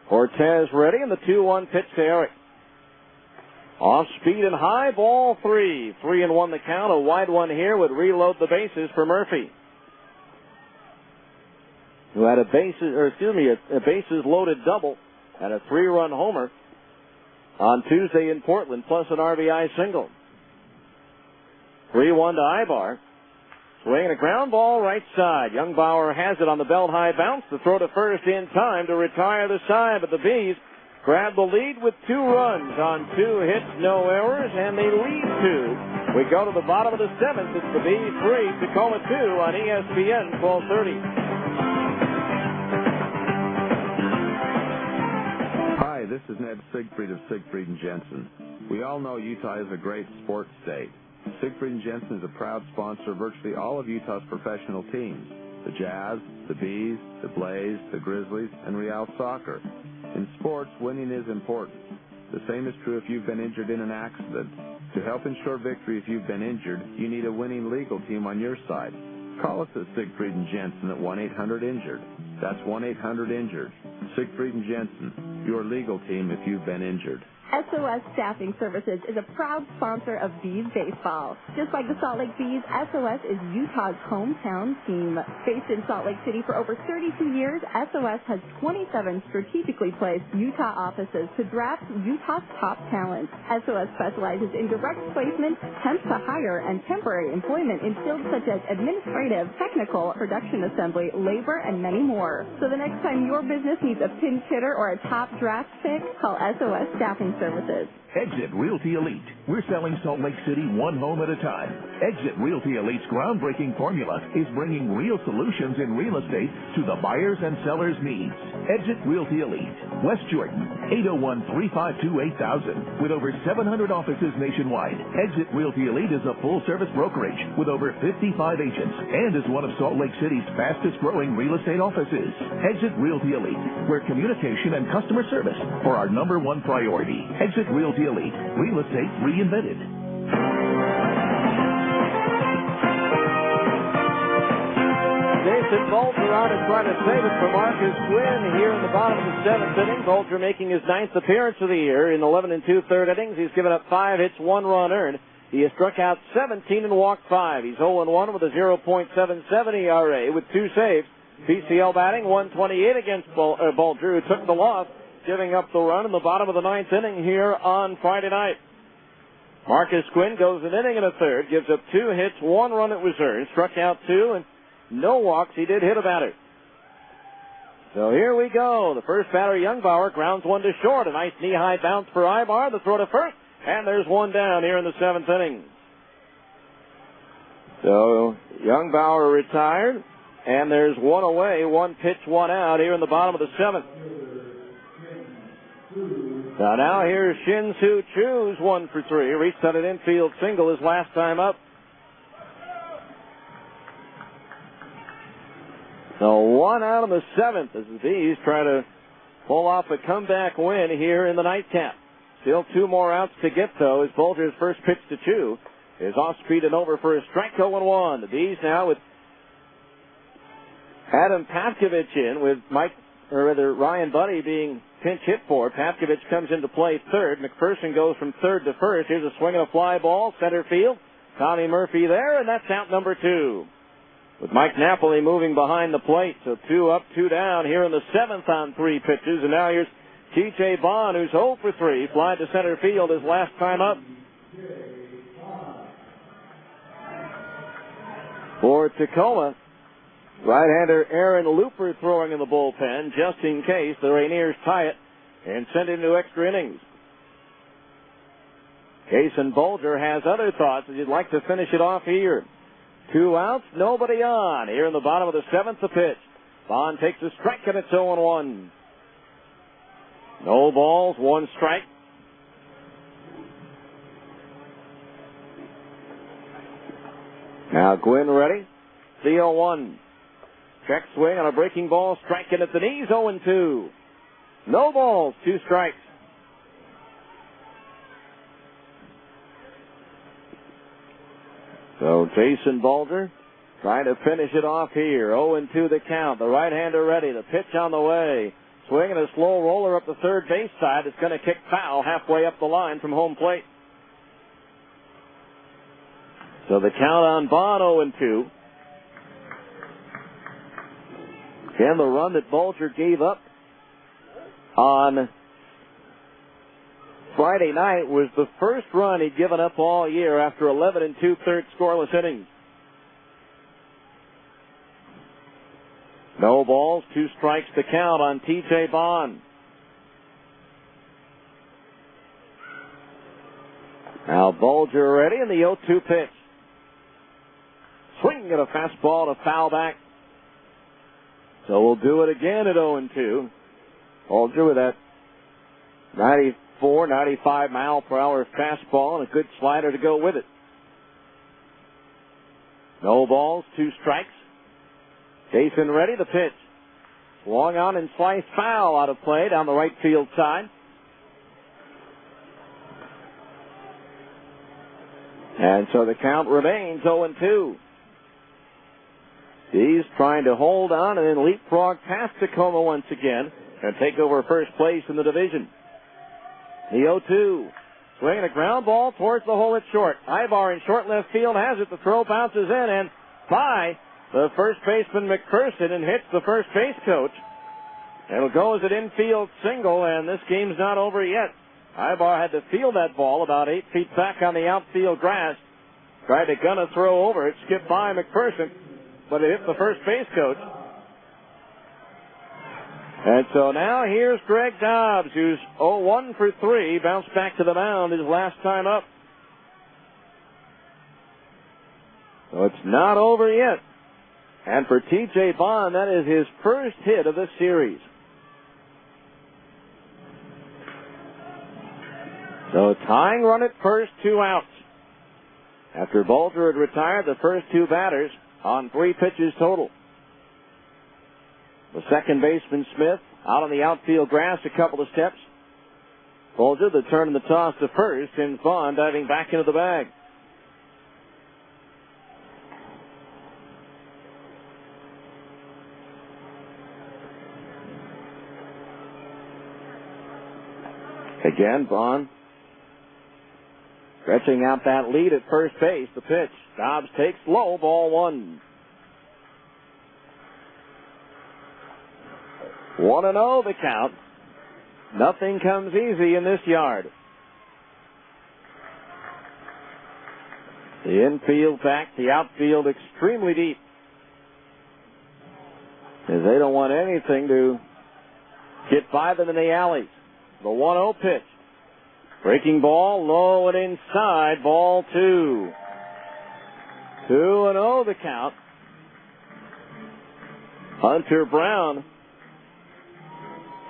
Cortez ready, and the 2-1 pitch to Eric. Off speed and high, ball 3. 3-1 the count. A wide one here would reload the bases for Murphy, who had a bases loaded double and a 3-run homer on Tuesday in Portland, plus an RBI single. 3-1 to Ibar. Swinging a ground ball right side. Youngbauer has it on the belt high bounce. The throw to first in time to retire the side, but the Bees grab the lead with 2 runs on 2 hits, no errors, and they lead 2. We go to the bottom of the 7th. It's the Bees 3, Tacoma 2 on ESPN 1230. Hi, this is Ned Siegfried of Siegfried & Jensen. We all know Utah is a great sports state. Siegfried & Jensen is a proud sponsor of virtually all of Utah's professional teams: the Jazz, the Bees, the Blaze, the Grizzlies, and Real Soccer. In sports, winning is important. The same is true if you've been injured in an accident. To help ensure victory if you've been injured, you need a winning legal team on your side. Call us at Siegfried & Jensen at 1-800-INJURED. That's 1-800-INJURED. Siegfried & Jensen, your legal team if you've been injured. SOS Staffing Services is a proud sponsor of Bees baseball. Just like the Salt Lake Bees, SOS is Utah's hometown team. Based in Salt Lake City for over 32 years, SOS has 27 strategically placed Utah offices to draft Utah's top talent. SOS specializes in direct placement, temp to hire, and temporary employment in fields such as administrative, technical, production assembly, labor, and many more. So the next time your business needs a pinch hitter or a top draft pick, call SOS Staffing Services. Exit Realty Elite. We're selling Salt Lake City one home at a time. Exit Realty Elite's groundbreaking formula is bringing real solutions in real estate to the buyers and sellers' needs. Exit Realty Elite. West Jordan, 801-352-8000. With over 700 offices nationwide, Exit Realty Elite is a full-service brokerage with over 55 agents and is one of Salt Lake City's fastest-growing real estate offices. Exit Realty Elite, where communication and customer service are our number one priority. Exit Realty Elite. Real estate reinvented. Jason Bolger on and trying to save it for Marcus Quinn here in the bottom of the 7th inning. Bolger making his 9th appearance of the year in 11 2/3 innings. He's given up 5 hits, 1 run earned. He has struck out 17 and walked 5. He's 0-1 with a 0.77 ERA with 2 saves. PCL batting 128 against Bolger, who took the loss, giving up the run in the bottom of the 9th inning here on Friday night. Marcus Quinn goes an inning and a third, gives up 2 hits, 1 run that was earned, struck out 2, and no walks. He did hit a batter. So here we go. The first batter, Youngbauer, grounds one to short. A nice knee-high bounce for Ibar. The throw to first, and there's one down here in the 7th inning. So Youngbauer retired, and there's one away, 1 pitch, 1 out here in the bottom of the 7th. Now here's Shin-Soo Choo's 1 for 3. Reached on an infield single his last time up. So 1 out in the 7th as the Bees try to pull off a comeback win here in the nightcap. Still 2 more outs to get, though, as Bolger's first pitch to Choo is off speed and over for a strike. 0-1. The Bees now with Adam Pavkovich in, with Ryan Buddy being pinch hit for. Pavkovich comes into play third. McPherson goes from third to first. Here's a swing and a fly ball, center field. Tommy Murphy there, and that's out number 2. With Mike Napoli moving behind the plate, so 2 up, 2 down here in the 7th on 3 pitches. And now here's T.J. Bond, who's 0 for 3, fly to center field his last time up. For Tacoma, right-hander Aaron Looper throwing in the bullpen just in case the Rainiers tie it and send it into extra innings. Jason Bolger has other thoughts as he'd like to finish it off here. 2 outs, nobody on. Here in the bottom of the 7th, the pitch. Bond takes a strike, and it's 0-1. No balls, 1 strike. Now Gwynn ready. The 0-1. Check swing on a breaking ball, striking at the knees, 0-2. No balls, 2 strikes. So Jason Bulger trying to finish it off here. 0-2 the count. The right-hander ready. The pitch on the way. Swinging a slow roller up the third base side. It's going to kick foul halfway up the line from home plate. So the count on Bond, 0-2. Again, the run that Bulger gave up on Friday night was the first run he'd given up all year after 11 2/3 scoreless innings. No balls, 2 strikes to count on T.J. Bond. Now Bulger ready in the 0-2 pitch. Swing at a fastball to foul back. So we'll do it again at 0-2. Bulger with that 94, 95 mile per hour fastball and a good slider to go with it. No balls, 2 strikes. Jason ready, the pitch. Swung on and sliced foul out of play down the right field side. And so the count remains 0-2. He's trying to hold on and then leapfrog past Tacoma once again and take over first place in the division. The 0-2. Swinging a ground ball towards the hole at short. Ibar in short left field has it. The throw bounces in and by the first baseman McPherson and hits the first base coach. It'll go as an infield single, and this game's not over yet. Ibar had to field that ball about 8 feet back on the outfield grass. Tried to gun a throw over it, skipped by McPherson, but it hit the first base coach. And so now here's Greg Dobbs, who's 0-1 for 3, bounced back to the mound his last time up. So it's not over yet. And for T.J. Bond, that is his first hit of this series. So tying run at first, 2 outs. After Bulger had retired the first 2 batters on 3 pitches total. The second baseman Smith out on the outfield grass a couple of steps. Bulger, the turn and the toss to first, and Bond diving back into the bag. Again, Bond stretching out that lead at first base. The pitch. Dobbs takes low, ball 1. 1-0 the count. Nothing comes easy in this yard. The infield back, the outfield extremely deep. As they don't want anything to get by them in the alleys. The 1-0 pitch. Breaking ball, low and inside, ball 2. 2-0 the count. Hunter Brown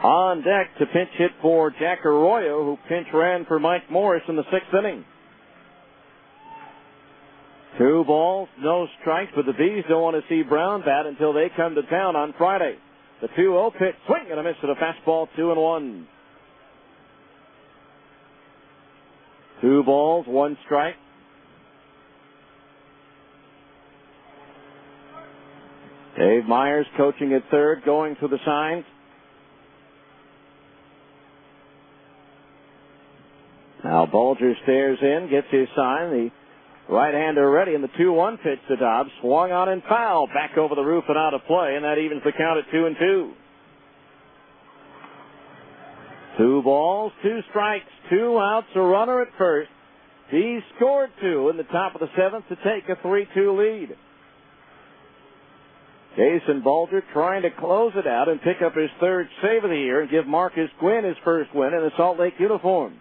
on deck to pinch hit for Jack Arroyo, who pinch ran for Mike Morris in the 6th inning. 2 balls, no strikes, but the Bees don't want to see Brown bat until they come to town on Friday. The 2-0 pitch, swing and a miss at a fastball, 2-1. 2 balls, 1 strike. Dave Myers coaching at third, going through the signs. Now Bulger stares in, gets his sign. The right-hander ready, and the 2-1 pitch to Dobbs. Swung on and foul. Back over the roof and out of play, and that evens the count at 2-2. 2 balls, 2 strikes, 2 outs, a runner at first. He scored 2 in the top of the 7th to take a 3-2 lead. Jason Bulger trying to close it out and pick up his 3rd save of the year and give Marcus Gwynn his first win in a Salt Lake uniform.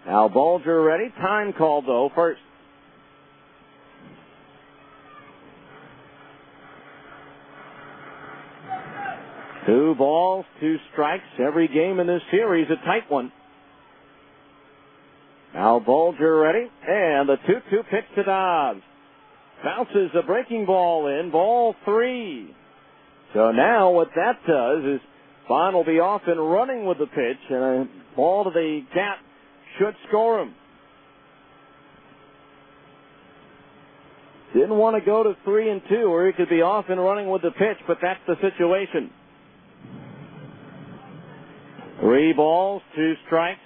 Now Bulger ready. Time called, though, first. 2 balls, 2 strikes. Every game in this series a tight one. Now Bulger ready, and the 2-2 pitch to Dobbs. Bounces the breaking ball in, ball 3. So now what that does is Bond will be off and running with the pitch, and a ball to the gap should score him. Didn't want to go to 3-2 where he could be off and running with the pitch, but that's the situation. 3 balls, 2 strikes.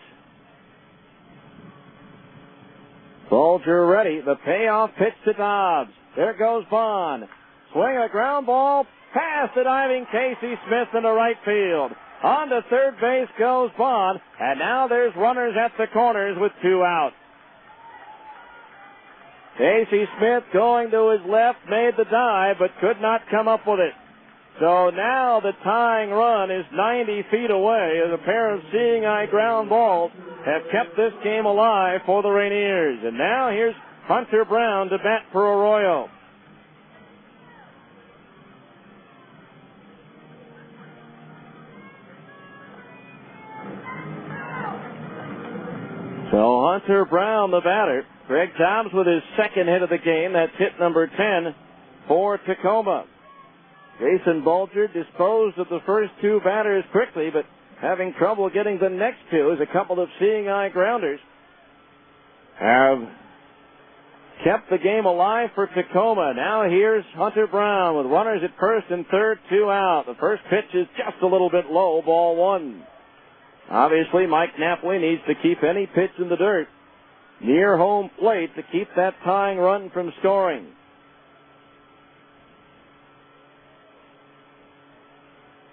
Bulger ready. The payoff pitch to Dobbs. There goes Bond. Swing a ground ball past the diving Casey Smith into right field. On to third base goes Bond, and now there's runners at the corners with 2 out. Casey Smith going to his left, made the dive, but could not come up with it. So now the tying run is 90 feet away as a pair of seeing eye ground balls have kept this game alive for the Rainiers. And now here's Hunter Brown to bat for Arroyo. So Hunter Brown, the batter. Greg Dobbs with his second hit of the game. That's hit number 10 for Tacoma. Jason Bulger disposed of the first 2 batters quickly, but having trouble getting the next 2 as a couple of seeing eye grounders have kept the game alive for Tacoma. Now here's Hunter Brown with runners at first and third, 2 out. The first pitch is just a little bit low, ball 1. Obviously, Mike Napoli needs to keep any pitch in the dirt near home plate to keep that tying run from scoring.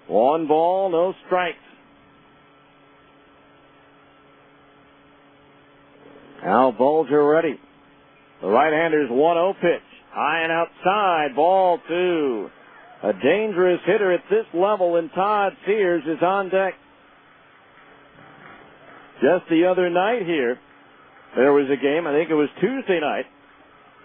One ball, no strikes. Now Bulger ready. The right-hander's 1-0 pitch. High and outside, ball 2. A dangerous hitter at this level, and Todd Sears is on deck. Just the other night here, there was a game, I think it was Tuesday night.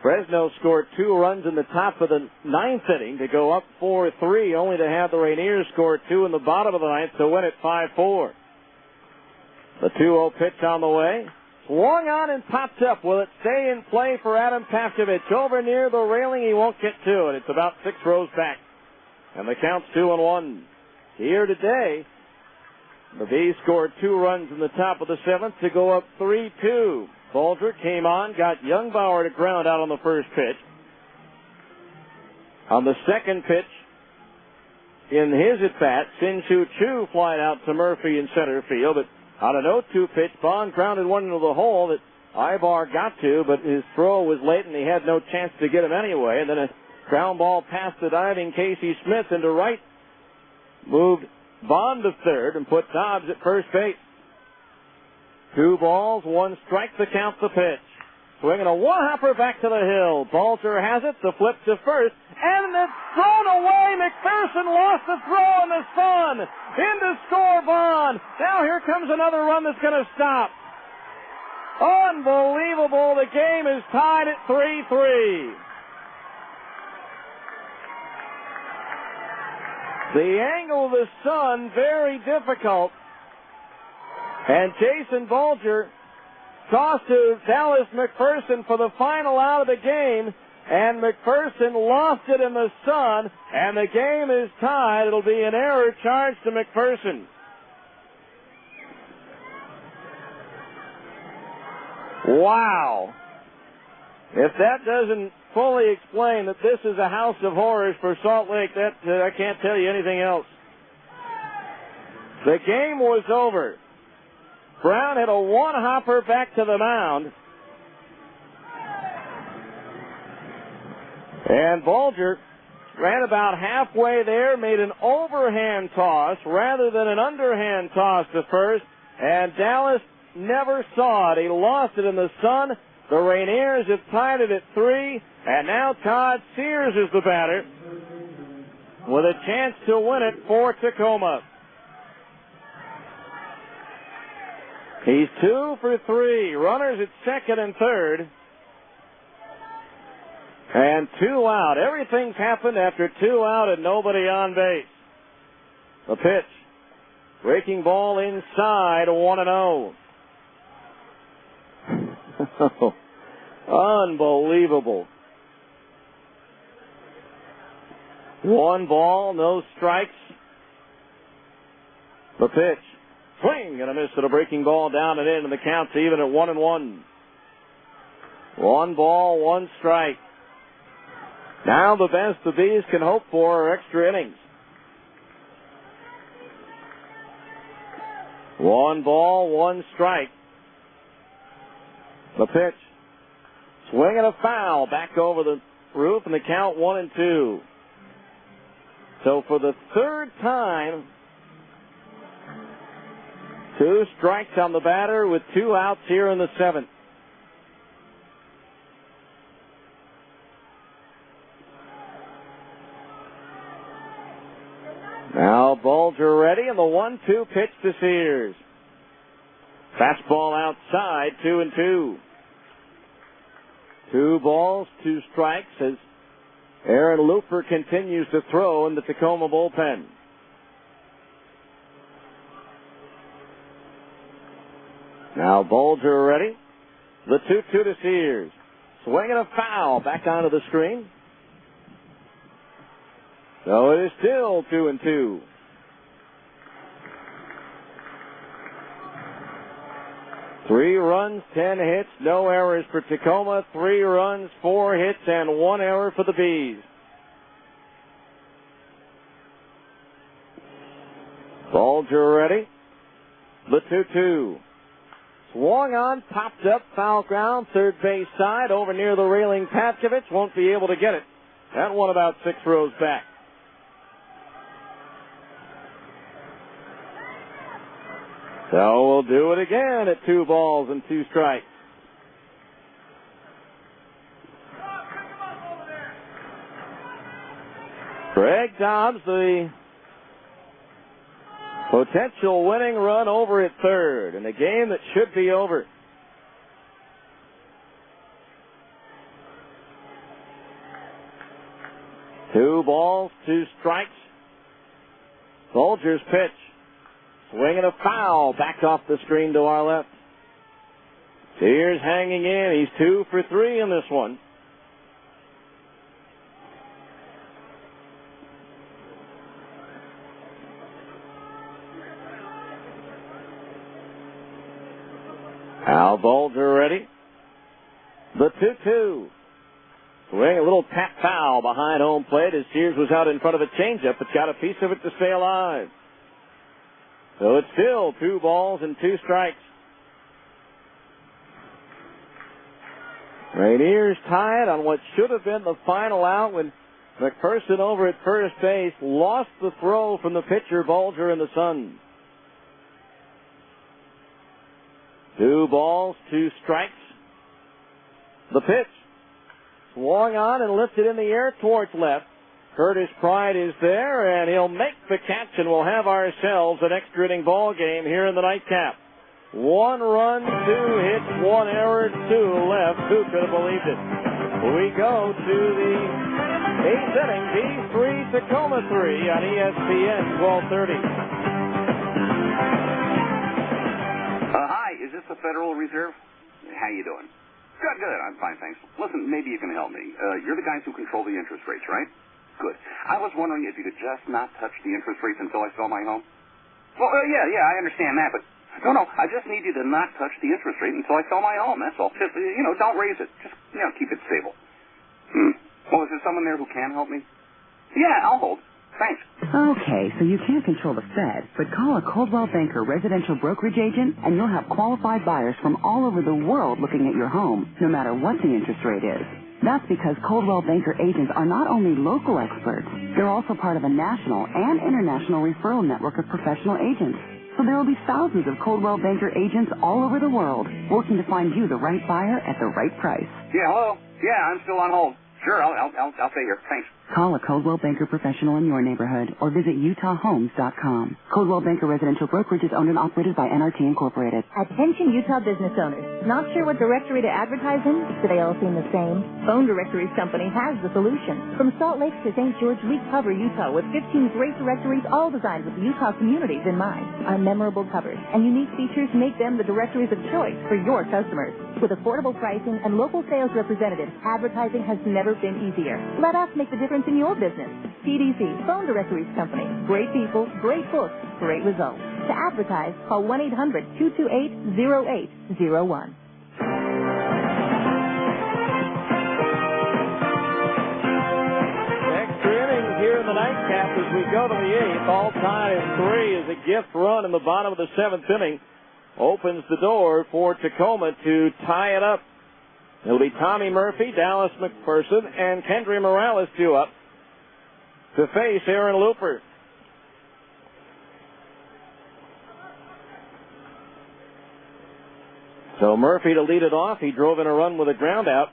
Fresno scored 2 runs in the top of the 9th inning to go up 4-3, only to have the Rainiers score 2 in the bottom of the 9th to win it 5-4. The 2-0 pitch on the way. Swung on and popped up. Will it stay in play for Adam Pavkovich? Over near the railing, he won't get to it. It's about 6 rows back. And the count's 2-1. Here today, the Bees scored 2 runs in the top of the 7th to go up 3-2. Bulger came on, got Youngbauer to ground out on the first pitch. On the second pitch, in his at-bat, Sin-Shu Chu flied out to Murphy in center field, but on an 0-2 pitch, Bond grounded one into the hole that Ibar got to, but his throw was late and he had no chance to get him anyway. And then a ground ball past the diving Casey Smith into right, moved Bond to third and put Dobbs at first base. 2 balls, 1 strike, the count, the pitch. Swinging a one-hopper back to the hill. Bulger has it, the flip to first, and it's thrown away. McPherson lost the throw in the sun. In to score Bond. Now here comes another run that's going to stop. Unbelievable. The game is tied at 3-3. The angle of the sun, very difficult. And Jason Bulger tossed to Dallas McPherson for the final out of the game, and McPherson lost it in the sun, and the game is tied. It'll be an error charged to McPherson. Wow. If that doesn't fully explain that this is a house of horrors for Salt Lake, that I can't tell you anything else. The game was over. Brown hit a one-hopper back to the mound. And Bulger ran about halfway there, made an overhand toss rather than an underhand toss to first, and Dallas never saw it. He lost it in the sun. The Rainiers have tied it at 3, and now Todd Sears is the batter with a chance to win it for Tacoma. He's 2 for 3. Runners at second and third. And 2 out. Everything's happened after 2 out and nobody on base. The pitch. Breaking ball inside, 1-0. Unbelievable. 1 ball, no strikes. The pitch. Swing and a miss at a breaking ball down and in, and the count's even at 1-1. 1 ball, 1 strike. Now the best the Bees can hope for are extra innings. 1 ball, 1 strike. The pitch. Swing and a foul back over the roof, and the count 1-2. So for the third time, 2 strikes on the batter with 2 outs here in the 7th. Now Bulger ready, and the 1-2 pitch to Sears. Fastball outside, 2-2. 2 balls, 2 strikes as Aaron Looper continues to throw in the Tacoma bullpen. Now Bulger ready. The 2-2 to Sears. Swing and a foul back onto the screen. So it is still 2-2. Three runs, 10 hits, no errors for Tacoma. 3 runs, 4 hits, and 1 error for the Bees. Bulger ready. The 2-2. Swung on, popped up, foul ground, third base side, over near the railing. Patkovich won't be able to get it. That one about 6 rows back. So we'll do it again at 2 balls and 2 strikes. Greg Dobbs, the potential winning run over at third in a game that should be over. Two balls, 2 strikes. Bulger's pitch. Swing and a foul back off the screen to our left. Sears hanging in. He's 2 for 3 in this one. Al Bulger ready. The 2-2. Swing, a little tap foul behind home plate as Sears was out in front of a changeup, but got a piece of it to stay alive. So it's still 2 balls and 2 strikes. Rainiers tied on what should have been the final out when McPherson over at first base lost the throw from the pitcher Bulger in the sun. 2 balls, 2 strikes. The pitch. Swung on and lifted in the air towards left. Curtis Pride is there, and he'll make the catch, and we'll have ourselves an extra inning ball game here in the nightcap. 1 run, 2 hits, 1 error, 2 left. Who could have believed it? We go to the 8th inning, B3, Tacoma 3 on ESPN 1230. Hi, is this the Federal Reserve? How you doing? Good. I'm fine, thanks. Listen, maybe you can help me. You're the guys who control the interest rates, right? Good. I was wondering if you could just not touch the interest rates until I sell my home. Well, yeah, I understand that, but no, I just need you to not touch the interest rate until I sell my home. That's all. Just, don't raise it. Just, keep it stable. Well, is there someone there who can help me? Yeah, I'll hold. Thanks. Okay, so you can't control the Fed, but call a Coldwell Banker residential brokerage agent, and you'll have qualified buyers from all over the world looking at your home, no matter what the interest rate is. That's because Coldwell Banker agents are not only local experts, they're also part of a national and international referral network of professional agents. So there will be thousands of Coldwell Banker agents all over the world working to find you the right buyer at the right price. Yeah, hello? Yeah, I'm still on hold. Sure, I'll stay here. Thanks. Call a Coldwell Banker professional in your neighborhood or visit utahhomes.com. Coldwell Banker Residential Brokerage is owned and operated by NRT Incorporated. Attention Utah business owners. Not sure what directory to advertise in? Do they all seem the same? Phone Directories Company has the solution. From Salt Lake to St. George, we cover Utah with 15 great directories, all designed with the Utah communities in mind. Our memorable covers and unique features make them the directories of choice for your customers. With affordable pricing and local sales representatives, advertising has never been easier. Let us make the difference in your business. PDC, Phone Directories Company. Great people, great books, great results. To advertise, call 1-800-228-0801. Extra innings here in the nightcap as we go to the 8th. All tied at 3 is a gift run in the bottom of the 7th inning. Opens the door for Tacoma to tie it up. It'll be Tommy Murphy, Dallas McPherson, and Kendry Morales due up to face Aaron Looper. So Murphy to lead it off. He drove in a run with a ground out.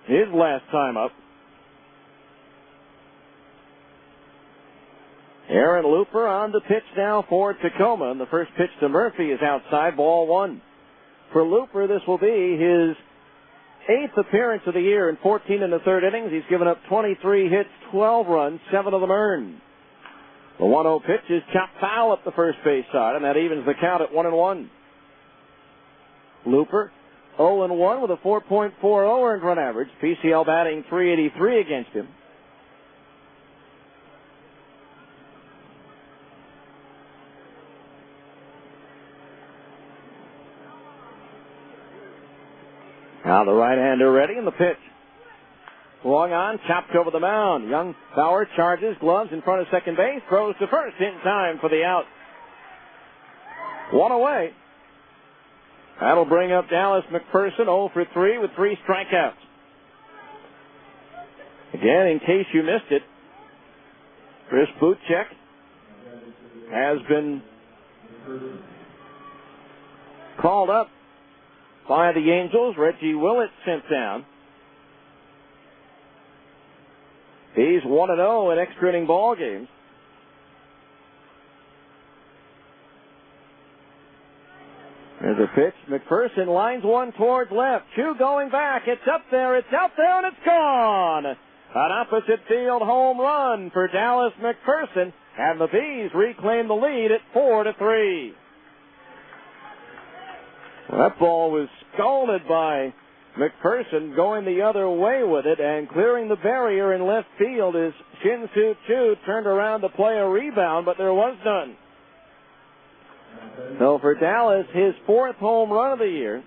His last time up. Aaron Looper on the pitch now for Tacoma. And the first pitch to Murphy is outside, ball 1. For Looper, this will be his 8th appearance of the year in 14 and a third innings. He's given up 23 hits, 12 runs, 7 of them earned. The 1-0 pitch is chopped foul at the first base side, and that evens the count at 1-1. Looper, 0-1 with a 4.40 earned run average. PCL batting .383 against him. Now the right-hander ready, and the pitch. Swung on, chopped over the mound. Young Bauer charges, gloves in front of second base, throws to first in time for the out. 1 away. That'll bring up Dallas McPherson, 0 for 3 with 3 strikeouts. Again, in case you missed it, Chris Butchek has been called up by the Angels. Reggie Willett sent down. He's 1-0 in extra inning ball games. There's a pitch. McPherson lines one towards left. Chu going back. It's up there, and it's gone. An opposite field home run for Dallas McPherson, and the Bees reclaim the lead at 4-3. Well, that ball was scalded by McPherson, going the other way with it and clearing the barrier in left field as Shin-Soo Choo turned around to play a rebound, but there was none. So for Dallas, his 4th home run of the year.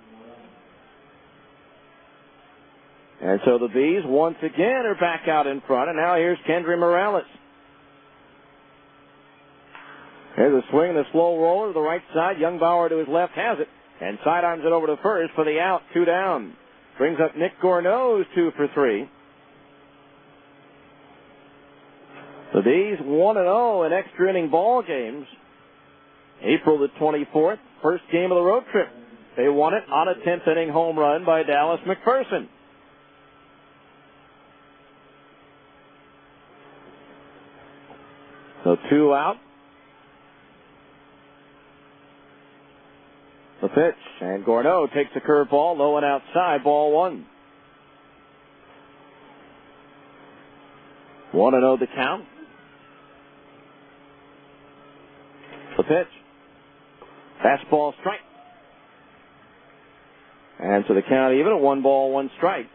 And so the Bees once again are back out in front, and now here's Kendry Morales. There's a swing and a slow roller to the right side. Young Bauer to his left has it, and sidearms it over to first for the out, 2 down. Brings up Nick Gourneau's 2 for 3. The Bees 1-0 in extra inning ball games. April the 24th, first game of the road trip. They won it on a 10th inning home run by Dallas McPherson. So 2 out. The pitch, and Gourneau takes a curveball, low and outside, ball 1. 1-0 the count. The pitch. Fastball strike. And so the count even at 1 ball, 1 strike.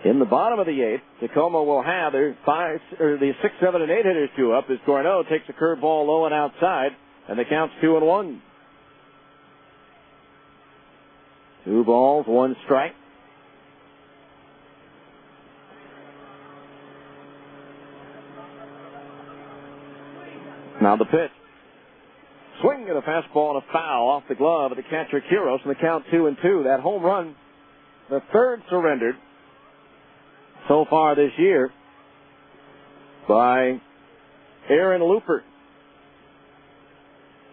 In the bottom of the 8th, Tacoma will have the 6, 7, and 8 hitters due up as Gourneau takes a curveball low and outside, and the count's 2-1. 2 balls, 1 strike. Now the pitch. Swing at a fastball and a foul off the glove of the catcher Quiros, and the count 2-2. That home run, the 3rd surrendered so far this year by Aaron Looper.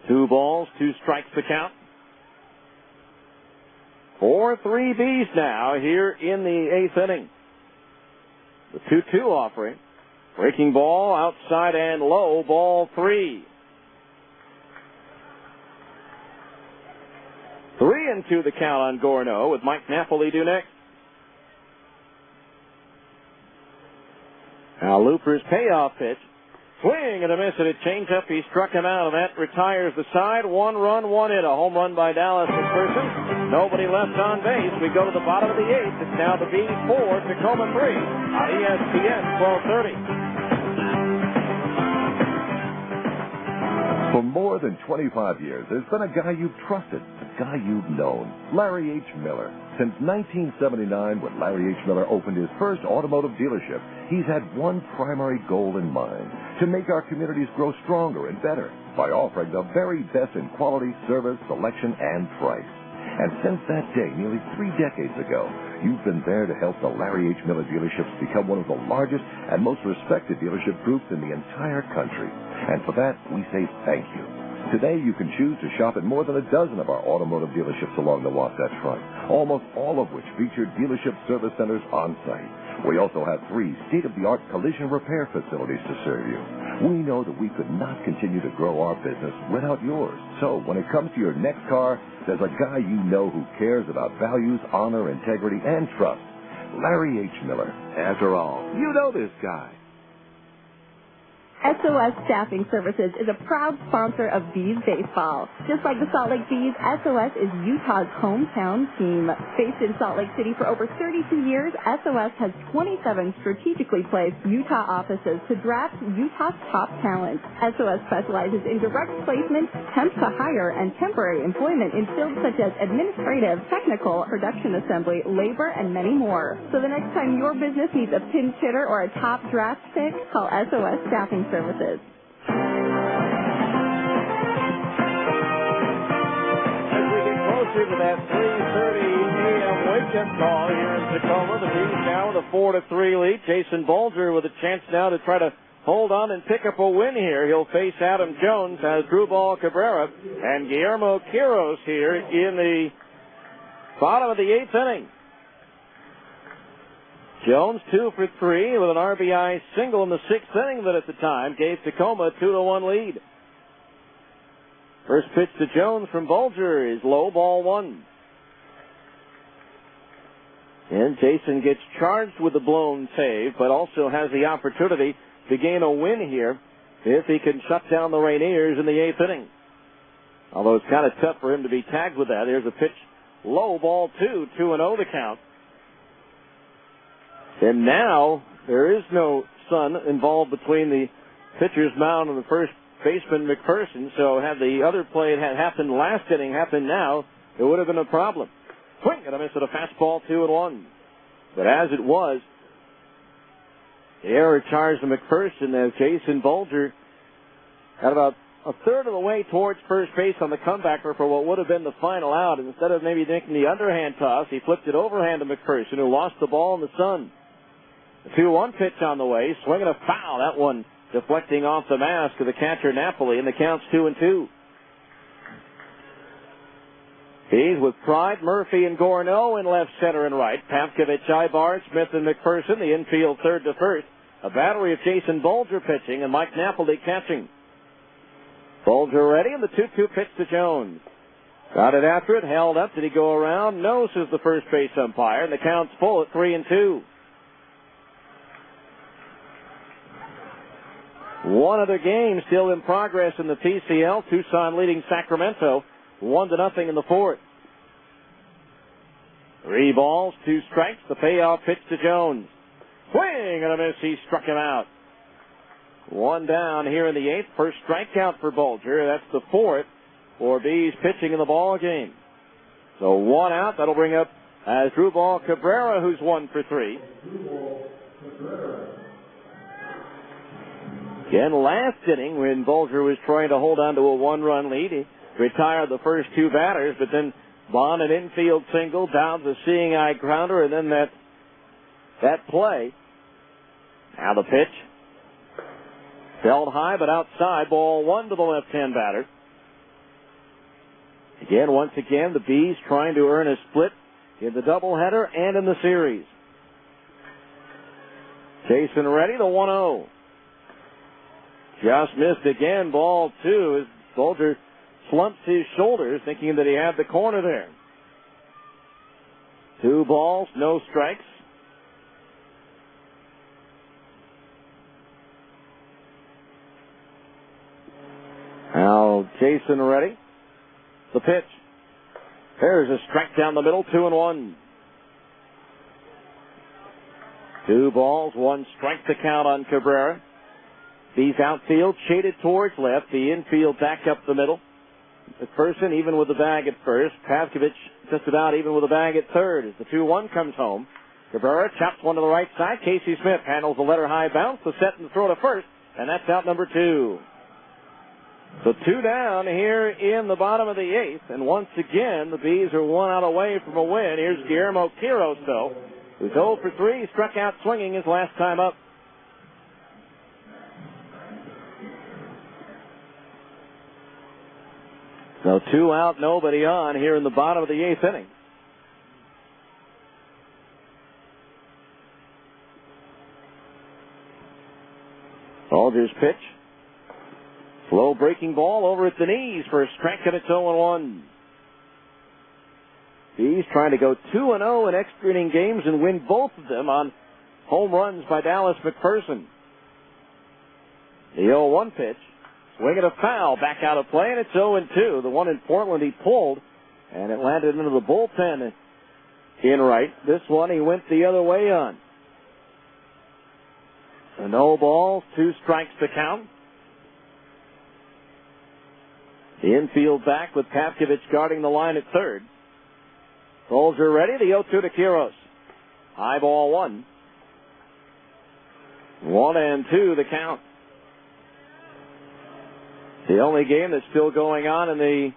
2 balls, 2 strikes the count. 4-3 Bees now here in the 8th inning. The 2-2 offering. Breaking ball outside and low, ball 3. 3-2 the count on Gorno with Mike Napoli due next. Now Looper's payoff pitch. Swing and a miss and a changeup. He struck him out, and that retires the side. 1 run, 1 hit. A home run by Dallas McPherson. Nobody left on base. We go to the bottom of the 8th. It's now the Bees 4, Tacoma 3 on ESPN 1230. For more than 25 years, there's been a guy you've trusted, a guy you've known, Larry H. Miller. Since 1979, when Larry H. Miller opened his first automotive dealership, he's had one primary goal in mind, to make our communities grow stronger and better by offering the very best in quality, service, selection, and price. And since that day, nearly 3 decades ago, you've been there to help the Larry H. Miller dealerships become one of the largest and most respected dealership groups in the entire country. And for that, we say thank you. Today, you can choose to shop at more than a dozen of our automotive dealerships along the Wasatch Front, almost all of which feature dealership service centers on site. We also have 3 state-of-the-art collision repair facilities to serve you. We know that we could not continue to grow our business without yours. So when it comes to your next car, there's a guy you know who cares about values, honor, integrity, and trust. Larry H. Miller. After all, you know this guy. SOS Staffing Services is a proud sponsor of Bees baseball. Just like the Salt Lake Bees, SOS is Utah's hometown team. Based in Salt Lake City for over 32 years, SOS has 27 strategically placed Utah offices to draft Utah's top talent. SOS specializes in direct placement, temp to hire, and temporary employment in fields such as administrative, technical, production assembly, labor, and many more. So the next time your business needs a pinch hitter or a top draft pick, call SOS Staffing Services. As we get closer to that 3:30 a.m. wake-up call here in Tacoma, the Bees now with a 4-3 lead. Jason Bulger with a chance now to try to hold on and pick up a win here. He'll face Adam Jones as Drubal Cabrera and Guillermo Quiros here in the bottom of the 8th inning. Jones 2 for 3 with an RBI single in the 6th inning that at the time gave Tacoma a 2-1 lead. First pitch to Jones from Bulger is low, ball 1. And Jason gets charged with the blown save, but also has the opportunity to gain a win here if he can shut down the Rainiers in the 8th inning. Although it's kind of tough for him to be tagged with that. Here's a pitch, low, ball 2, 2-0 the count. And now there is no sun involved between the pitcher's mound and the first baseman McPherson, so had the other play had happened last inning happened now, it would have been a problem. Swing and a miss at a fastball, 2-1. But as it was, the error charged to McPherson as Jason Bulger got about a third of the way towards first base on the comebacker for what would have been the final out. And instead of maybe making the underhand toss, he flipped it overhand to McPherson, who lost the ball in the sun. The 2-1 pitch on the way, swinging a foul. That one deflecting off the mask of the catcher Napoli, and the count's 2-2. He's with Pride, Murphy, and Gorno in left, center, and right. Pavkovich, Ibar, Smith, and McPherson, the infield third to first. A battery of Jason Bulger pitching and Mike Napoli catching. Bulger ready, and the 2-2 pitch to Jones. Got it after it, held up. Did he go around? No, says the first base umpire, and the count's full at 3-2. One other game still in progress in the TCL. Tucson leading Sacramento 1-0 in the 4th. 3 balls, 2 strikes. The payoff pitch to Jones. Swing and a miss. He struck him out. 1 down here in the 8th. First strikeout for Bulger. That's the 4th for Bees pitching in the ball game. So 1 out. That'll bring up as Drubal Cabrera, who's 1 for 3. Again, last inning when Bulger was trying to hold on to a 1-run lead, he retired the first 2 batters, but then Bond an infield single, Downs a seeing eye grounder, and then that play. Now the pitch. Held high but outside, ball 1 to the left-hand batter. Once again, the Bees trying to earn a split in the doubleheader and in the series. Jason Reddy, the 1-0. Just missed again, ball 2, as Folger slumps his shoulders, thinking that he had the corner there. 2 balls, no strikes. Now Jason Reddy, the pitch. There's a strike down the middle, 2-1. 2 balls, 1 strike to count on Cabrera. These outfield shaded towards left, the infield back up the middle. McPherson even with the bag at first. Pavkovich just about even with the bag at third as the 2-1 comes home. Cabrera chops one to the right side. Casey Smith handles the letter high bounce, the set and throw to first, and that's out number 2. So 2 down here in the bottom of the 8th, and once again the Bees are 1 out away from a win. Here's Guillermo Quiros, though, who's 0 for 3, struck out swinging his last time up. So 2 out, nobody on here in the bottom of the 8th inning. Folger's pitch. Slow breaking ball over at the knees for a strike, and it's 0-1. He's trying to go 2-0 in extra inning games and win both of them on home runs by Dallas McPherson. The 0-1 pitch. Swing and a foul, back out of play, and it's 0-2. The one in Portland he pulled, and it landed into the bullpen in right. This one he went the other way on. So no balls, 2 strikes to count. The infield back with Pavkovich guarding the line at third. Folger ready, the 0-2 to Quiros. High ball 1. 1-2 the count. The only game that's still going on in the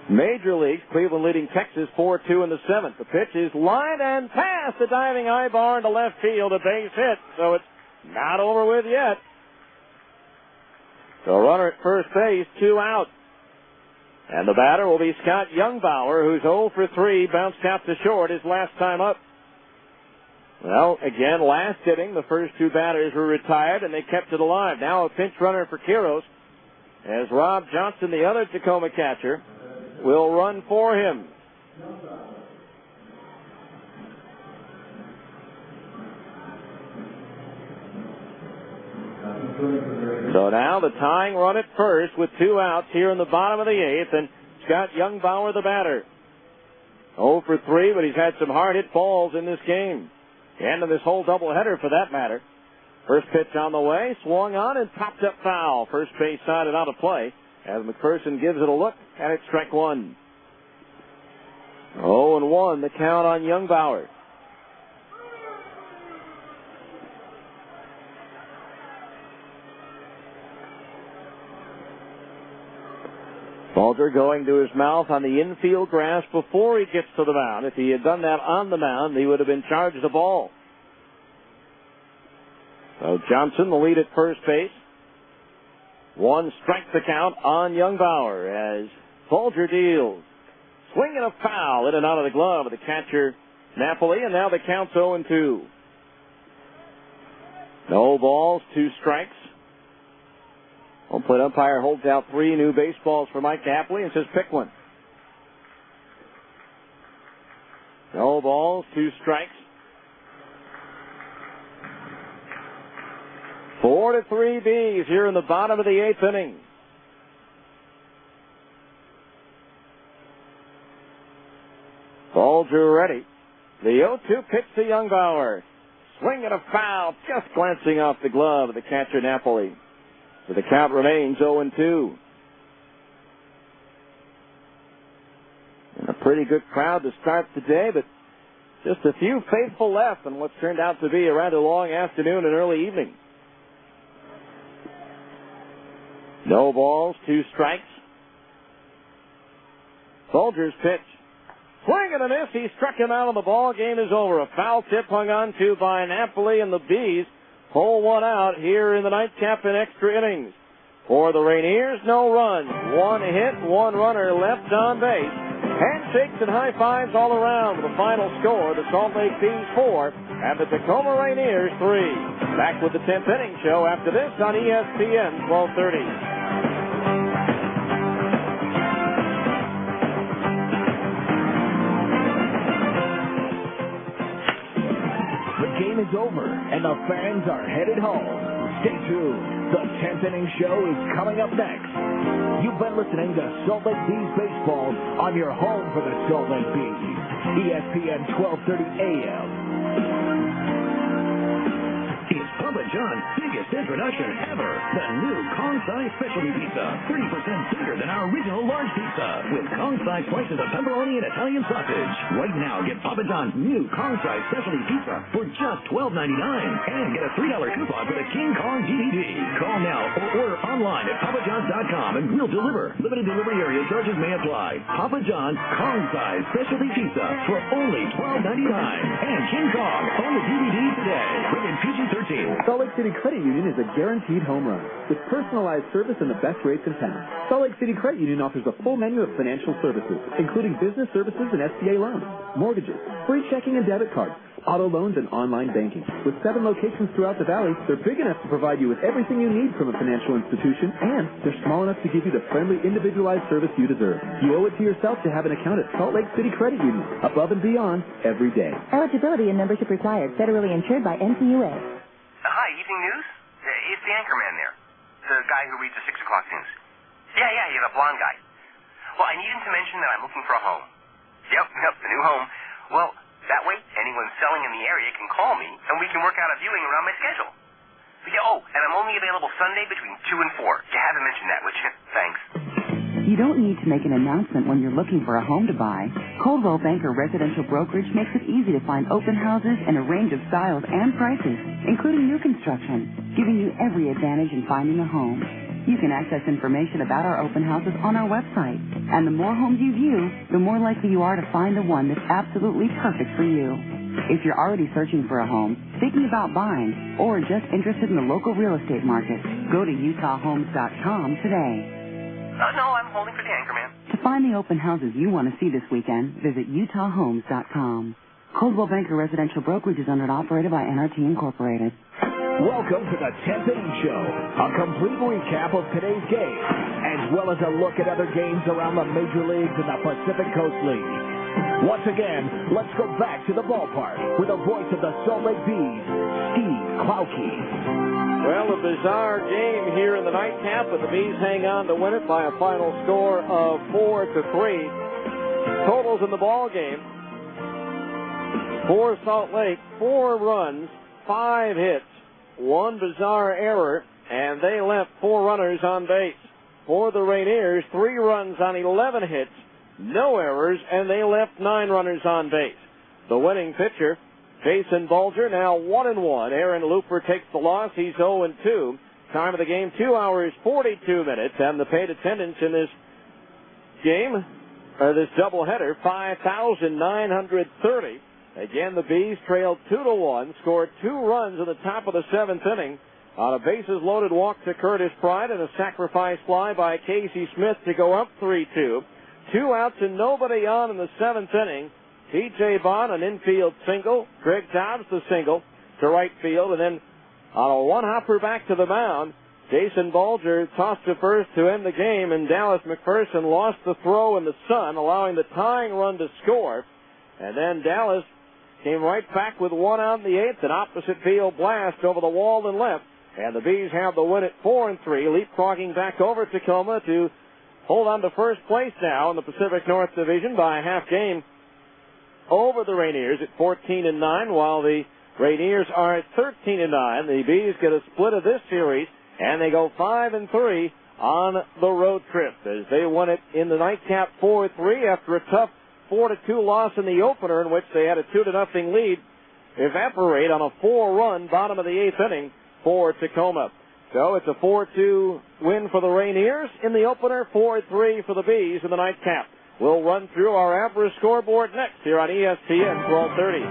Major Leagues, Cleveland leading Texas 4-2 in the 7th. The pitch is lined and past the diving eye bar into left field, a base hit, so it's not over with yet. So runner at first base, 2 out. And the batter will be Scott Youngbauer, who's 0 for 3, bounced out to short his last time up. Well, again, last inning, the first 2 batters were retired, and they kept it alive. Now a pinch runner for Quiros, as Rob Johnson, the other Tacoma catcher, will run for him. So now the tying run at first with 2 outs here in the bottom of the 8th, and Scott Youngbauer, the batter. 0 for 3, but he's had some hard-hit balls in this game. And in this whole doubleheader, for that matter. First pitch on the way, swung on and popped up foul. First base side and out of play as McPherson gives it a look, and it's strike 1. 0-1, the count on Youngbauer. Folger going to his mouth on the infield grass before he gets to the mound. If he had done that on the mound, he would have been charged the ball. So Johnson, the lead at first base. 1 strike to count on Youngbauer as Folger deals. Swing and a foul in and out of the glove of the catcher, Napoli, and now the count's 0-2. No balls, 2 strikes. Home plate umpire holds out 3 new baseballs for Mike Napoli and says pick one. No balls, 2 strikes. 4-3 Bees here in the bottom of the 8th inning. Folger ready. The 0-2 pitch to Youngbauer. Swing and a foul, just glancing off the glove of the catcher Napoli. So the count remains 0-2. And a pretty good crowd to start the day, but just a few faithful left in what's turned out to be a rather long afternoon and early evening. No balls, 2 strikes. Folger's pitch. Swing and a miss. He struck him out, and the ball game is over. A foul tip hung on to by Napoli, and the Bees pull 1 out here in the nightcap in extra innings. For the Rainiers, no runs. 1 hit, 1 runner left on base. Handshakes and high fives all around with the final score, the Salt Lake Bees 4 and the Tacoma Rainiers 3. Back with the 10th inning show after this on ESPN 1230. The game is over, and the fans are headed home. Stay tuned. The 10th inning show is coming up next. You've been listening to Salt Lake Bees Baseball on your home for the Salt Lake Bees. ESPN 1230 AM. It's Papa John's biggest introduction ever. The new Kong-size specialty pizza. 30% bigger than our original large pizza. With Kong-size slices of pepperoni and Italian sausage. Right now, get Papa John's new Kong-size specialty pizza for just $12.99. And get a $3 coupon for the King Kong DVD. Call now or order online at papajohns.com and we'll deliver. Limited delivery area charges may apply. Papa John's Kong-size specialty pizza for only $12.99. And King Kong on the DVD today. Rated PG-13. Salt Lake City Credit Union is a guaranteed home run with personalized service and the best rates in town. Salt Lake City Credit Union offers a full menu of financial services, including business services and SBA loans, mortgages, free checking and debit cards, auto loans, and online banking. With 7 locations throughout the valley, they're big enough to provide you with everything you need from a financial institution, and they're small enough to give you the friendly, individualized service you deserve. You owe it to yourself to have an account at Salt Lake City Credit Union, above and beyond, every day. Eligibility and membership required. Federally insured by NCUA. Hi, Evening News? It's the anchorman there. The guy who reads the 6 o'clock news. Yeah, the blonde guy. Well, I need him to mention that I'm looking for a home. Yep, the new home. Well, that way, anyone selling in the area can call me, and we can work out a viewing around my schedule. Yeah, and I'm only available Sunday between 2 and 4. You haven't mentioned that, would you? Thanks. You don't need to make an announcement when you're looking for a home to buy. Coldwell Banker Residential Brokerage makes it easy to find open houses and a range of styles and prices, including new construction, giving you every advantage in finding a home. You can access information about our open houses on our website. And the more homes you view, the more likely you are to find the one that's absolutely perfect for you. If you're already searching for a home, thinking about buying, or just interested in the local real estate market, go to utahhomes.com today. No, I'm holding for the anchorman. To find the open houses you want to see this weekend, visit utahhomes.com. Coldwell Banker Residential Brokerage is owned and operated by NRT Incorporated. Welcome to the 10th inning show, a complete recap of today's game, as well as a look at other games around the major leagues and the Pacific Coast League. Once again, let's go back to the ballpark with the voice of the Salt Lake Bees, Steve Klauke. Well, a bizarre game here in the nightcap, but the Bees hang on to win it by a final score of 4-3. Totals in the ball game: for Salt Lake, 4 runs, 5 hits, 1 bizarre error, and they left 4 runners on base. For the Rainiers, 3 runs on 11 hits, no errors, and they left 9 runners on base. The winning pitcher, Jason Bulger, now 1-1. Aaron Looper takes the loss. He's 0-2. Time of the game, 2 hours, 42 minutes. And the paid attendance in this game, or this doubleheader, 5,930. Again, the Bees trailed 2-1, scored 2 runs in the top of the 7th inning on a bases-loaded walk to Curtis Pride and a sacrifice fly by Casey Smith to go up 3-2. 2 outs and nobody on in the 7th inning. T.J. Bond, an infield single. Greg Dobbs, the single to right field. And then on a one-hopper back to the mound, Jason Bulger tossed to first to end the game, and Dallas McPherson lost the throw in the sun, allowing the tying run to score. And then Dallas came right back with 1 out in the 8th, an opposite field blast over the wall and left. And the Bees have the win at 4-3, leapfrogging back over Tacoma to hold on to first place now in the Pacific North Division by a half game over the Rainiers at 14-9, while the Rainiers are at 13-9. The Bees get a split of this series, and they go 5-3 on the road trip as they won it in the nightcap 4-3 after a tough 4-2 loss in the opener, in which they had a 2-0 lead evaporate on a 4-run bottom of the 8th inning for Tacoma. So it's a 4-2 win for the Rainiers in the opener, 4-3 for the Bees in the nightcap. We'll run through our average scoreboard next here on ESPN 1230.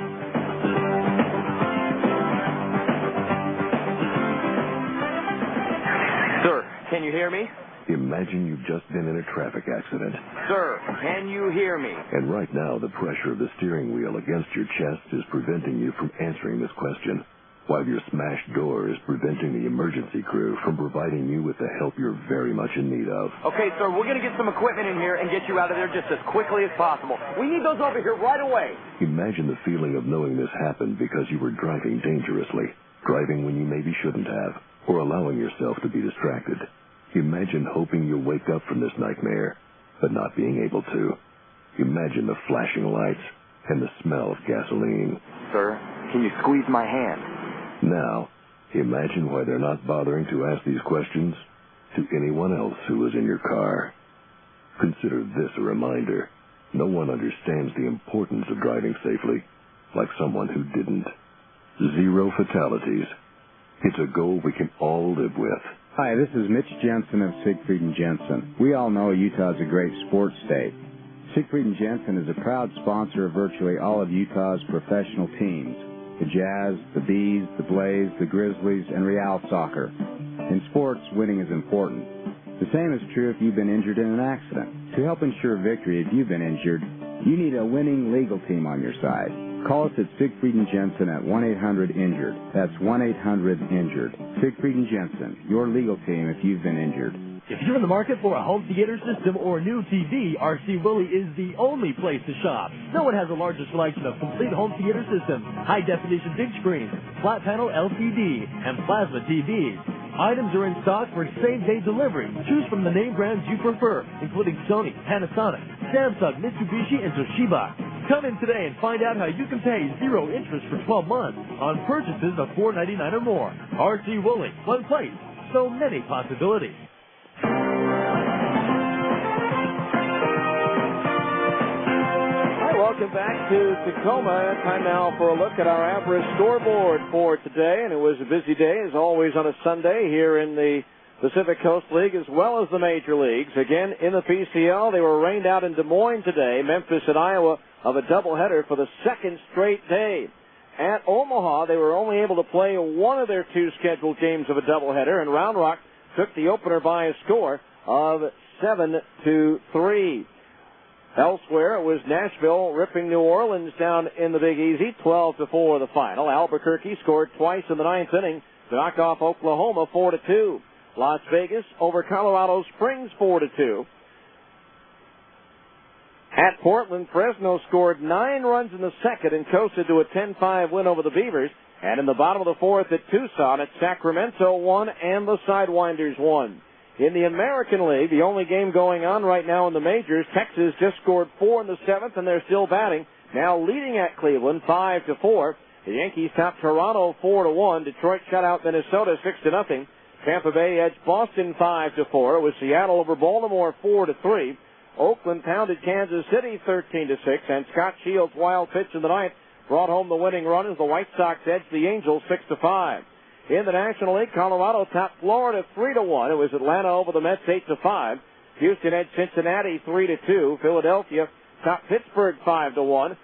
Sir, can you hear me? Imagine you've just been in a traffic accident. Sir, can you hear me? And right now, the pressure of the steering wheel against your chest is preventing you from answering this question, while your smashed door is preventing the emergency crew from providing you with the help you're very much in need of. Okay, sir, we're going to get some equipment in here and get you out of there just as quickly as possible. We need those over here right away. Imagine the feeling of knowing this happened because you were driving dangerously, driving when you maybe shouldn't have, or allowing yourself to be distracted. Imagine hoping you'll wake up from this nightmare, but not being able to. Imagine the flashing lights and the smell of gasoline. Sir, can you squeeze my hand? Now, imagine why they're not bothering to ask these questions to anyone else who is in your car. Consider this a reminder. No one understands the importance of driving safely like someone who didn't. 0 fatalities. It's a goal we can all live with. Hi, this is Mitch Jensen of Siegfried & Jensen. We all know Utah's a great sports state. Siegfried & Jensen is a proud sponsor of virtually all of Utah's professional teams. The Jazz, the Bees, the Blaze, the Grizzlies, and Real Soccer. In sports, winning is important. The same is true if you've been injured in an accident. To help ensure victory if you've been injured, you need a winning legal team on your side. Call us at Siegfried & Jensen at 1-800-INJURED. That's 1-800-INJURED. Siegfried & Jensen, your legal team if you've been injured. If you're in the market for a home theater system or a new TV, RC Willey is the only place to shop. No one has a larger selection of complete home theater systems, high-definition big screens, flat panel LCD, and plasma TVs. Items are in stock for same-day delivery. Choose from the name brands you prefer, including Sony, Panasonic, Samsung, Mitsubishi, and Toshiba. Come in today and find out how you can pay 0 interest for 12 months on purchases of $4.99 or more. RC Willey, one place, so many possibilities. Welcome back to Tacoma. Time now for a look at our average scoreboard for today. And it was a busy day, as always, on a Sunday here in the Pacific Coast League as well as the major leagues. Again, in the PCL, they were rained out in Des Moines today. Memphis and Iowa of a doubleheader for the second straight day. At Omaha, they were only able to play one of their 2 scheduled games of a doubleheader, and Round Rock took the opener by a score of 7-3. Elsewhere, it was Nashville ripping New Orleans down in the Big Easy, 12-4 the final. Albuquerque scored twice in the 9th inning to knock off Oklahoma 4-2. Las Vegas over Colorado Springs 4-2. At Portland, Fresno scored 9 runs in the second and coasted to a 10-5 win over the Beavers. And in the bottom of the 4th at Tucson, at Sacramento won and the Sidewinders won. In the American League, the only game going on right now in the majors, Texas just scored 4 in the 7th, and they're still batting. Now leading at Cleveland 5-4. The Yankees topped Toronto 4-1. Detroit shut out Minnesota 6-0. Tampa Bay edged Boston 5-4. It was Seattle over Baltimore 4-3. Oakland pounded Kansas City 13-6, and Scott Shields' wild pitch in the 9th brought home the winning run as the White Sox edged the Angels 6-5. In the National League, Colorado topped Florida 3-1. It was Atlanta over the Mets 8-5. Houston edged Cincinnati 3-2. Philadelphia topped Pittsburgh 5-1.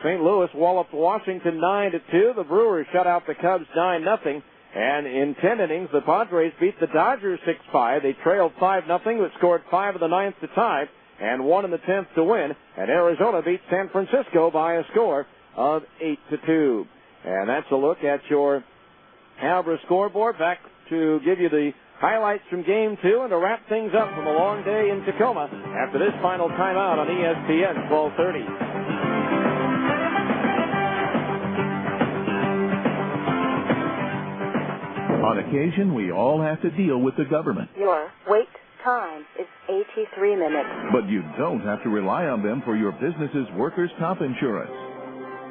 St. Louis walloped Washington 9-2. The Brewers shut out the Cubs 9-0. And in 10 innings, the Padres beat the Dodgers 6-5. They trailed 5-0, but scored 5 in the 9th to tie and 1 in the 10th to win. And Arizona beat San Francisco by a score of 8-2. And that's a look at your Algebra scoreboard. Back to give you the highlights from Game 2 and to wrap things up from a long day in Tacoma after this final timeout on ESPN 1230. On occasion, we all have to deal with the government. Your wait time is 83 minutes. But you don't have to rely on them for your business's workers' comp insurance.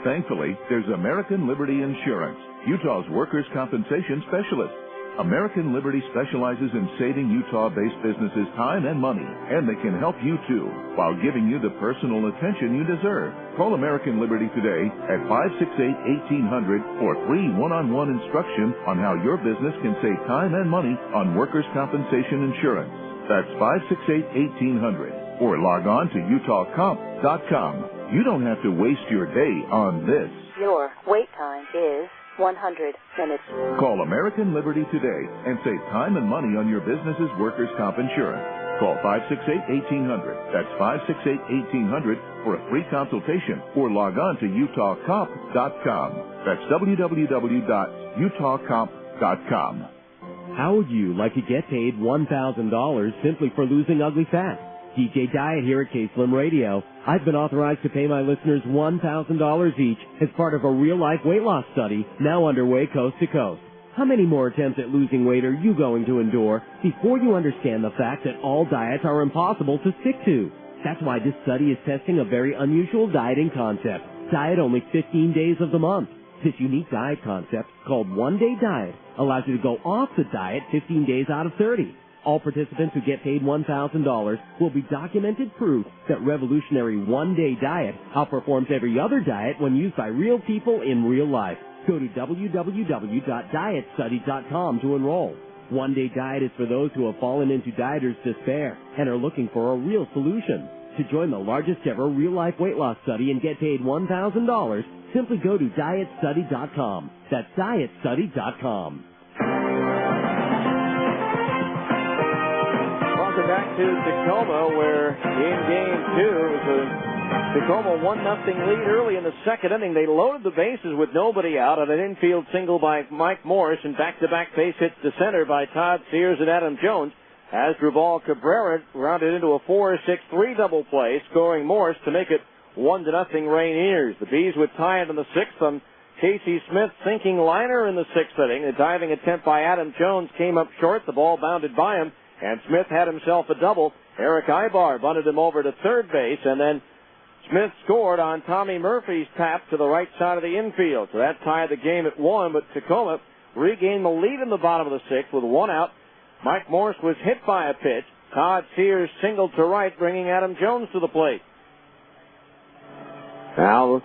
Thankfully, there's American Liberty Insurance, Utah's workers' compensation specialist. American Liberty specializes in saving Utah-based businesses time and money, and they can help you too, while giving you the personal attention you deserve. Call American Liberty today at 568-1800 for free one-on-one instruction on how your business can save time and money on workers' compensation insurance. That's 568-1800, or log on to utahcomp.com. You don't have to waste your day on this. Your wait time is 100 minutes. Call American Liberty today and save time and money on your business's workers' comp insurance. Call 568-1800. That's 568-1800 for a free consultation or log on to utahcomp.com. That's www.utahcomp.com. How would you like to get paid $1,000 simply for losing ugly fat? DJ Diet here at K-Slim Radio. I've been authorized to pay my listeners $1,000 each as part of a real-life weight loss study now underway coast to coast. How many more attempts at losing weight are you going to endure before you understand the fact that all diets are impossible to stick to? That's why this study is testing a very unusual dieting concept. Diet only 15 days of the month. This unique diet concept, called One Day Diet, allows you to go off the diet 15 days out of 30. All participants who get paid $1,000 will be documented proof that revolutionary one-day diet outperforms every other diet when used by real people in real life. Go to www.dietstudy.com to enroll. One-day diet is for those who have fallen into dieters' despair and are looking for a real solution. To join the largest ever real-life weight loss study and get paid $1,000, simply go to dietstudy.com. That's dietstudy.com. Welcome back to Tacoma, where in Game 2, it was a Tacoma 1-0 lead early in the second inning. They loaded the bases with nobody out on an infield single by Mike Morris and back-to-back base hits to center by Todd Sears and Adam Jones. Asdrubal Cabrera rounded into a 4-6-3 double play, scoring Morris to make it 1-0 Rainiers. The Bees would tie it in the sixth on Casey Smith's sinking liner in the sixth inning. A diving attempt by Adam Jones came up short. The ball bounded by him, and Smith had himself a double. Eric Ibar bunted him over to third base, and then Smith scored on Tommy Murphy's tap to the right side of the infield. So that tied the game at 1, but Tacoma regained the lead in the bottom of the sixth with one out. Mike Morris was hit by a pitch. Todd Sears singled to right, bringing Adam Jones to the plate. Now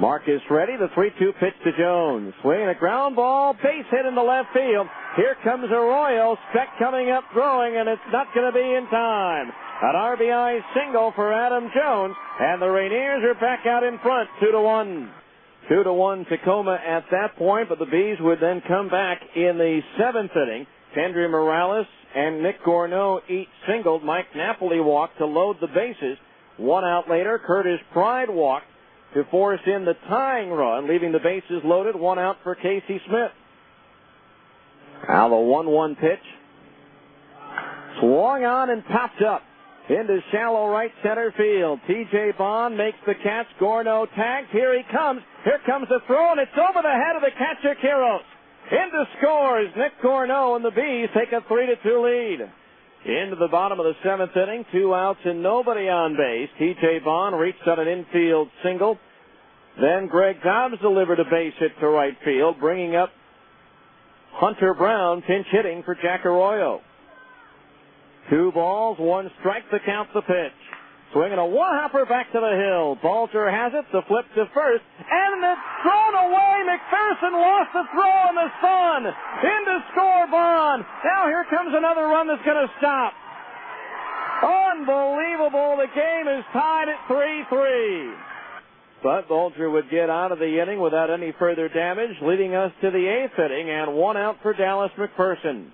Marcus ready. The 3-2 pitch to Jones. Swinging a ground ball, base hit in the left field. Here comes Arroyo. Speck coming up throwing, and it's not going to be in time. An RBI single for Adam Jones, and the Rainiers are back out in front, 2-1. 2-1 Tacoma at that point, but the Bees would then come back in the seventh inning. Kendry Morales and Nick Gorneau each singled. Mike Napoli walked to load the bases. One out later, Curtis Pride walked to force in the tying run, leaving the bases loaded. One out for Casey Smith. Now the 1-1 pitch. Swung on and popped up into shallow right center field. T.J. Bond makes the catch. Gorneau tags. Here he comes. Here comes the throw, and it's over the head of the catcher, Quiros. Into scores Nick Gorneau, and the Bees take a 3-2 lead. Into the bottom of the seventh inning, 2 outs and nobody on base. T.J. Bond reached on an infield single. Then Greg Dobbs delivered a base hit to right field, bringing up Hunter Brown, pinch hitting for Jack Arroyo. 2 balls, 1 strike to count the pitch. Swinging a one-hopper back to the hill. Balter has it, the flip to first, and it's thrown away. McPherson lost the throw in the sun. In to score Bond. Now here comes another run that's going to stop. Unbelievable. The game is tied at 3-3. But Balter would get out of the inning without any further damage, leading us to the eighth inning, and 1 out for Dallas McPherson.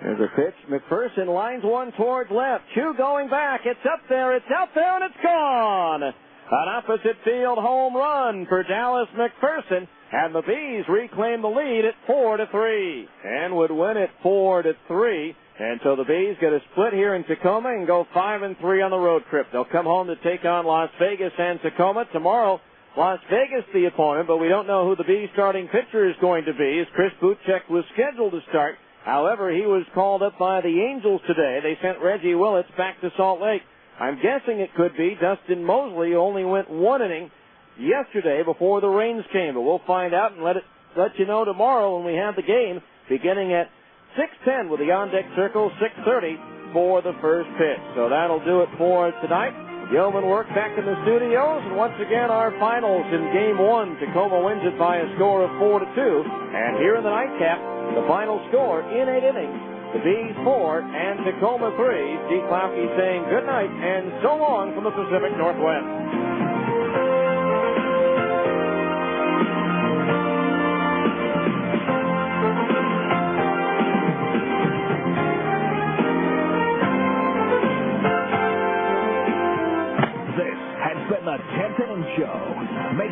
There's a pitch. McPherson lines one towards left. Chu going back. It's up there. It's out there, and it's gone. An opposite field home run for Dallas McPherson, and the Bees reclaim the lead at 4-3, and would win it 4-3. And so the Bees get a split here in Tacoma and go 5-3 on the road trip. They'll come home to take on Las Vegas and Tacoma tomorrow. Las Vegas the opponent, but we don't know who the Bees starting pitcher is going to be, as Chris Butchek was scheduled to start. However, he was called up by the Angels today. They sent Reggie Willits back to Salt Lake. I'm guessing it could be Dustin Mosley, who only went 1 inning yesterday before the rains came. But we'll find out and let you know tomorrow when we have the game beginning at 6:10 with the on-deck circle, 6:30 for the first pitch. So that'll do it for tonight. Yeoman work back in the studios, and once again our finals in Game 1. Tacoma wins it by a score of 4-2. And here in the nightcap, the final score in 8 innings, the Bees 4 and Tacoma 3. Steve Klauke saying good night and so long from the Pacific Northwest.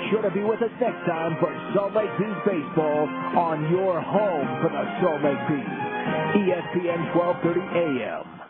sure to be with us next time for Salt Lake Bees Baseball on your home for the Salt Lake Bees. ESPN 1230 AM.